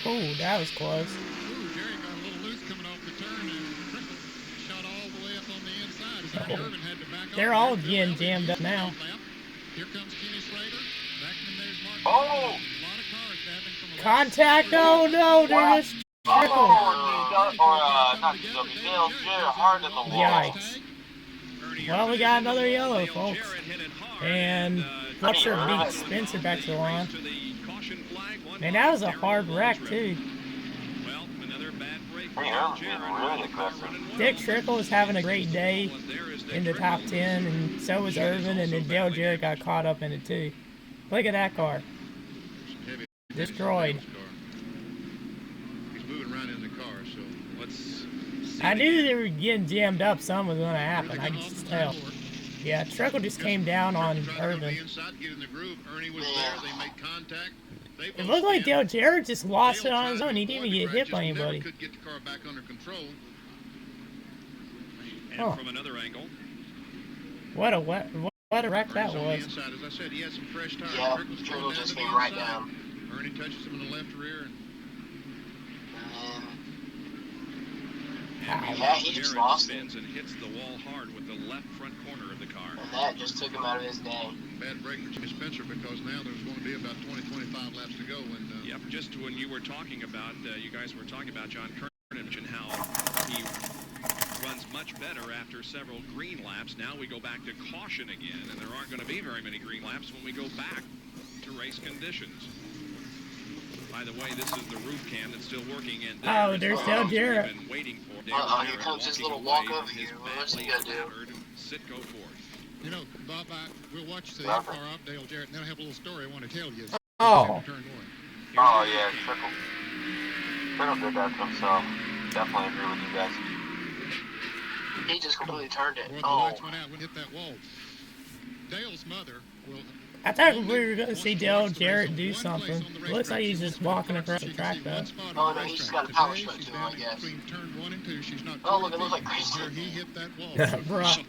Oh, that was close. Ooh, Jerry got a little loose coming off the turn, and Trickle shot all the way up on the inside. As Ernie Irvin had to back They're off. all getting jammed up now. Here comes Kenny Schrader. Back in there's Mark. Oh! Contact! Oh no, there is Trickle. Not Dale Jarrett hard in the wall. Yikes. Well, we got another yellow, folks. And Fletcher beat Spencer back to the line. Man, that was a hard wreck, too. Really aggressive. Dick Trickle is having a great day in the top 10, and so was Irvin, and then Dale Jarrett got caught up in it, too. Look at that car. Destroyed. He's moving around in the car, so let's. I knew they were getting jammed up. Something was going to happen. I could just tell. Yeah, Trickle just came down on Irvin. It looked like Dale Jarrett just lost it on his own. He didn't even get hit by anybody. Oh. What a wreck that was. Yeah, Trickle just came right down. Ernie touches him in the left rear. Yeah, he just lost it. And hits the wall hard with the left front corner of the car. And that just took him out of his day. Bad break for Jimmy Spencer because now there's going to be about 20-25 laps to go. And yep, just when you were talking about, you guys were talking about John Kernan and how he runs much better after several green laps. Now we go back to caution again, and there aren't going to be very many green laps when we go back to race conditions. By the way, this is the roof cam that's still working. And there's Dale Jarrett. Here comes his little walk over here. What's he gonna do? Sit, go forward. You know, Bob, we'll watch the car up Dale Jarrett, and then I have a little story I want to tell you. Oh. Oh, yeah, Trickle did that to himself. Definitely agree with you guys. He just completely turned it. The lights went out when it hit that wall. Dale's mother will... I thought we were going to see Dale Jarrett do something. Looks like he's just walking across the track, though. Oh, no, he's just got a power stroke to him, I guess. Oh, look, it looks like Grace. He hit that wall. Bruh.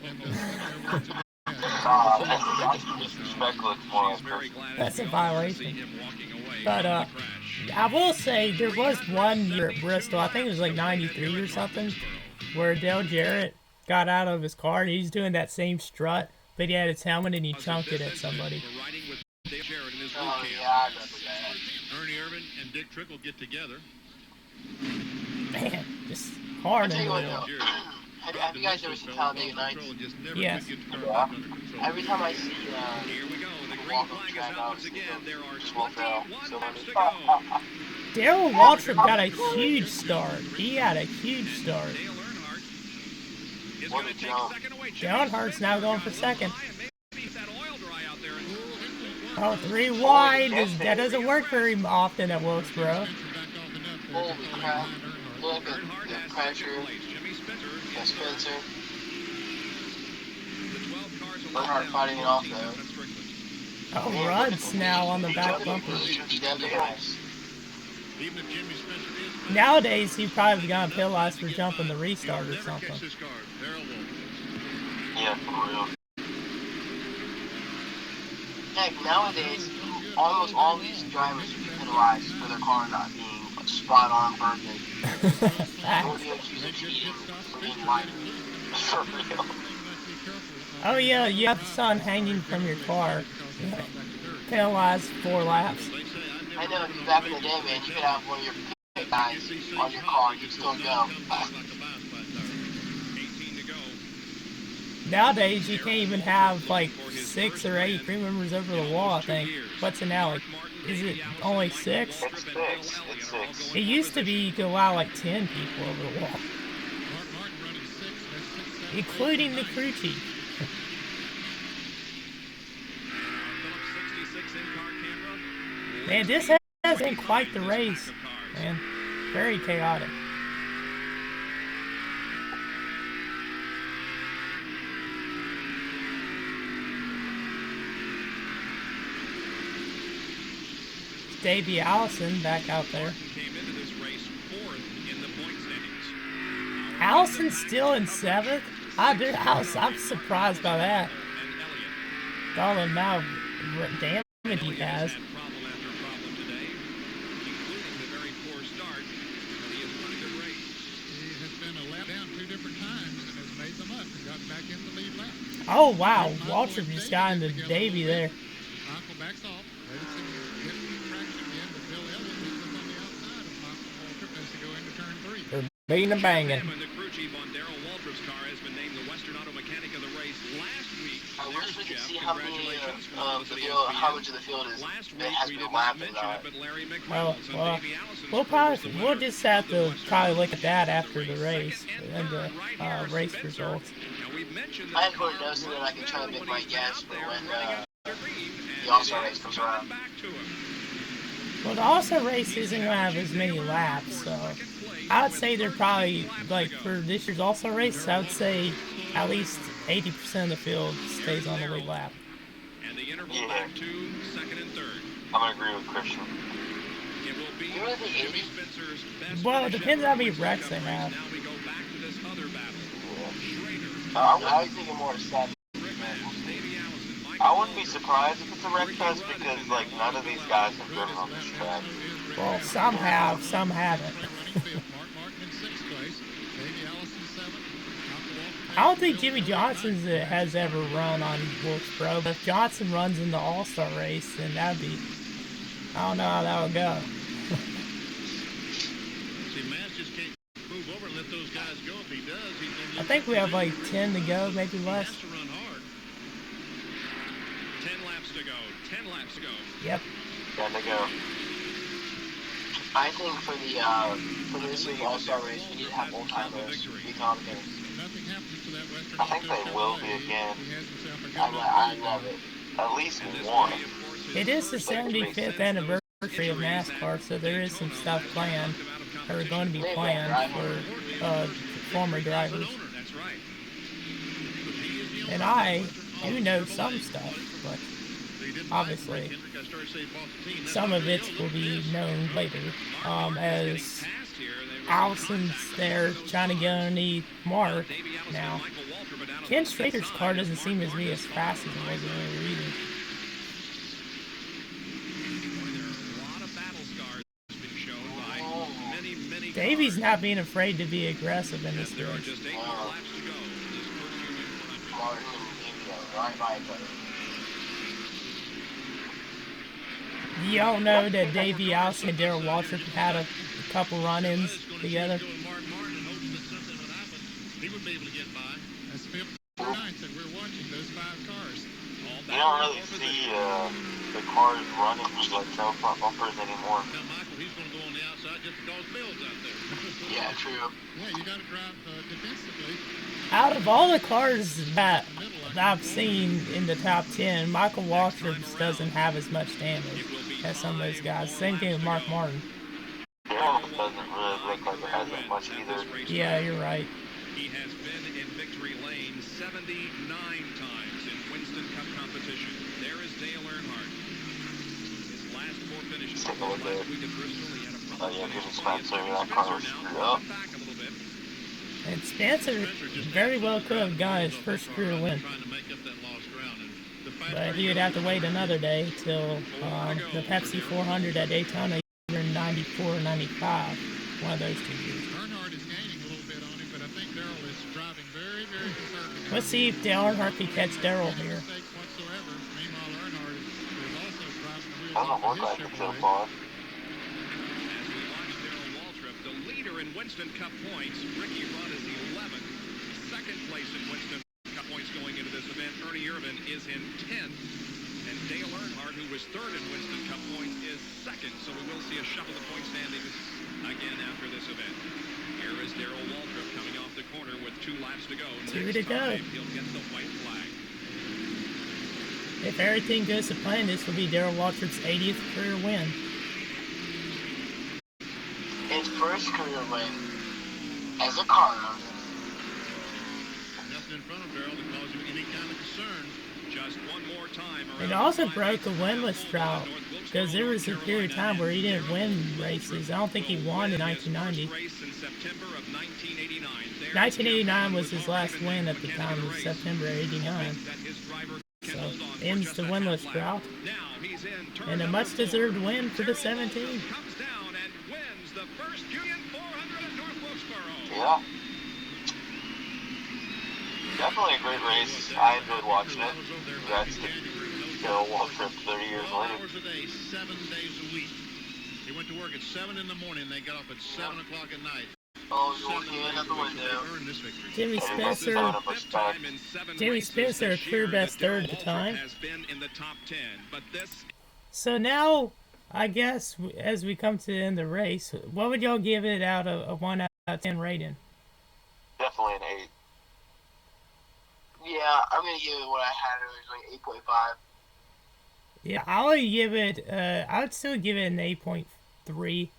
That's a violation. But, I will say, there was one year at Bristol, I think it was like 93 or something, where Dale Jarrett got out of his car and he's doing that same strut, but he had his helmet and he chunked it at somebody. Oh, yeah, I remember that. Ernie Irvin and Dick Trickle get together. Man, just hard in the middle. Have you guys ever seen Talladega Nights? Yes. Yeah. Every time I see Here we go. The green walk flag up is track, out once again. There are 21 laps to go. Daryl Waltrip got a huge start. He had a huge start. Dale Earnhardt is going to take second away. Dale Earnhardt's now going for second. Maybe that oil dry out there. Oh, 3 wide. That doesn't work very often at Wilkesboro. holy crap. Look at the pressure. Yeah, Spencer. Earnhardt fighting it off though. Oh, Rudd's now on the back bumper. Nowadays, he probably got penalized for jumping the restart or something. Yeah, for real. Heck, nowadays, almost all these drivers would be penalized for their car not being spot on perfect. They would be accused of cheating for being lighter. For real. Oh yeah, you have the sun hanging from your car. Penalized 4 laps. I know, because back in the day, man, you could have one of your pit guys on your car and you'd still go. Nowadays, you can't even have like 6 or 8 crew members over the wall, I think. What's it now? Like, is it only 6? It's 6. It's 6. It used to be you could allow like 10 people over the wall. Including the crew chief. Man, this has been quite the race, man. Very chaotic. Davey Allison back out there. Allison's still in 7th? I'm surprised by that. All the amount of damage he has. Oh wow, Waltrip just got into Davey there. Beating and banging. And the crew chief on Darrell Waltrip's car has been named the Western Auto Mechanic of the race last week. I wish we could Jeff, see how many congratulations from of the field, how much of the field is last it week has we been didn't lapped mention or it, not. but Larry Well, McReynolds and well, Davey Allison's we'll crew was probably, the we'll winner just have of the to Western probably Auto look at that Mechanic after of the race. race Second and the right here, race Spencer. results. Now, we've mentioned I that had put a the note so that I can try to make my guess for when the the All-Star race comes around. Well, the All-Star race isn't going to have as many laps, so I would say they're probably, like, for this year's All-Star race, I would say at least 80% of the field stays on the lead lap. And the interval back to second and third. I'm going to agree with Christian. It will be You really think Jimmy 80? Spencer's best Well, it finish depends ever how many in the wrecks Cup they race. have. Now we go back to this other battle. Schrader, I was thinking more 7. Davey Allison, Mike I wouldn't be surprised if it's a Wreckfest because, like, none of these guys have driven on this track. Well, some have, some haven't. Mark Martin in 6th place. Davey Allison 7th. I don't think Jimmy Johnson has ever run on Wilkesboro, but if Johnson runs in the All-Star race, then that'd be, I don't know how that would go. See, Mass just can't move over and let those guys go. If he does, he's going to I think we have like 10 to go, maybe He less. has to run hard. 10 laps to go. 10 laps to go. Yep. Got to go. I think for this year's All-Star race, we need to have old-timers be commentators. Nothing happens to that Western I think they will be Chevrolet. again. He has himself a good I love it. At least one. It is the 75th anniversary of NASCAR, so there is some stuff planned, or going to be planned for former drivers. That's right. And I do know some stuff, but obviously some of it will be known later. As Allison's there trying to get underneath Mark now. Ken Schrader's car doesn't seem to be as fast as it was earlier either. Davey's not being afraid to be aggressive in this race. Martin and right by each other. Y'all know that Davey Allison and Darrell Waltrip had a couple run-ins together. He would be able to get by. That's 5th and 9th, and we're watching those 5 cars. You don't really see the cars running with like tail front bumpers anymore. Now, Michael, he's going to go on the outside just because Bill's out there. Yeah, true. Yeah, you got to drive defensively. Out of all the cars that I've seen in the top 10, Michael Waltrip doesn't have as much damage as some of those guys. Same thing with Mark Martin. Darrell doesn't really look like it has that much either. Yeah, you're right. He has been in victory lane 79 times in Winston Cup competition. There is Dale Earnhardt. His last 4 finishes Take a look last at week at Bristol. He had a Oh yeah, Jimmy Spencer, that car was screwed up. back a little bit. And Spencer very well could have got his first career win. Trying to make up that lost ground. And the But he would have to wait another day till the Pepsi 400 at Daytona, either 94 or 95. One of those 2 years. Earnhardt is gaining a little bit on him, but I think Darrell is driving very, very conservative. Let's see if Dale Earnhardt can catch Darrell here. No mistakes whatsoever. Meanwhile, Earnhardt is also driving the wheels Doesn't off look of like his it so Chevrolet. far. As we watch Darrell Waltrip, the leader in Winston Cup points, Ricky Rudd is 11th. Second place in Winston Cup points going into this event, Ernie Irvin is in 10th. And Dale Earnhardt, who was third in Winston Cup points, is second. So we will see a shuffle of point standings again after this event. Here is Darrell Waltrip coming off the corner with 2 laps to go. 2 to go. He'll get the white flag. If everything goes to plan, this will be Darrell Waltrip's 80th career win. His first career win as a car owner. nothing in front of Darrell to cause him any kind of concern. Just one more time. It also broke a winless drought, because there was a period of time where he didn't win races. I don't think he won in 1990. 1989 was his last win at the time of September '89. So, ends the winless drought. And a much-deserved win for the 17. Comes down and wins the first Union 400 at North Wilkesboro. Yeah. Definitely a great race. I enjoyed watching it. Congrats to Darrell Waltrip 30 years 12 later. hours a day, 7 days a week. He went to work at 7 in the morning. They got off at 7 o'clock at night. Oh, you're looking out the window. Jimmy Spencer. Jimmy Spencer, career best third at the time. So now, I guess as we come to the end of the race, what would y'all give it out of a 1 out of 10 rating? Definitely an 8. Yeah, I'm gonna give it what I had originally, 8.5. Yeah, I would give it. I would still give it an 8.3.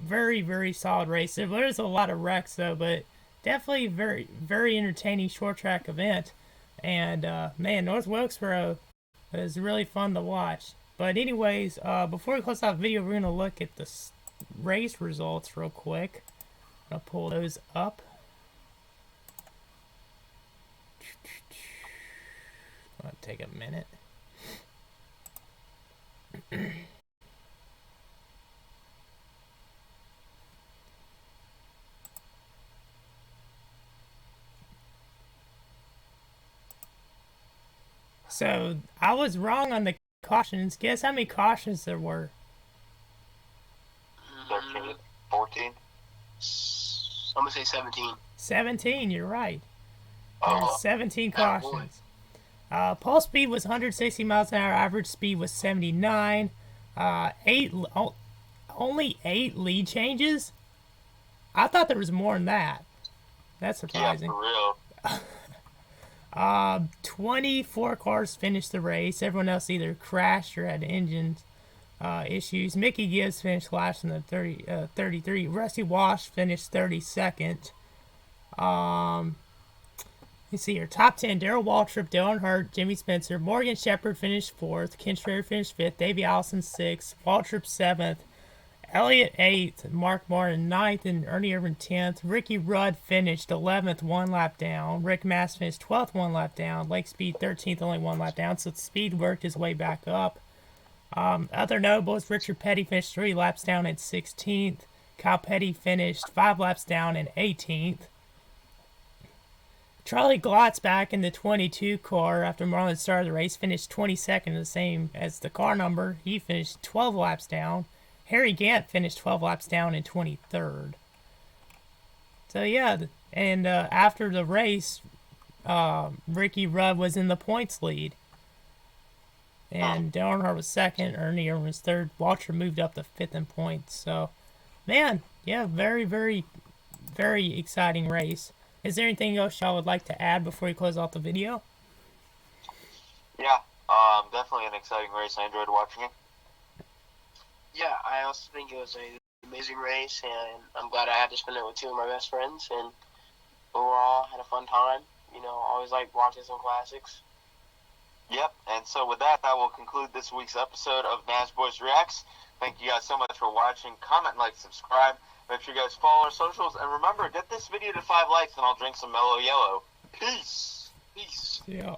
Very, very solid race. There's a lot of wrecks though, but definitely very, very entertaining short track event. And man, North Wilkesboro is really fun to watch. But anyways, before we close out the video, we're gonna look at the race results real quick. I'll pull those up. It'll take a minute. So I was wrong on the cautions. Guess how many cautions there were? 13, 14. I'm gonna say 17. 17. You're right. Oh, 17 cautions. Pole speed was 160 miles an hour. Average speed was 79. Only 8 lead changes. I thought there was more than that. That's surprising. Yeah, for real. 24 cars finished the race. Everyone else either crashed or had engine issues. Mickey Gibbs finished last in the 33. Rusty Walsh finished 32nd. You see here, top 10, Darrell Waltrip, Dale Earnhardt, Jimmy Spencer, Morgan Shepherd finished 4th, Ken Schrader finished 5th, Davey Allison 6th, Waltrip 7th, Elliott 8th, Mark Martin 9th, and Ernie Irvin 10th. Ricky Rudd finished 11th, 1 lap down. Rick Mass finished 12th, 1 lap down. Lake Speed 13th, only 1 lap down, so Speed worked his way back up. Other notables, Richard Petty finished 3 laps down at 16th. Kyle Petty finished 5 laps down at 18th. Charlie Glotz back in the 22 car after Marlin started the race, finished 22nd, the same as the car number. He finished 12 laps down. Harry Gant finished 12 laps down in 23rd. So yeah, and after the race, Ricky Rudd was in the points lead. And Dale Earnhardt was 2nd, Ernie Irvin was 3rd. Walter moved up to 5th in points. So, man, yeah, very, very, very exciting race. Is there anything else y'all would like to add before we close out the video? Yeah, definitely an exciting race. I enjoyed watching it. Yeah, I also think it was an amazing race, and I'm glad I had to spend it with 2 of my best friends, and overall had a fun time. You know, always like watching some classics. Yep, and so with that, that will conclude this week's episode of Nasboys Reacts. Thank you guys so much for watching. Comment, like, subscribe. Make sure you guys follow our socials. And remember, get this video to 5 likes and I'll drink some Mellow Yellow. Peace. Peace. Yeah.